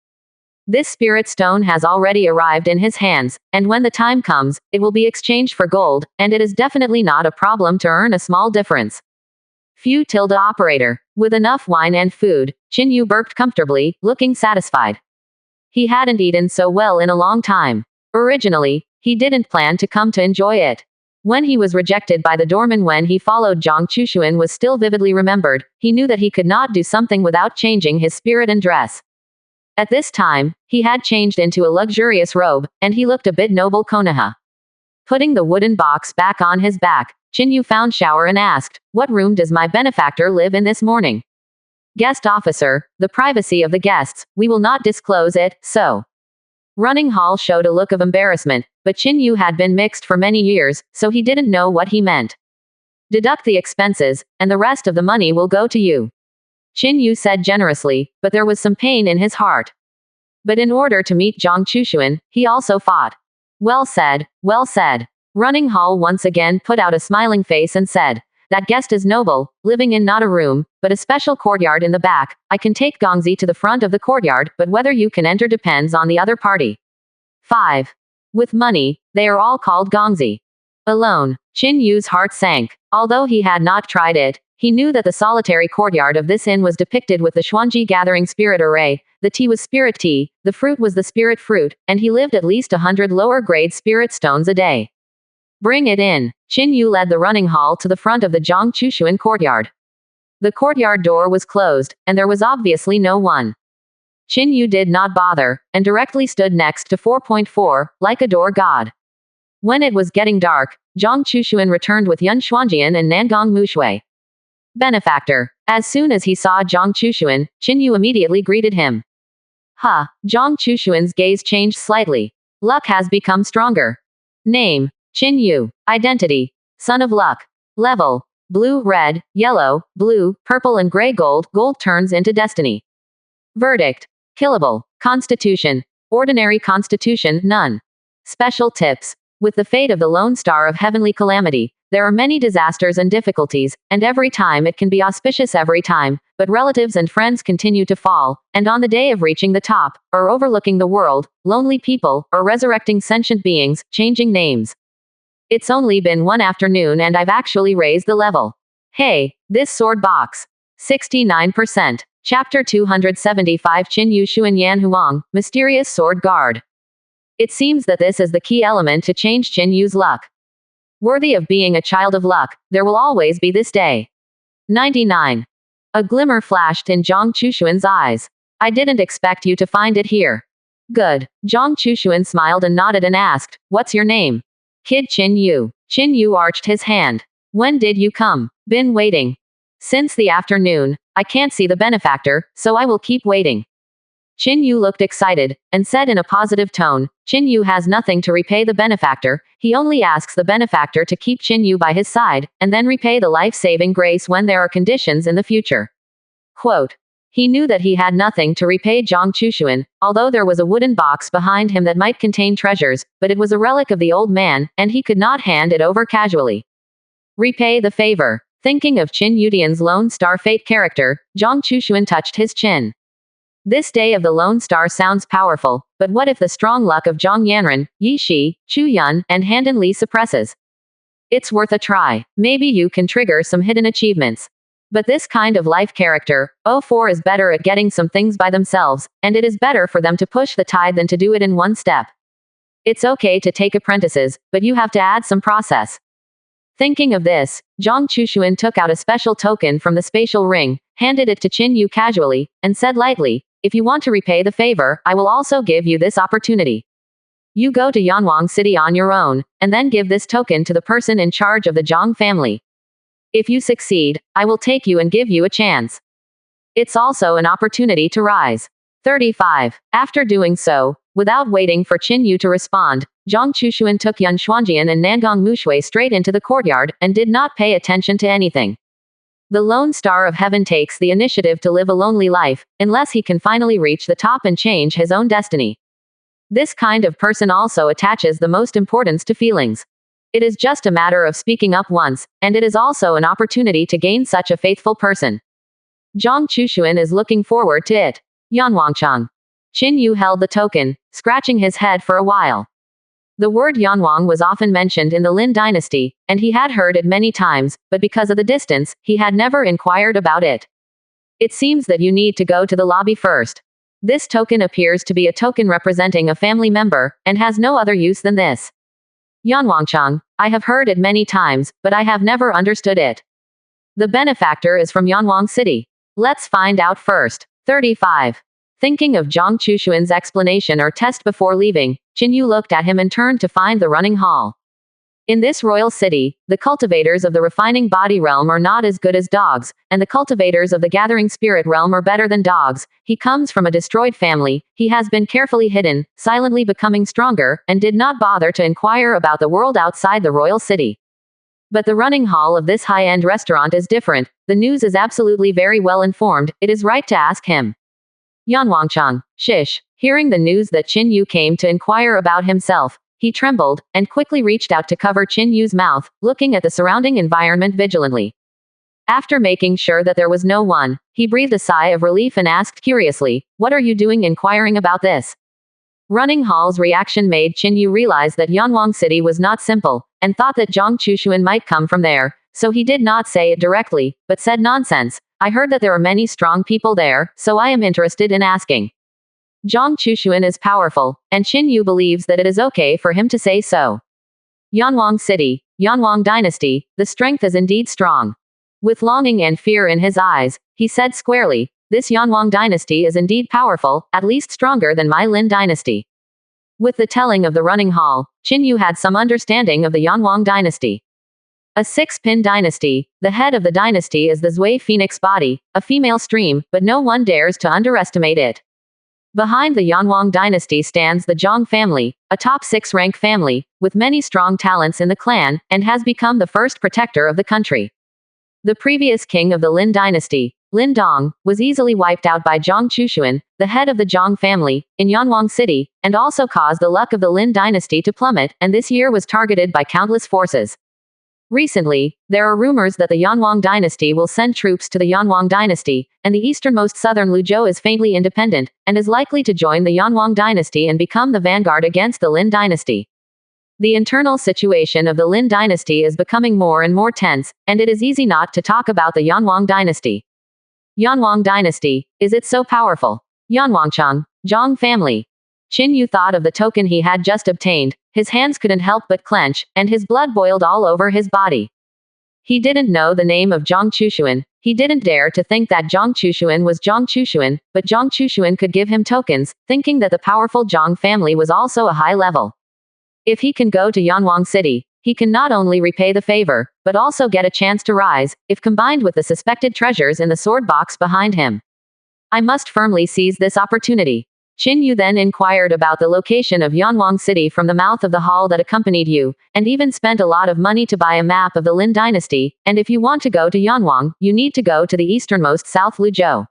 This spirit stone has already arrived in his hands, and when the time comes, it will be exchanged for gold, and it is definitely not a problem to earn a small difference. Few tilde operator. With enough wine and food, Qin Yu burped comfortably, looking satisfied. He hadn't eaten so well in a long time. Originally, he didn't plan to come to enjoy it. When he was rejected by the doorman when he followed Zhang Chushuan was still vividly remembered, he knew that he could not do something without changing his spirit and dress. At this time, he had changed into a luxurious robe, and he looked a bit noble Konoha. Putting the wooden box back on his back, Qin Yu found Shower and asked, "What room does my benefactor live in this morning?" "Guest officer, the privacy of the guests, we will not disclose it, so." Running Hall showed a look of embarrassment, but Qin Yu had been mixed for many years, so he didn't know what he meant. "Deduct the expenses, and the rest of the money will go to you," Qin Yu said generously, but there was some pain in his heart. But in order to meet Zhang Chushuan, he also fought. Well said, well said. Running Hall once again put out a smiling face and said, "That guest is noble, living in not a room, but a special courtyard in the back. I can take Gongzi to the front of the courtyard, but whether you can enter depends on the other party." 5. With money, they are all called Gongzi. Alone, Qin Yu's heart sank. Although he had not tried it, he knew that the solitary courtyard of this inn was depicted with the Xuanji gathering spirit array, the tea was spirit tea, the fruit was the spirit fruit, and he lived at least 100 lower-grade spirit stones a day. Bring it in. Qin Yu led the running hall to the front of the Zhang Chushuan courtyard. The courtyard door was closed, and there was obviously no one. Qin Yu did not bother, and directly stood next to 4.4, like a door god. When it was getting dark, Zhang Chushuan returned with Yun Xuanjian and Nangong Mushui. Benefactor. As soon as he saw Zhang Chushuan, Qin Yu immediately greeted him. Ha! Zhang Chushuan's gaze changed slightly. Luck has become stronger. Name. Qin Yu. Identity. Son of Luck. Level. Blue, red, yellow, blue, purple and gray gold. Gold turns into destiny. Verdict. Killable. Constitution. Ordinary constitution, none. Special tips. With the fate of the lone star of heavenly calamity, there are many disasters and difficulties, and every time it can be auspicious every time, but relatives and friends continue to fall, and on the day of reaching the top, or overlooking the world, lonely people, or resurrecting sentient beings, changing names. It's only been one afternoon and I've actually raised the level. Hey, this sword box. 69%. Chapter 275 Qin Yu Xuan Yan Huang, Mysterious Sword Guard. It seems that this is the key element to change Qin Yu's luck. Worthy of being a child of luck, there will always be this day. 99. A glimmer flashed in Zhang Chushuan's eyes. I didn't expect you to find it here. Good. Zhang Chushuan smiled and nodded and asked, what's your name? Kid Qin Yu. Qin Yu arched his hand. When did you come? Been waiting. Since the afternoon. I can't see the benefactor, so I will keep waiting. Qin Yu looked excited, and said in a positive tone, Qin Yu has nothing to repay the benefactor, he only asks the benefactor to keep Qin Yu by his side, and then repay the life-saving grace when there are conditions in the future. Quote. He knew that he had nothing to repay Zhang Chushuan, although there was a wooden box behind him that might contain treasures, but it was a relic of the old man, and he could not hand it over casually. Repay the favor. Thinking of Qin Yudian's Lone Star fate character, Zhang Chushuan touched his chin. This day of the Lone Star sounds powerful, but what if the strong luck of Zhang Yanren, Yi Shi, Chu Yun, and Handan Li suppresses? It's worth a try. Maybe you can trigger some hidden achievements. But this kind of life character, 04 is better at getting some things by themselves, and it is better for them to push the tide than to do it in one step. It's okay to take apprentices, but you have to add some process. Thinking of this, Zhang Chushuan took out a special token from the spatial ring, handed it to Qin Yu casually, and said lightly, if you want to repay the favor, I will also give you this opportunity. You go to Yanwang City on your own, and then give this token to the person in charge of the Zhang family. If you succeed, I will take you and give you a chance. It's also an opportunity to rise. 35. After doing so, without waiting for Qin Yu to respond, Zhang Chushuan took Yun Xuanjian and Nangong Mushui straight into the courtyard, and did not pay attention to anything. The lone star of heaven takes the initiative to live a lonely life, unless he can finally reach the top and change his own destiny. This kind of person also attaches the most importance to feelings. It is just a matter of speaking up once, and it is also an opportunity to gain such a faithful person. Zhang Chushuan is looking forward to it. Yanwangchang. Qin Yu held the token, scratching his head for a while. The word Yanwang was often mentioned in the Lin dynasty, and he had heard it many times, but because of the distance, he had never inquired about it. It seems that you need to go to the lobby first. This token appears to be a token representing a family member, and has no other use than this. Yanwangchang, I have heard it many times, but I have never understood it. The benefactor is from Yanwang City. Let's find out first. 35. Thinking of Zhang Chushuan's explanation or test before leaving, Qin Yu looked at him and turned to find the running hall. In this royal city, the cultivators of the refining body realm are not as good as dogs, and the cultivators of the gathering spirit realm are better than dogs. He comes from a destroyed family, he has been carefully hidden, silently becoming stronger, and did not bother to inquire about the world outside the royal city. But the running hall of this high-end restaurant is different, the news is absolutely very well informed, it is right to ask him. Yanwangchang, shish. Hearing the news that Qin Yu came to inquire about himself, he trembled, and quickly reached out to cover Qin Yu's mouth, looking at the surrounding environment vigilantly. After making sure that there was no one, he breathed a sigh of relief and asked curiously, what are you doing inquiring about this? Running Hall's reaction made Qin Yu realize that Yanwang City was not simple, and thought that Zhang Chushuan might come from there, so he did not say it directly, but said nonsense. I heard that there are many strong people there, so I am interested in asking. Zhang Chushuan is powerful, and Qin Yu believes that it is okay for him to say so. Yanwang City, Yanwang Dynasty, the strength is indeed strong. With longing and fear in his eyes, he said squarely, this Yanwang Dynasty is indeed powerful, at least stronger than my Lin Dynasty. With the telling of the running hall, Qin Yu had some understanding of the Yanwang Dynasty. A six-pin dynasty, the head of the dynasty is the Zui Phoenix body, a female stream, but no one dares to underestimate it. Behind the Yanwang dynasty stands the Zhang family, a top 6-rank family, with many strong talents in the clan, and has become the first protector of the country. The previous king of the Lin dynasty, Lin Dong, was easily wiped out by Zhang Chushuan, the head of the Zhang family, in Yanwang City, and also caused the luck of the Lin dynasty to plummet, and this year was targeted by countless forces. Recently, there are rumors that the Yanwang dynasty will send troops to the Yanwang dynasty, and the easternmost southern Luzhou is faintly independent, and is likely to join the Yanwang dynasty and become the vanguard against the Lin dynasty. The internal situation of the Lin dynasty is becoming more and more tense, and it is easy not to talk about the Yanwang dynasty. Yanwang dynasty, is it so powerful? Yanwangchang, Zhang family. Qin Yu thought of the token he had just obtained, his hands couldn't help but clench, and his blood boiled all over his body. He didn't know the name of Zhang Chushuan, he didn't dare to think that Zhang Chushuan was Zhang Chushuan, but Zhang Chushuan could give him tokens, thinking that the powerful Zhang family was also a high level. If he can go to Yanwang City, he can not only repay the favor, but also get a chance to rise, if combined with the suspected treasures in the sword box behind him. I must firmly seize this opportunity. Qin Yu then inquired about the location of Yanwang City from the mouth of the hall that accompanied Yu, and even spent a lot of money to buy a map of the Lin dynasty, and if you want to go to Yanwang, you need to go to the easternmost South Luzhou.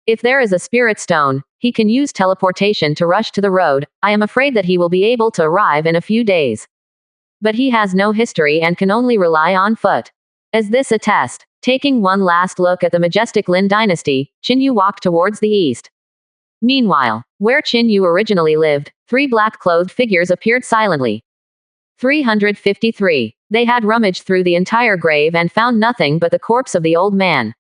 If there is a spirit stone, he can use teleportation to rush to the road. I am afraid that he will be able to arrive in a few days. But he has no history and can only rely on foot. As this attest, taking one last look at the majestic Lin dynasty, Qin Yu walked towards the east. Meanwhile, where Qin Yu originally lived, 3 black-clothed figures appeared silently. 353. They had rummaged through the entire grave and found nothing but the corpse of the old man.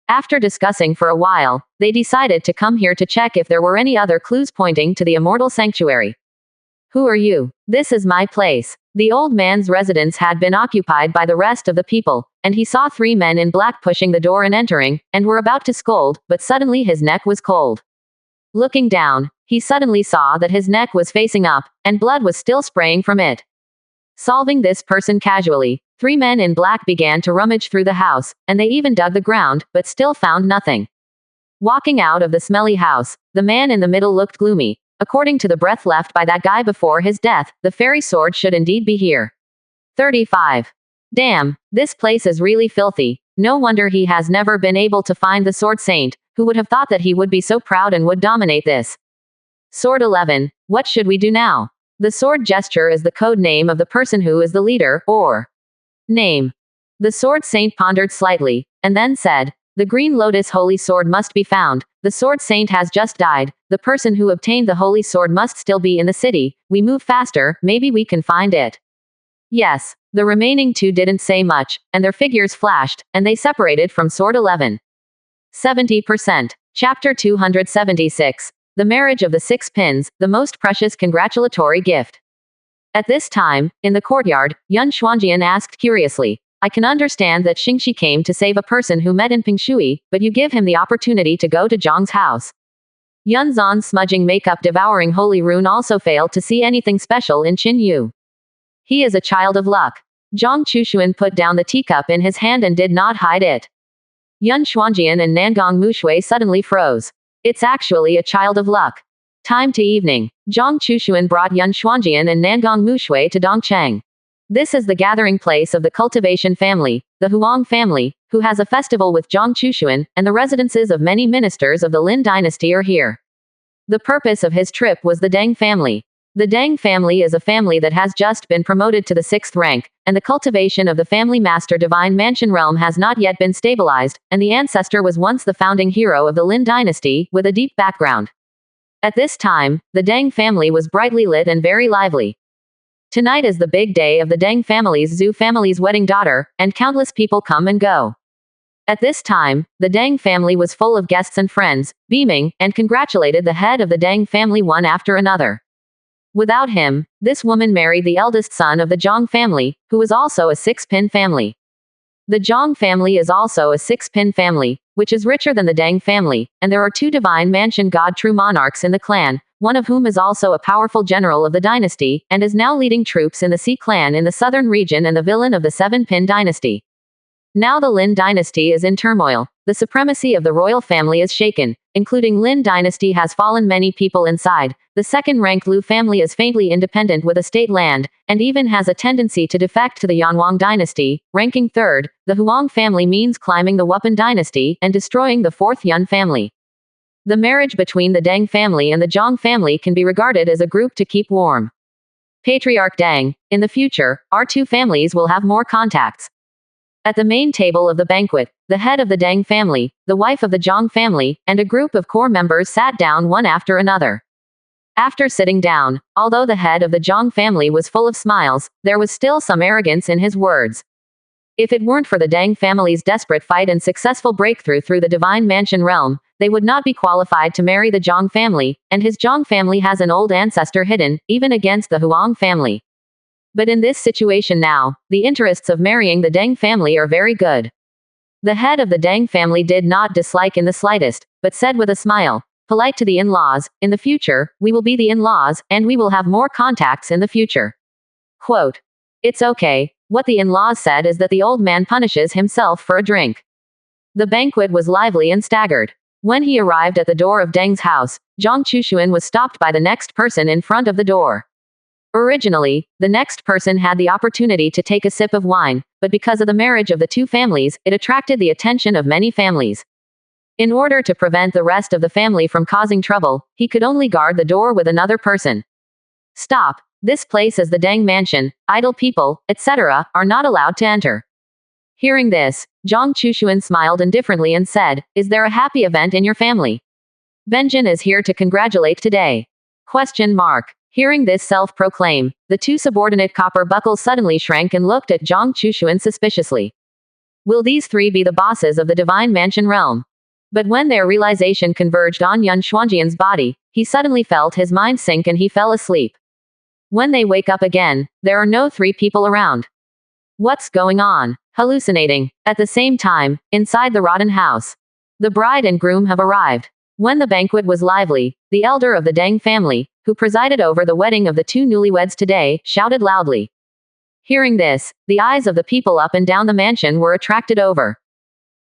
After discussing for a while, they decided to come here to check if there were any other clues pointing to the immortal sanctuary. Who are you? This is my place. The old man's residence had been occupied by the rest of the people, and he saw 3 men in black pushing the door and entering, and were about to scold, but suddenly his neck was cold. Looking down, he suddenly saw that his neck was facing up, and blood was still spraying from it. Solving this person casually, 3 men in black began to rummage through the house, and they even dug the ground, but still found nothing. Walking out of the smelly house, the man in the middle looked gloomy. According to the breath left by that guy before his death, the fairy sword should indeed be here. 35. Damn, this place is really filthy. No wonder he has never been able to find the sword saint. Who would have thought that he would be so proud and would dominate this? Sword 11. What should we do now? The sword gesture is the code name of the person who is the leader, or name. The sword saint pondered slightly, and then said, the green lotus holy sword must be found. The sword saint has just died. The person who obtained the holy sword must still be in the city. We move faster, maybe we can find it. Yes. The remaining 2 didn't say much, and their figures flashed, and they separated from sword 11. 70%. Chapter 276. The marriage of the 6 pins, the most precious congratulatory gift. At this time, in the courtyard, Yun Xuanjian asked curiously, I can understand that Xingxi came to save a person who met in Pingshui, but you give him the opportunity to go to Zhang's house. Yun Zan's smudging makeup devouring holy rune also failed to see anything special in Qin Yu. He is a child of luck. Zhang Chushuan put down the teacup in his hand and did not hide it. Yun Xuanjian and Nangong Mushui suddenly froze. It's actually a child of luck. Time to evening. Zhang Chushuan brought Yun Xuanjian and Nangong Mushui to Dongcheng. This is the gathering place of the cultivation family, the Huang family, who has a festival with Zhang Chushuan, and the residences of many ministers of the Lin dynasty are here. The purpose of his trip was the Deng family. The Deng family is a family that has just been promoted to the 6th rank, and the cultivation of the family master divine mansion realm has not yet been stabilized, and the ancestor was once the founding hero of the Lin dynasty, with a deep background. At this time, the Deng family was brightly lit and very lively. Tonight is the big day of the Deng family's Zhu family's wedding daughter, and countless people come and go. At this time, the Deng family was full of guests and friends, beaming, and congratulated the head of the Deng family one after another. Without him, this woman married the eldest son of the Zhang family, who was also a 6-pin family. The Zhang family is also a 6-pin family, which is richer than the Deng family, and there are 2 divine mansion god true monarchs in the clan, one of whom is also a powerful general of the dynasty, and is now leading troops in the Xi clan in the southern region and the villain of the 7-pin dynasty. Now the Lin dynasty is in turmoil. the supremacy of the royal family is shaken, including Lin dynasty has fallen, many people inside. The second-ranked Liu family is faintly independent with estate land, and even has a tendency to defect to the Yanwang dynasty. Ranking third, the Huang family means climbing the Wupan dynasty and destroying the fourth Yun family. The marriage between the Deng family and the Zhang family can be regarded as a group to keep warm. Patriarch Deng, in the future, our two families will have more contacts. At the main table of the banquet, the head of the Deng family, the wife of the Zhang family, and a group of core members sat down one after another. After sitting down, although the head of the Zhang family was full of smiles, there was still some arrogance in his words. If it weren't for the Deng family's desperate fight and successful breakthrough through the divine mansion realm, they would not be qualified to marry the Zhang family, and his Zhang family has an old ancestor hidden, even against the Huang family. But in this situation now, the interests of marrying the Deng family are very good. The head of the Deng family did not dislike in the slightest, but said with a smile, polite to the in-laws, in the future, we will be the in-laws, and we will have more contacts in the future. Quote, it's okay. What the in-laws said is that the old man punishes himself for a drink. The banquet was lively and staggered. When he arrived at the door of Deng's house, Zhang Chushuan was stopped by the next person in front of the door. Originally, the next person had the opportunity to take a sip of wine, but because of the marriage of the two families, it attracted the attention of many families. In order to prevent the rest of the family from causing trouble, he could only guard the door with another person. Stop. This place is the Deng mansion, idle people, etc., are not allowed to enter. Hearing this, Zhang Chushuan smiled indifferently and said, is there a happy event in your family? Benjin is here to congratulate today. Question mark. Hearing this self-proclaim, the two subordinate copper buckles suddenly shrank and looked at Zhang Chushuan suspiciously. Will these three be the bosses of the divine mansion realm? But when their realization converged on Yun Xuanjian's body, he suddenly felt his mind sink and he fell asleep. When they wake up again, there are no three people around. What's going on? Hallucinating. At the same time, inside the Rotten house, the bride and groom have arrived. When the banquet was lively, the elder of the Deng family, who presided over the wedding of the two newlyweds today, shouted loudly. Hearing this, the eyes of the people up and down the mansion were attracted over.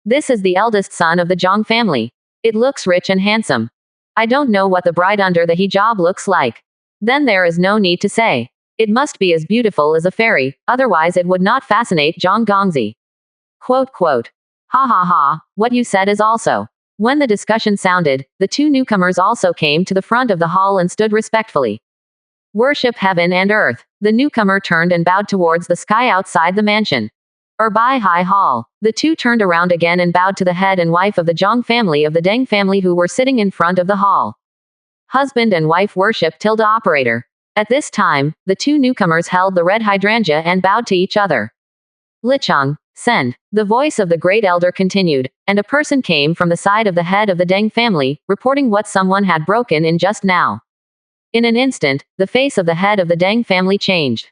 This is the eldest son of the Zhang family. It looks rich and handsome. I don't know what the bride under the hijab looks like. Then there is no need to say. It must be as beautiful as a fairy, otherwise it would not fascinate Zhang Gongzi. Quote, quote. Ha ha ha, what you said is also. When the discussion sounded, the two newcomers also came to the front of the hall and stood respectfully. Worship heaven and earth. The newcomer turned and bowed towards the sky outside the mansion. Bai High Hall. The two turned around again and bowed to the head and wife of the Zhang family of the Deng family who were sitting in front of the hall. Husband and wife worship tilde operator. At this time, the two newcomers held the red hydrangea and bowed to each other. Licheng, send. The voice of the great elder continued, and a person came from the side of the head of the Deng family, reporting what someone had broken in just now. In an instant, the face of the head of the Deng family changed.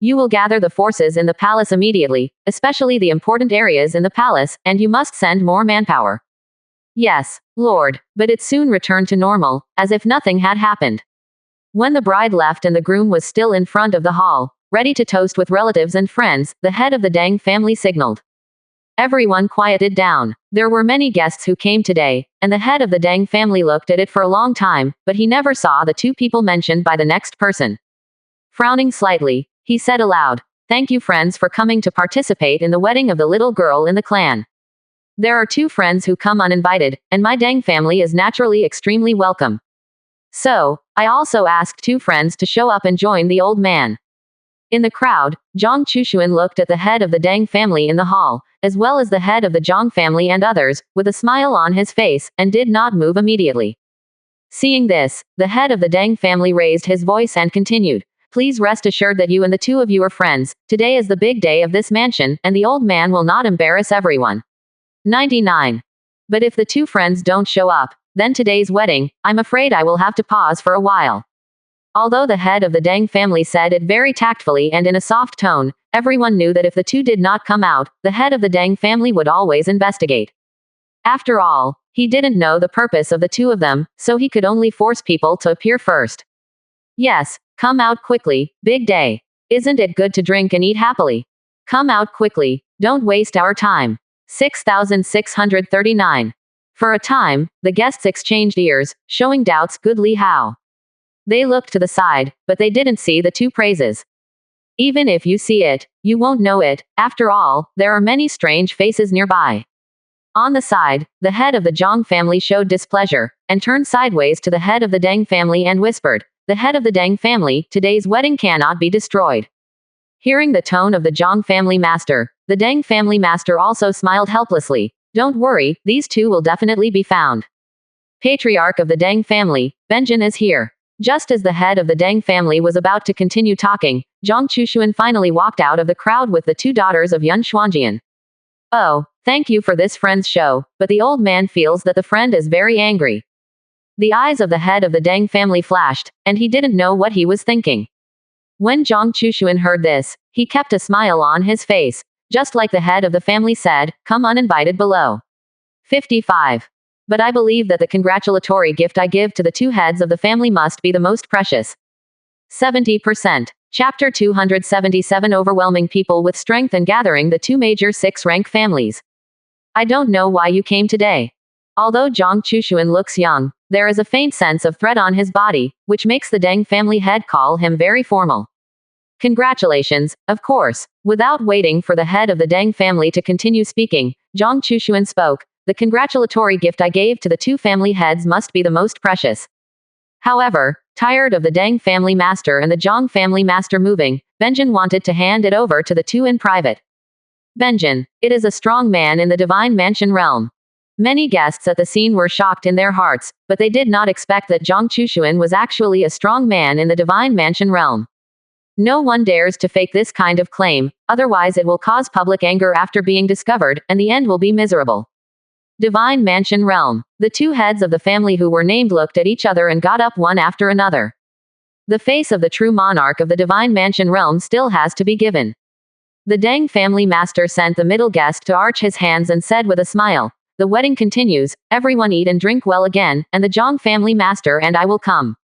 You will gather the forces in the palace immediately, especially the important areas in the palace, and you must send more manpower. Yes, Lord, but it soon returned to normal, as if nothing had happened. When the bride left and the groom was still in front of the hall, ready to toast with relatives and friends, the head of the Deng family signaled. Everyone quieted down. There were many guests who came today, and the head of the Deng family looked at it for a long time, but he never saw the two people mentioned by the next person. Frowning slightly, he said aloud, thank you friends for coming to participate in the wedding of the little girl in the clan. There are two friends who come uninvited, and my Deng family is naturally extremely welcome. So, I also asked two friends to show up and join the old man. In the crowd, Zhang Chushuan looked at the head of the Deng family in the hall, as well as the head of the Zhang family and others, with a smile on his face, and did not move immediately. Seeing this, the head of the Deng family raised his voice and continued, please rest assured that you and the two of you are friends. Today is the big day of this mansion, and the old man will not embarrass everyone. 99. But if the two friends don't show up, then today's wedding, I'm afraid I will have to pause for a while. Although the head of the Deng family said it very tactfully and in a soft tone, everyone knew that if the two did not come out, the head of the Deng family would always investigate. After all, he didn't know the purpose of the two of them, so he could only force people to appear first. Yes, come out quickly, big day. Isn't it good to drink and eat happily? Come out quickly, don't waste our time. 6,639. For a time, the guests exchanged ears, showing doubts goodly how. They looked to the side, but they didn't see the two praises. Even if you see it, you won't know it. After all, there are many strange faces nearby. On the side, the head of the Zhang family showed displeasure, and turned sideways to the head of the Deng family and whispered, "The head of the Deng family, today's wedding cannot be destroyed." Hearing the tone of the Zhang family master, the Deng family master also smiled helplessly. "Don't worry, these two will definitely be found. Patriarch of the Deng family, Benjin is here." Just as the head of the Deng family was about to continue talking, Zhang Chushuan finally walked out of the crowd with the two daughters of Yun Xuanjian. "Oh, thank you for this friend's show," but the old man feels that the friend is very angry. The eyes of the head of the Deng family flashed, and he didn't know what he was thinking. When Zhang Chushuan heard this, he kept a smile on his face, just like the head of the family said, "Come uninvited below." 55. But I believe that the congratulatory gift I give to the two heads of the family must be the most precious. 70%. Chapter 277. Overwhelming people with strength and gathering the two major 6-rank families. I don't know why you came today. Although Zhang Chushuan looks young, there is a faint sense of threat on his body, which makes the Deng family head call him very formal. Congratulations, of course. Without waiting for the head of the Deng family to continue speaking, Zhang Chushuan spoke. "The congratulatory gift I gave to the two family heads must be the most precious." However, tired of the Deng family master and the Zhang family master moving, Benjin wanted to hand it over to the two in private. Benjin, it is a strong man in the divine mansion realm. Many guests at the scene were shocked in their hearts, but they did not expect that Zhang Chushuan was actually a strong man in the divine mansion realm. No one dares to fake this kind of claim, otherwise it will cause public anger after being discovered, and the end will be miserable. Divine Mansion Realm. The two heads of the family who were named looked at each other and got up one after another. The face of the true monarch of the Divine Mansion Realm still has to be given. The Deng family master sent the middle guest to arch his hands and said with a smile, "The wedding continues, everyone eat and drink well again, and the Zhang family master and I will come.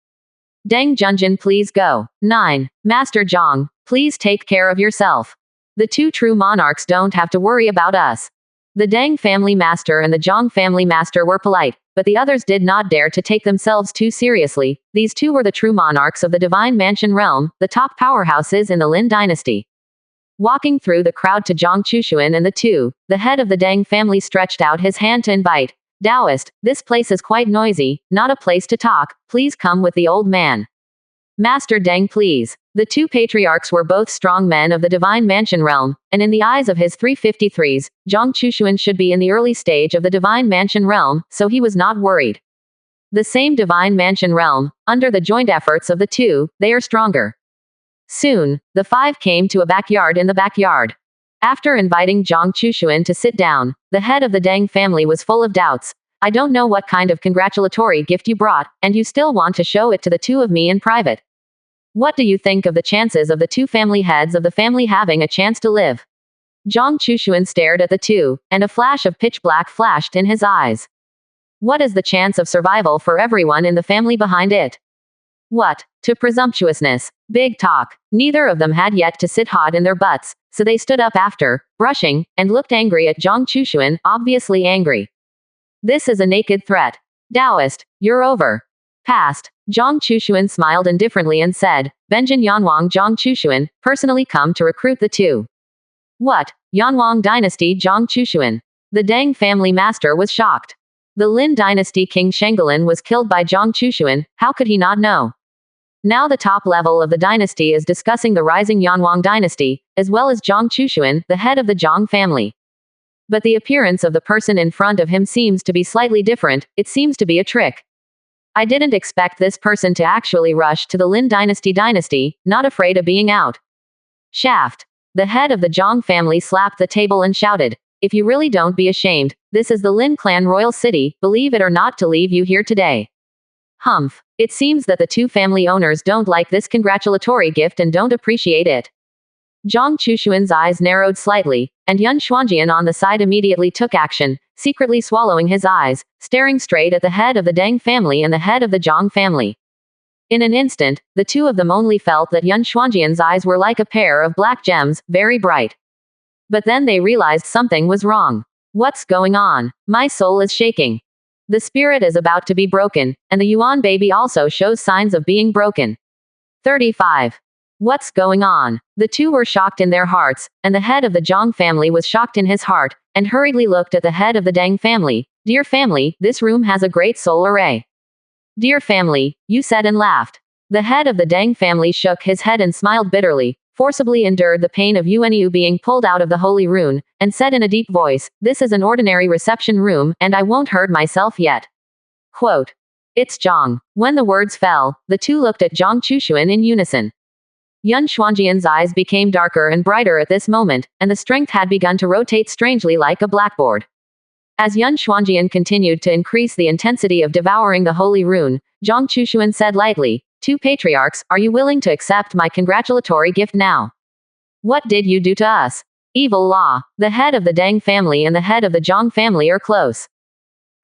Deng Junjin, please go. 9. Master Zhang, please take care of yourself. The two true monarchs don't have to worry about us." The Deng family master and the Zhang family master were polite, but the others did not dare to take themselves too seriously. These two were the true monarchs of the Divine Mansion realm, the top powerhouses in the Lin dynasty. Walking through the crowd to Zhang Chushuan and the head of the Deng family stretched out his hand to invite. "Taoist, this place is quite noisy, not a place to talk, please come with the old man." "Master Deng, please." The two patriarchs were both strong men of the Divine Mansion realm, and in the eyes of his 353s, Zhang Chushuan should be in the early stage of the Divine Mansion realm, so he was not worried. The same Divine Mansion realm, under the joint efforts of the two, they are stronger. Soon, the five came to a backyard in the backyard. After inviting Zhang Chushuan to sit down, the head of the Deng family was full of doubts. "I don't know what kind of congratulatory gift you brought, and you still want to show it to the two of me in private. What do you think of the chances of the two family heads of the family having a chance to live?" Zhang Chushuan stared at the two, and a flash of pitch black flashed in his eyes. "What is the chance of survival for everyone in the family behind it?" What? To presumptuousness. Big talk. Neither of them had yet to sit hot in their butts, so they stood up after, brushing, and looked angry at Zhang Chushuan, obviously angry. "This is a naked threat. Taoist, you're over. Past." Zhang Chushuan smiled indifferently and said, "Benjin Yanwang Zhang Chushuan, personally come to recruit the two." "What? Yanwang dynasty Zhang Chushuan?" The Deng family master was shocked. The Lin dynasty King Shengelin was killed by Zhang Chushuan, how could he not know? Now the top level of the dynasty is discussing the rising Yanwang dynasty, as well as Zhang Chushuan, the head of the Zhang family. But the appearance of the person in front of him seems to be slightly different, it seems to be a trick. I didn't expect this person to actually rush to the Lin dynasty, not afraid of being out. Shaft. The head of the Zhang family slapped the table and shouted, "If you really don't be ashamed, this is the Lin clan royal city, believe it or not to leave you here today." Humph. It seems that the two family owners don't like this congratulatory gift and don't appreciate it. Zhang Chushuan's eyes narrowed slightly, and Yun Xuanjian on the side immediately took action, secretly swallowing his eyes, staring straight at the head of the Deng family and the head of the Zhang family. In an instant, the two of them only felt that Yun Xuanjian's eyes were like a pair of black gems, very bright. But then they realized something was wrong. What's going on? My soul is shaking. The spirit is about to be broken, and the Yuan baby also shows signs of being broken. 35. What's going on? The two were shocked in their hearts, and the head of the Zhang family was shocked in his heart, and hurriedly looked at the head of the Deng family. Dear family, this room has a great soul array. Dear family, you said and laughed. The head of the Deng family shook his head and smiled bitterly, forcibly endured the pain of Yuanyu being pulled out of the holy rune, and said in a deep voice, this is an ordinary reception room, and I won't hurt myself yet. Quote. It's Zhang. When the words fell, the two looked at Zhang Chushuan in unison. Yun Xuanjian's eyes became darker and brighter at this moment, and the strength had begun to rotate strangely like a blackboard. As Yun Xuanjian continued to increase the intensity of devouring the holy rune, Zhang Chushuan said lightly, Two patriarchs, are you willing to accept my congratulatory gift now? What did you do to us? Evil law. The head of the Deng family and the head of the Zhang family are close.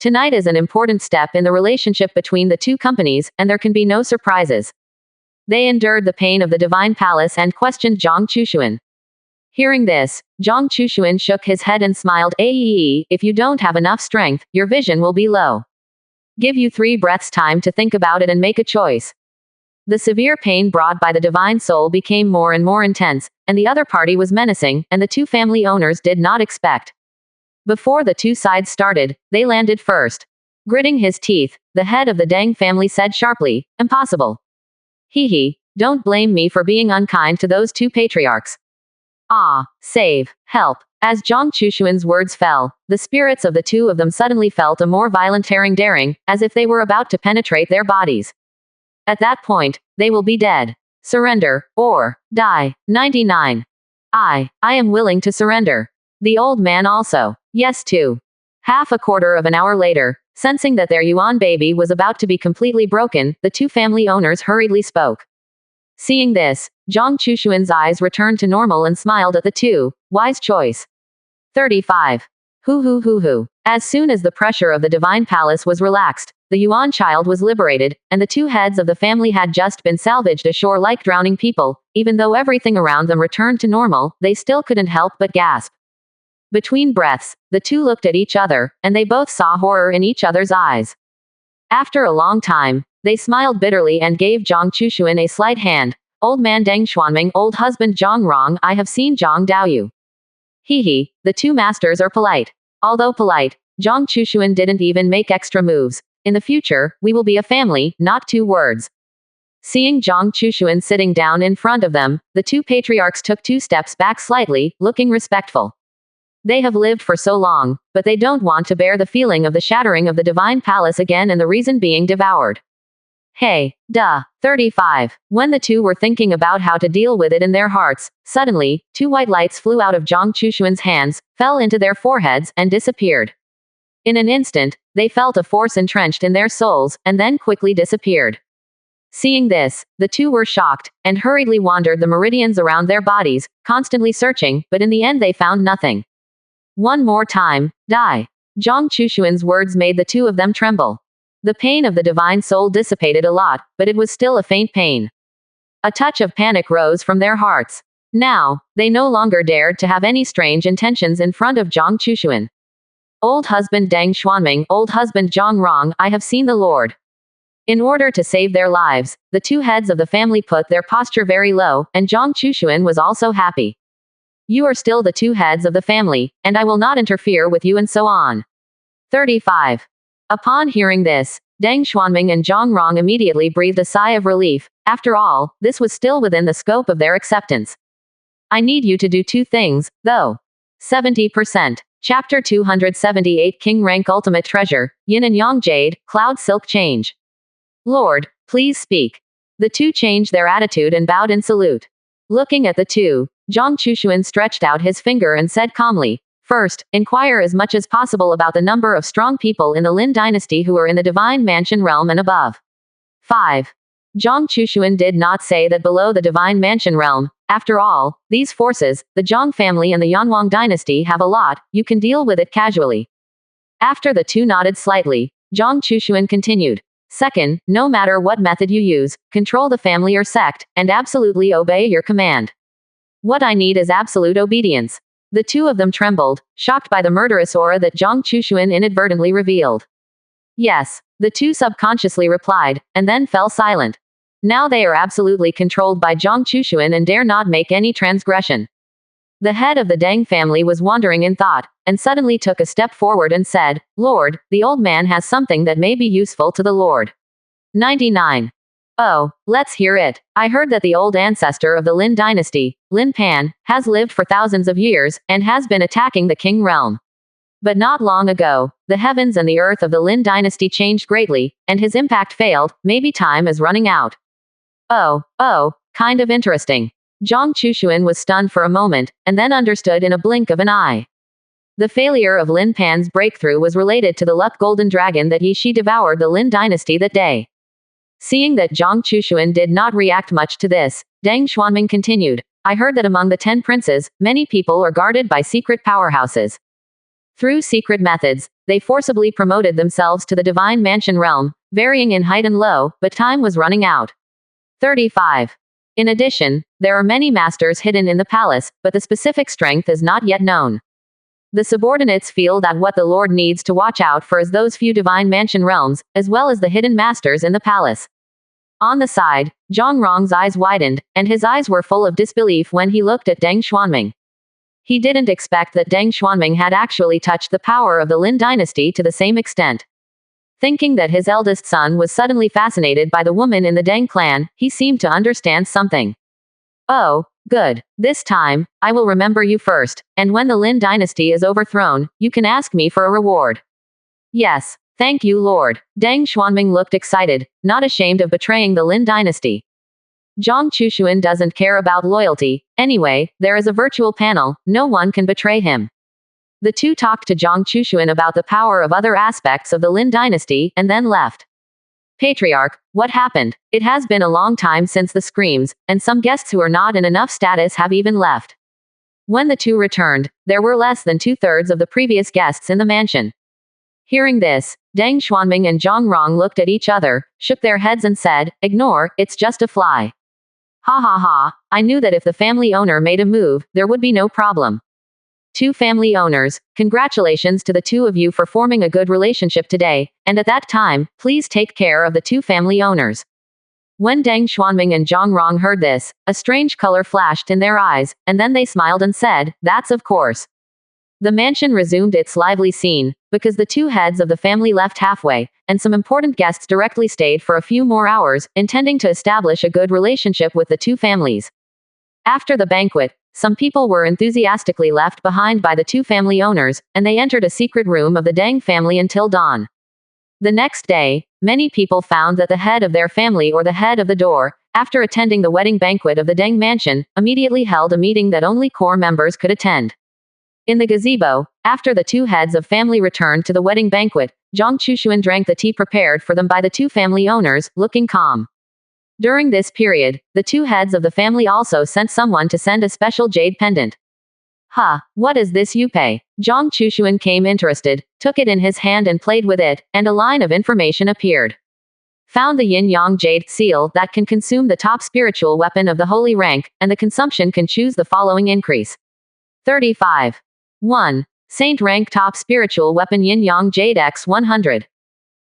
Tonight is an important step in the relationship between the two companies, and there can be no surprises. They endured the pain of the divine palace and questioned Zhang Chushuan. Hearing this, Zhang Chushuan shook his head and smiled. If you don't have enough strength, your vision will be low. Give you 3 breaths time to think about it and make a choice. The severe pain brought by the divine soul became more and more intense, and the other party was menacing, and the two family owners did not expect. Before the two sides started, they landed first. Gritting his teeth, the head of the Deng family said sharply, Impossible. Hee, don't blame me for being unkind to those two patriarchs. Ah, save, help. As Zhang Chushuan's words fell, the spirits of the two of them suddenly felt a more violent tearing daring, as if they were about to penetrate their bodies. At that point, they will be dead. Surrender, or die. 99. I am willing to surrender. The old man also. Yes too. Half a quarter of an hour later, sensing that their Yuan baby was about to be completely broken, the two family owners hurriedly spoke. Seeing this, Zhang Chushuan's eyes returned to normal and smiled at the two. Wise choice. 35. Hoo. As soon as the pressure of the divine palace was relaxed, the Yuan child was liberated, and the two heads of the family had just been salvaged ashore like drowning people. Even though everything around them returned to normal, they still couldn't help but gasp. Between breaths, the two looked at each other, and they both saw horror in each other's eyes. After a long time, they smiled bitterly and gave Zhang Chushuan a slight hand. Old man Deng Xuanming, old husband Zhang Rong, I have seen Zhang Daoyu. Hee, the two masters are polite. Although polite, Zhang Chushuan didn't even make extra moves. In the future, we will be a family, not 2 words. Seeing Zhang Chushuan sitting down in front of them, the two patriarchs took 2 steps back slightly, looking respectful. They have lived for so long, but they don't want to bear the feeling of the shattering of the divine palace again and the reason being devoured. Hey, duh. 35. When the two were thinking about how to deal with it in their hearts, suddenly, 2 white lights flew out of Zhang Chushuan's hands, fell into their foreheads, and disappeared. In an instant, they felt a force entrenched in their souls, and then quickly disappeared. Seeing this, the two were shocked, and hurriedly wandered the meridians around their bodies, constantly searching, but in the end they found nothing. One more time, die. Zhang Chushuan's words made the two of them tremble. The pain of the divine soul dissipated a lot, but it was still a faint pain. A touch of panic rose from their hearts. Now, they no longer dared to have any strange intentions in front of Zhang Chushuan. Old husband Deng Xuanming, old husband Zhang Rong, I have seen the Lord. In order to save their lives, the two heads of the family put their posture very low, and Zhang Chushuan was also happy. You are still the two heads of the family, and I will not interfere with you and so on. 35. Upon hearing this, Deng Xuanming and Zhang Rong immediately breathed a sigh of relief. After all, this was still within the scope of their acceptance. I need you to do 2 things, though. 70%. Chapter 278 King Rank Ultimate Treasure, Yin and Yang Jade, Cloud Silk Change. Lord, please speak. The two changed their attitude and bowed in salute. Looking at the two, Zhang Chushuan stretched out his finger and said calmly, First, inquire as much as possible about the number of strong people in the Lin dynasty who are in the Divine Mansion realm and above. 5. Zhang Chushuan did not say that below the Divine Mansion realm. After all, these forces, the Zhang family and the Yanwang dynasty have a lot, you can deal with it casually. After the two nodded slightly, Zhang Chushuan continued. Second, no matter what method you use, control the family or sect, and absolutely obey your command. What I need is absolute obedience. The two of them trembled, shocked by the murderous aura that Zhang Chushuan inadvertently revealed. Yes, the two subconsciously replied, and then fell silent. Now they are absolutely controlled by Zhang Chushuan and dare not make any transgression. The head of the Deng family was wandering in thought, and suddenly took a step forward and said, "Lord, the old man has something that may be useful to the Lord." 99. Oh, let's hear it. I heard that the old ancestor of the Lin dynasty, Lin Pan, has lived for thousands of years, and has been attacking the King realm. But not long ago, the heavens and the earth of the Lin dynasty changed greatly, and his impact failed. Maybe time is running out. Oh, kind of interesting. Zhang Chushuan was stunned for a moment, and then understood in a blink of an eye. The failure of Lin Pan's breakthrough was related to the luck golden dragon that Yishi devoured the Lin dynasty that day. Seeing that Zhang Chushuan did not react much to this, Deng Xuanming continued, "I heard that among the 10 princes, many people are guarded by secret powerhouses. Through secret methods, they forcibly promoted themselves to the divine mansion realm, varying in height and low, but time was running out." 35. In addition, there are many masters hidden in the palace, but the specific strength is not yet known. The subordinates feel that what the Lord needs to watch out for is those few divine mansion realms, as well as the hidden masters in the palace. On the side, Zhang Rong's eyes widened, and his eyes were full of disbelief when he looked at Deng Xuanming. He didn't expect that Deng Xuanming had actually touched the power of the Lin dynasty to the same extent. Thinking that his eldest son was suddenly fascinated by the woman in the Deng clan, he seemed to understand something. "Oh, good. This time, I will remember you first, and when the Lin dynasty is overthrown, you can ask me for a reward." "Yes, thank you, Lord." Deng Xuanming looked excited, not ashamed of betraying the Lin dynasty. Zhang Chushuan doesn't care about loyalty. Anyway, there is a virtual panel, no one can betray him. The two talked to Zhang Chushuan about the power of other aspects of the Lin dynasty, and then left. "Patriarch, what happened? It has been a long time since the screams, and some guests who are not in enough status have even left." When the two returned, there were less than 2/3 of the previous guests in the mansion. Hearing this, Deng Xuanming and Zhang Rong looked at each other, shook their heads and said, "Ignore, it's just a fly." "Ha ha ha, I knew that if the family owner made a move, there would be no problem." Two family owners, congratulations to the two of you for forming a good relationship today, and at that time, please take care of the two family owners. When Deng Xuanming and Zhang Rong heard this, a strange color flashed in their eyes, and then they smiled and said, "That's of course." The mansion resumed its lively scene, because the two heads of the family left halfway, and some important guests directly stayed for a few more hours, intending to establish a good relationship with the two families. After the banquet, some people were enthusiastically left behind by the two family owners, and they entered a secret room of the Deng family until dawn. The next day, many people found that the head of their family or the head of the door, after attending the wedding banquet of the Deng mansion, immediately held a meeting that only core members could attend. In the gazebo, after the two heads of family returned to the wedding banquet, Zhang Chushuan drank the tea prepared for them by the two family owners, looking calm. During this period, the two heads of the family also sent someone to send a special jade pendant. What is this you pay? Zhang Chushuan came interested, took it in his hand and played with it, and a line of information appeared. Found the yin-yang jade seal that can consume the top spiritual weapon of the holy rank, and the consumption can choose the following increase. 35. 1. Saint rank top spiritual weapon yin-yang jade x 100.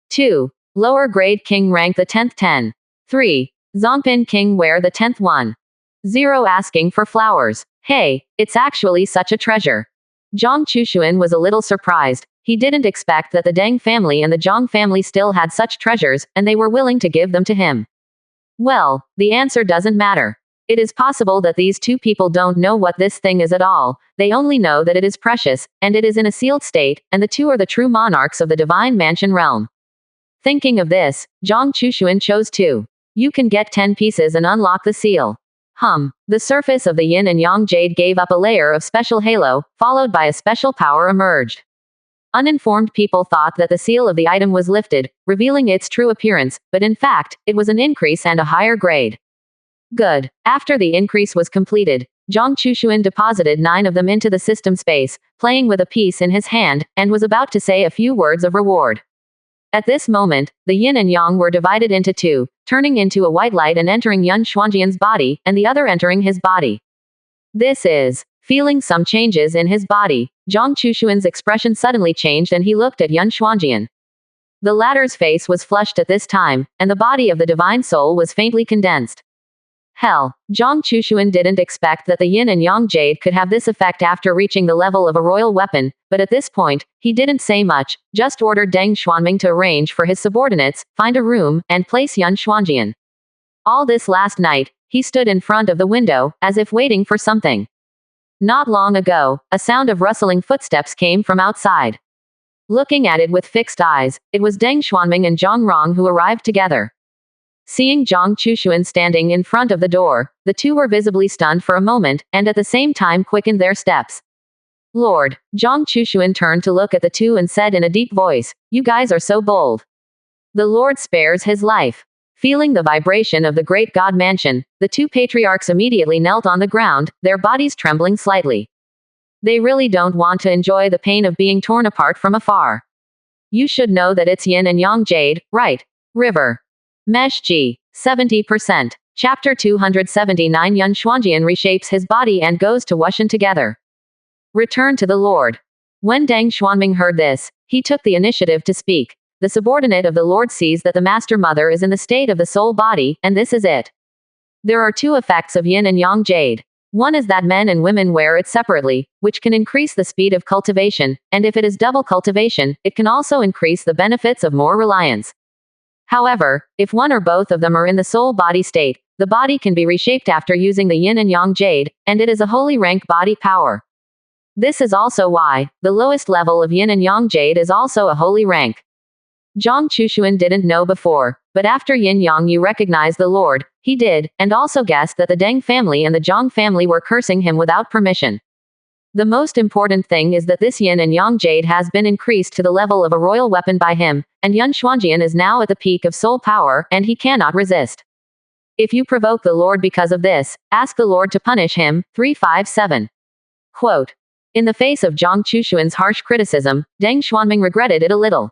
2. Lower grade king rank the 10th 10. 3. Zongpin king wear the 10th 1. 0 asking for flowers. Hey, it's actually such a treasure. Zhang Chushuan was a little surprised. He didn't expect that the Deng family and the Zhang family still had such treasures, and they were willing to give them to him. Well, the answer doesn't matter. It is possible that these two people don't know what this thing is at all. They only know that it is precious, and it is in a sealed state, and the two are the true monarchs of the divine mansion realm. Thinking of this, Zhang Chushuan chose 2. You can get 10 pieces and unlock the seal. The surface of the yin and yang jade gave up a layer of special halo, followed by a special power emerged. Uninformed people thought that the seal of the item was lifted, revealing its true appearance, but in fact, it was an increase and a higher grade. Good. After the increase was completed, Zhang Chushuan deposited 9 of them into the system space, playing with a piece in his hand, and was about to say a few words of reward. At this moment, the yin and yang were divided into 2, turning into a white light and entering Yun Xuanjian's body, and the other entering his body. This is Feeling some changes in his body, Zhang Chushuan's expression suddenly changed and he looked at Yun Xuanjian. The latter's face was flushed at this time, and the body of the divine soul was faintly condensed. Hell, Zhang Chushuan didn't expect that the yin and yang jade could have this effect after reaching the level of a royal weapon, but at this point, he didn't say much, just ordered Deng Xuanming to arrange for his subordinates, find a room, and place Yun Xuanjian. All this last night, he stood in front of the window, as if waiting for something. Not long ago, a sound of rustling footsteps came from outside. Looking at it with fixed eyes, it was Deng Xuanming and Zhang Rong who arrived together. Seeing Zhang Chushuan standing in front of the door, the two were visibly stunned for a moment, and at the same time quickened their steps. Lord, Zhang Chushuan turned to look at the two and said in a deep voice, "You guys are so bold. The Lord spares his life." Feeling the vibration of the great god mansion, the two patriarchs immediately knelt on the ground, their bodies trembling slightly. They really don't want to enjoy the pain of being torn apart from afar. You should know that it's yin and yang jade, right? River. Mesh G. 70%. Chapter 279. Yun Xuanjian reshapes his body and goes to Wushan together. Return to the Lord. When Deng Xuanming heard this, he took the initiative to speak. The subordinate of the Lord sees that the Master Mother is in the state of the soul body, and this is it. There are two effects of yin and yang jade. One is that men and women wear it separately, which can increase the speed of cultivation, and if it is double cultivation, it can also increase the benefits of more reliance. However, if one or both of them are in the soul body state, the body can be reshaped after using the yin and yang jade, and it is a holy rank body power. This is also why the lowest level of yin and yang jade is also a holy rank. Zhang Chushuan didn't know before, but after Yin Yang Yu recognized the Lord, he did, and also guessed that the Deng family and the Zhang family were cursing him without permission. The most important thing is that this yin and yang jade has been increased to the level of a royal weapon by him, and Yun Xuanjian is now at the peak of soul power, and he cannot resist. If you provoke the Lord because of this, ask the Lord to punish him. 357. Quote. In the face of Zhang Chushuan's harsh criticism, Deng Xuanming regretted it a little.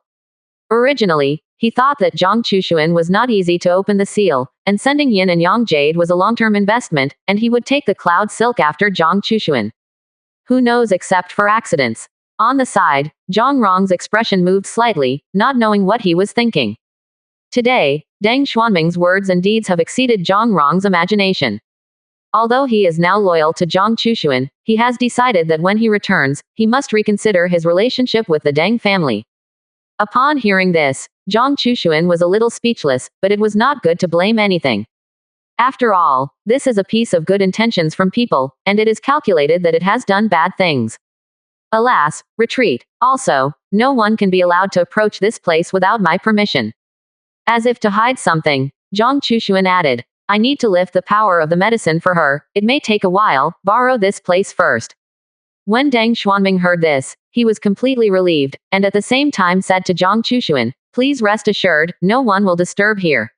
Originally, he thought that Zhang Chushuan was not easy to open the seal, and sending yin and yang jade was a long-term investment, and he would take the cloud silk after Zhang Chushuan. Who knows except for accidents? On the side, Zhang Rong's expression moved slightly, not knowing what he was thinking. Today, Deng Xuanming's words and deeds have exceeded Zhang Rong's imagination. Although he is now loyal to Zhang Chushuan, he has decided that when he returns, he must reconsider his relationship with the Deng family. Upon hearing this, Zhang Chushuan was a little speechless, but it was not good to blame anything. After all, this is a piece of good intentions from people, and it is calculated that it has done bad things. Alas, retreat. Also, no one can be allowed to approach this place without my permission. As if to hide something, Zhang Chushuan added, I need to lift the power of the medicine for her, it may take a while, borrow this place first. When Deng Xuanming heard this, he was completely relieved, and at the same time said to Zhang Chushuan, please rest assured, no one will disturb here.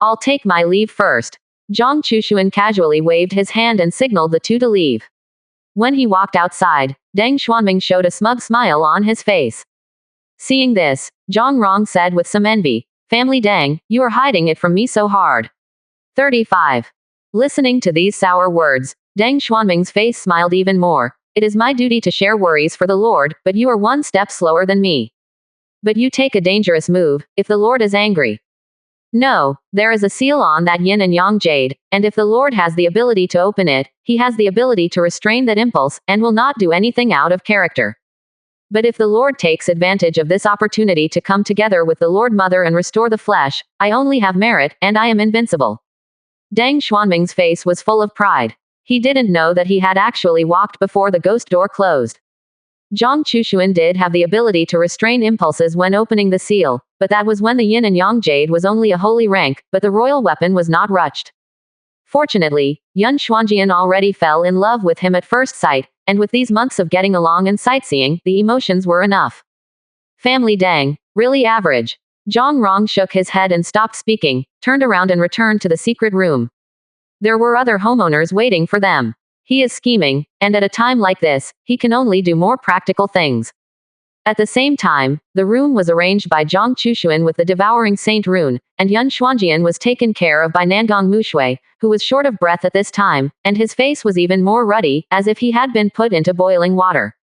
I'll take my leave first. Zhang Chushuan casually waved his hand and signaled the two to leave. When he walked outside, Deng Xuanming showed a smug smile on his face. Seeing this, Zhang Rong said with some envy, Family Deng, you are hiding it from me so hard. 35. Listening to these sour words, Deng Xuanming's face smiled even more. It is my duty to share worries for the Lord, but you are one step slower than me. But you take a dangerous move, if the Lord is angry. No, there is a seal on that yin and yang jade, and if the Lord has the ability to open it, he has the ability to restrain that impulse, and will not do anything out of character. But if the Lord takes advantage of this opportunity to come together with the Lord Mother and restore the flesh, I only have merit, and I am invincible. Deng Xuanming's face was full of pride. He didn't know that he had actually walked before the ghost door closed. Zhang Chushuan did have the ability to restrain impulses when opening the seal, but that was when the yin and yang jade was only a holy rank, but the royal weapon was not ruched. Fortunately, Yun Xuanjian already fell in love with him at first sight, and with these months of getting along and sightseeing, the emotions were enough. Family Deng, really average. Zhang Rong shook his head and stopped speaking, turned around and returned to the secret room. There were other homeowners waiting for them. He is scheming, and at a time like this, he can only do more practical things. At the same time, the room was arranged by Zhang Chushuan with the devouring saint rune, and Yun Xuanjian was taken care of by Nangong Mushui, who was short of breath at this time, and his face was even more ruddy, as if he had been put into boiling water.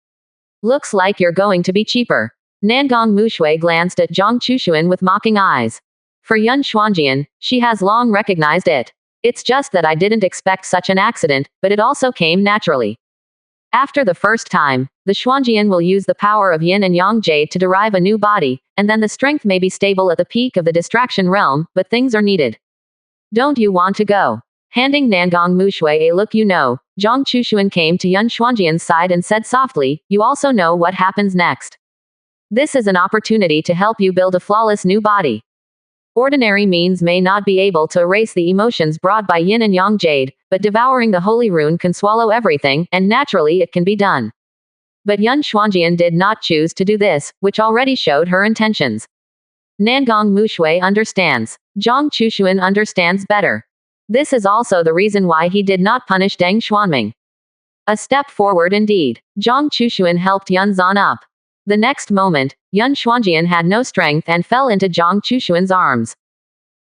Looks like you're going to be cheaper. Nangong Mushui glanced at Zhang Chushuan with mocking eyes. For Yun Xuanjian, she has long recognized it. It's just that I didn't expect such an accident, but it also came naturally. After the first time, the Xuanjian will use the power of yin and yang jade to derive a new body, and then the strength may be stable at the peak of the distraction realm, but things are needed. Don't you want to go? Handing Nangong Mushui a look Zhang Chushuan came to Yun Xuanjian's side and said softly, you also know what happens next. This is an opportunity to help you build a flawless new body. Ordinary means may not be able to erase the emotions brought by yin and yang jade, but devouring the holy rune can swallow everything, and naturally it can be done. But Yun Xuanjian did not choose to do this, which already showed her intentions. Nangong Mushui understands. Zhang Chushuan understands better. This is also the reason why he did not punish Deng Xuanming. A step forward indeed. Zhang Chushuan helped Yun Zan up. The next moment, Yun Xuanjian had no strength and fell into Zhang Chushuan's arms.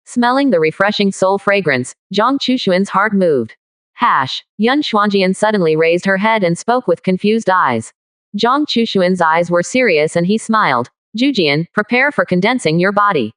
Smelling the refreshing soul fragrance, Zhang Chushuan's heart moved. Yun Xuanjian suddenly raised her head and spoke with confused eyes. Zhang Chushuan's eyes were serious and he smiled. Jujian, prepare for condensing your body.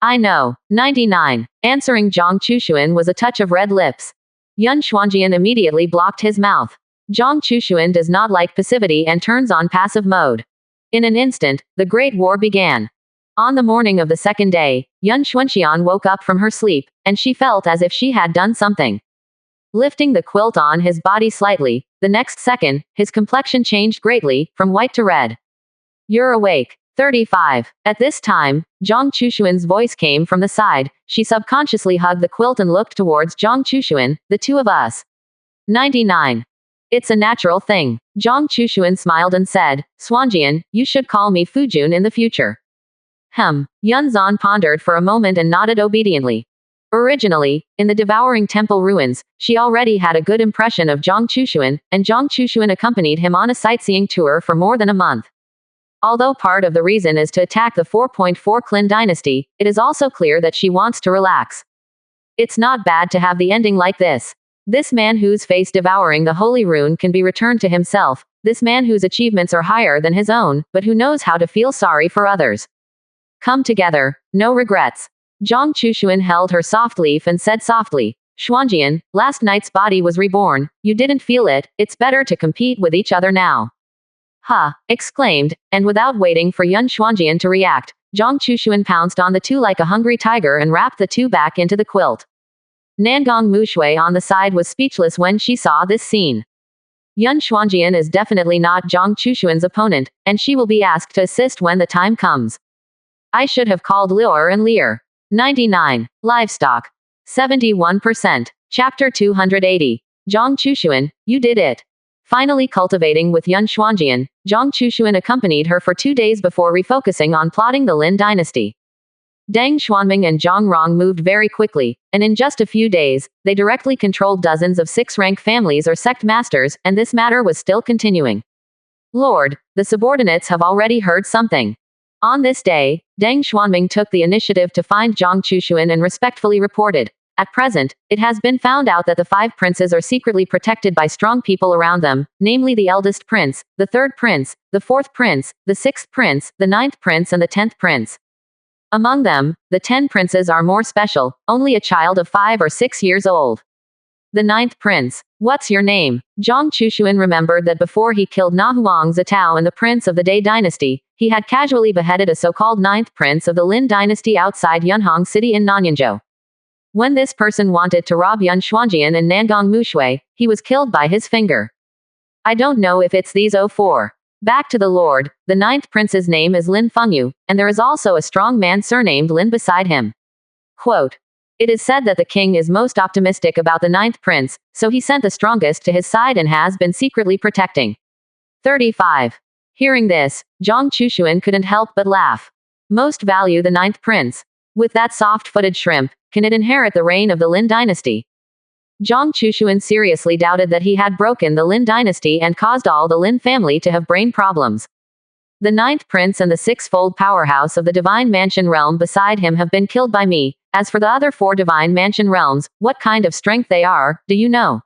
I know. 99. Answering Zhang Chushuan was a touch of red lips. Yun Xuanjian immediately blocked his mouth. Zhang Chushuan does not like passivity and turns on passive mode. In an instant, the Great War began. On the morning of the second day, Yun Xuanxian woke up from her sleep, and she felt as if she had done something. Lifting the quilt on his body slightly, the next second, his complexion changed greatly, from white to red. You're awake. 35. At this time, Zhang Chushuan's voice came from the side. She subconsciously hugged the quilt and looked towards Zhang Chushuan, the two of us. 99. It's a natural thing. Zhang Chushuan smiled and said, Xuanjian, you should call me Fujun in the future. Yun Zan pondered for a moment and nodded obediently. Originally, in the devouring temple ruins, she already had a good impression of Zhang Chushuan, and Zhang Chushuan accompanied him on a sightseeing tour for more than a month. Although part of the reason is to attack the 4.4 Qin dynasty, it is also clear that she wants to relax. It's not bad to have the ending like this. This man whose face devouring the holy rune can be returned to himself, this man whose achievements are higher than his own, but who knows how to feel sorry for others. Come together, no regrets. Zhang Chushuan held her soft leaf and said softly, Xuanjian, last night's body was reborn, you didn't feel it, it's better to compete with each other now. Exclaimed, and without waiting for Yun Xuanjian to react, Zhang Chushuan pounced on the two like a hungry tiger and wrapped the two back into the quilt. Nangong Mushui on the side was speechless when she saw this scene. Yun Xuanjian is definitely not Zhang Chushuan's opponent, and she will be asked to assist when the time comes. I should have called Lior and Lear. 99. Livestock. 71%. Chapter 280. Zhang Chushuan, you did it. Finally cultivating with Yun Xuanjian, Zhang Chushuan accompanied her for 2 days before refocusing on plotting the Lin dynasty. Deng Xuanming and Zhang Rong moved very quickly, and in just a few days, they directly controlled dozens of 6-rank families or sect masters, and this matter was still continuing. Lord, the subordinates have already heard something. On this day, Deng Xuanming took the initiative to find Zhang Chushuan and respectfully reported, at present, it has been found out that the 5 princes are secretly protected by strong people around them, namely the eldest prince, the 3rd prince, the 4th prince, the 6th prince, the 9th prince and the 10th prince. Among them, the 10 princes are more special, only a child of 5 or 6 years old. The 9th prince. What's your name? Zhang Chushuan remembered that before he killed Nahuang Zitao and the prince of the Dai dynasty, he had casually beheaded a so-called 9th prince of the Lin dynasty outside Yunhong city in Nanyanzhou. When this person wanted to rob Yun Xuanjian and Nangong Mushui, he was killed by his finger. I don't know if it's these 04. Back to the Lord, the 9th prince's name is Lin Fengyu, and there is also a strong man surnamed Lin beside him. Quote. It is said that the king is most optimistic about the 9th prince, so he sent the strongest to his side and has been secretly protecting. 35. Hearing this, Zhang Chushuan couldn't help but laugh. Most value the 9th prince. With that soft-footed shrimp, can it inherit the reign of the Lin dynasty? Zhang Chushuan seriously doubted that he had broken the Lin dynasty and caused all the Lin family to have brain problems. The ninth prince and the six-fold powerhouse of the divine mansion realm beside him have been killed by me. As for the other four divine mansion realms, what kind of strength they are, do you know?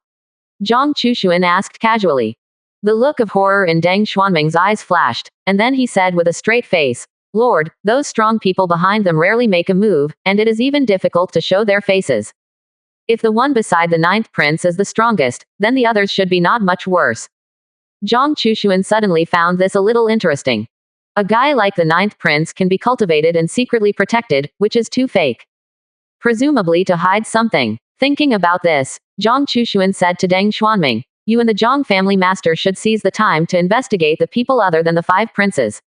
Zhang Chushuan asked casually. The look of horror in Deng Xuanming's eyes flashed, and then he said with a straight face, Lord, those strong people behind them rarely make a move, and it is even difficult to show their faces. If the one beside the ninth prince is the strongest, then the others should be not much worse. Zhang Chushuan suddenly found this a little interesting. A guy like the ninth prince can be cultivated and secretly protected, which is too fake. Presumably to hide something. Thinking about this, Zhang Chushuan said to Deng Xuanming, you and the Zhang family master should seize the time to investigate the people other than the five princes.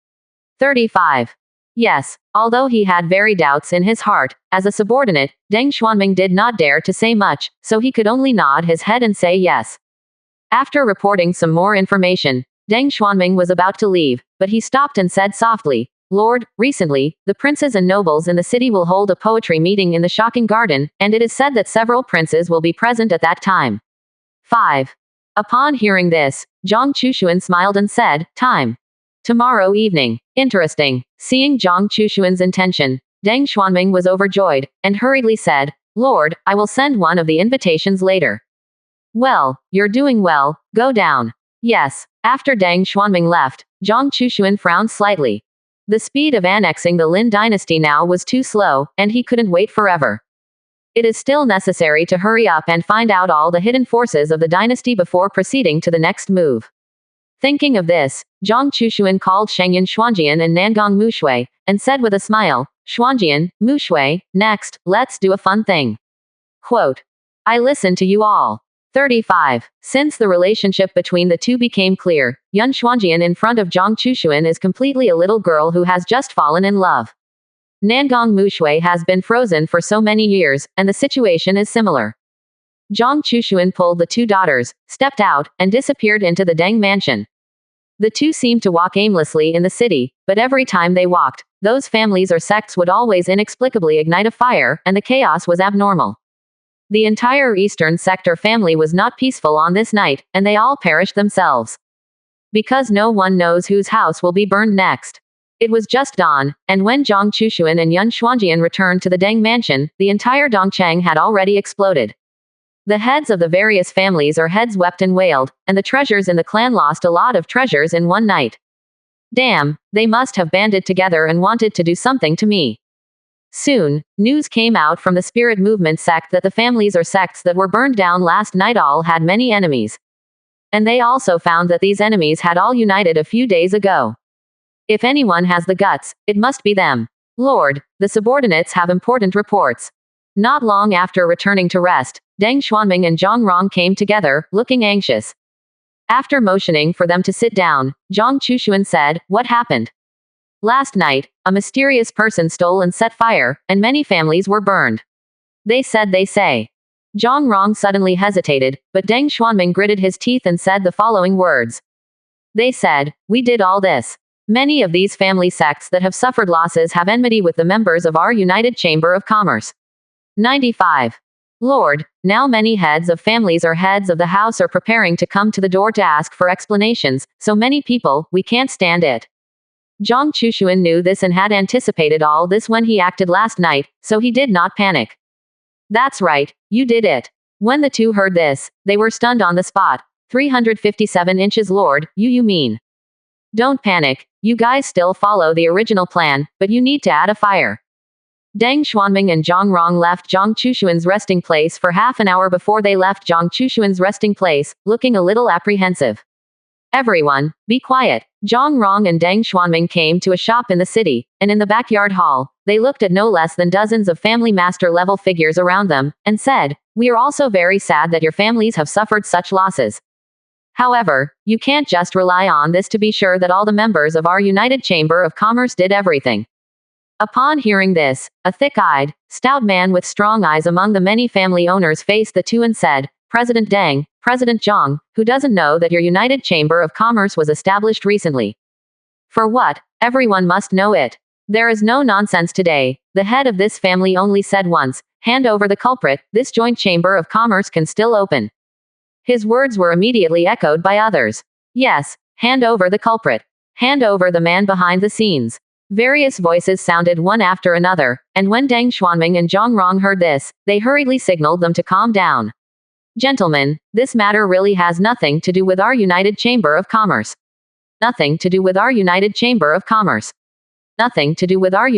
35. Yes, although he had very doubts in his heart, as a subordinate, Deng Xuanming did not dare to say much, so he could only nod his head and say yes. After reporting some more information, Deng Xuanming was about to leave, but he stopped and said softly, Lord, recently, the princes and nobles in the city will hold a poetry meeting in the Shocking Garden, and it is said that several princes will be present at that time. 5. Upon hearing this, Zhang Chushuan smiled and said, Time. Tomorrow evening. Interesting. Seeing Zhang Chushuan's intention, Deng Xuanming was overjoyed, and hurriedly said, Lord, I will send one of the invitations later. Well, you're doing well, go down. Yes. After Deng Xuanming left, Zhang Chushuan frowned slightly. The speed of annexing the Lin dynasty now was too slow, and he couldn't wait forever. It is still necessary to hurry up and find out all the hidden forces of the dynasty before proceeding to the next move. Thinking of this, Zhang Chushuan called Shengyan Xuanjian and Nangong Mushui, and said with a smile, Xuanjian, Mushui, next, let's do a fun thing. Quote. I listen to you all. 35. Since the relationship between the two became clear, Yun Xuanjian in front of Zhang Chushuan is completely a little girl who has just fallen in love. Nangong Mushui has been frozen for so many years, and the situation is similar. Zhang Chushuan pulled the two daughters, stepped out, and disappeared into the Deng mansion. The two seemed to walk aimlessly in the city, but every time they walked, those families or sects would always inexplicably ignite a fire, and the chaos was abnormal. The entire eastern sector family was not peaceful on this night, and they all perished themselves. Because no one knows whose house will be burned next. It was just dawn, and when Zhang Chushuan and Yun Xuanjian returned to the Deng mansion, the entire Dongcheng had already exploded. The heads of the various families or heads wept and wailed, and the treasures in the clan lost a lot of treasures in one night. Damn, they must have banded together and wanted to do something to me. Soon, news came out from the spirit movement sect that the families or sects that were burned down last night all had many enemies. And they also found that these enemies had all united a few days ago. If anyone has the guts, it must be them. Lord, the subordinates have important reports. Not long after returning to rest, Deng Xuanming and Zhang Rong came together, looking anxious. After motioning for them to sit down, Zhang Chushuan said, What happened? Last night, a mysterious person stole and set fire, and many families were burned. They say. Zhang Rong suddenly hesitated, but Deng Xuanming gritted his teeth and said the following words. They said, we did all this. Many of these family sects that have suffered losses have enmity with the members of our United Chamber of Commerce. 95. Lord, now many heads of families or heads of the house are preparing to come to the door to ask for explanations, so many people, we can't stand it. Zhang Chushuan knew this and had anticipated all this when he acted last night, so he did not panic. That's right, you did it. When the two heard this, they were stunned on the spot. 357 inches Lord, you mean. Don't panic, you guys still follow the original plan, but you need to add a fire. Deng Xuanming and Zhang Rong left Zhang Chushuan's resting place for half an hour before they left Zhang Chushuan's resting place, looking a little apprehensive. Everyone, be quiet. Zhang Rong and Deng Xuanming came to a shop in the city, and in the backyard hall, they looked at no less than dozens of family master-level figures around them, and said, we are also very sad that your families have suffered such losses. However, you can't just rely on this to be sure that all the members of our United Chamber of Commerce did everything. Upon hearing this, a thick-eyed, stout man with strong eyes among the many family owners faced the two and said, President Deng, President Zhang, who doesn't know that your United Chamber of Commerce was established recently? For what? Everyone must know it. There is no nonsense today. The head of this family only said once, hand over the culprit, this joint chamber of commerce can still open. His words were immediately echoed by others. Yes, hand over the culprit. Hand over the man behind the scenes. Various voices sounded one after another, and when Deng Xuanming and Zhang Rong heard this, they hurriedly signaled them to calm down. Gentlemen, this matter really has nothing to do with our United Chamber of Commerce. Nothing to do with our United Chamber of Commerce. Nothing to do with our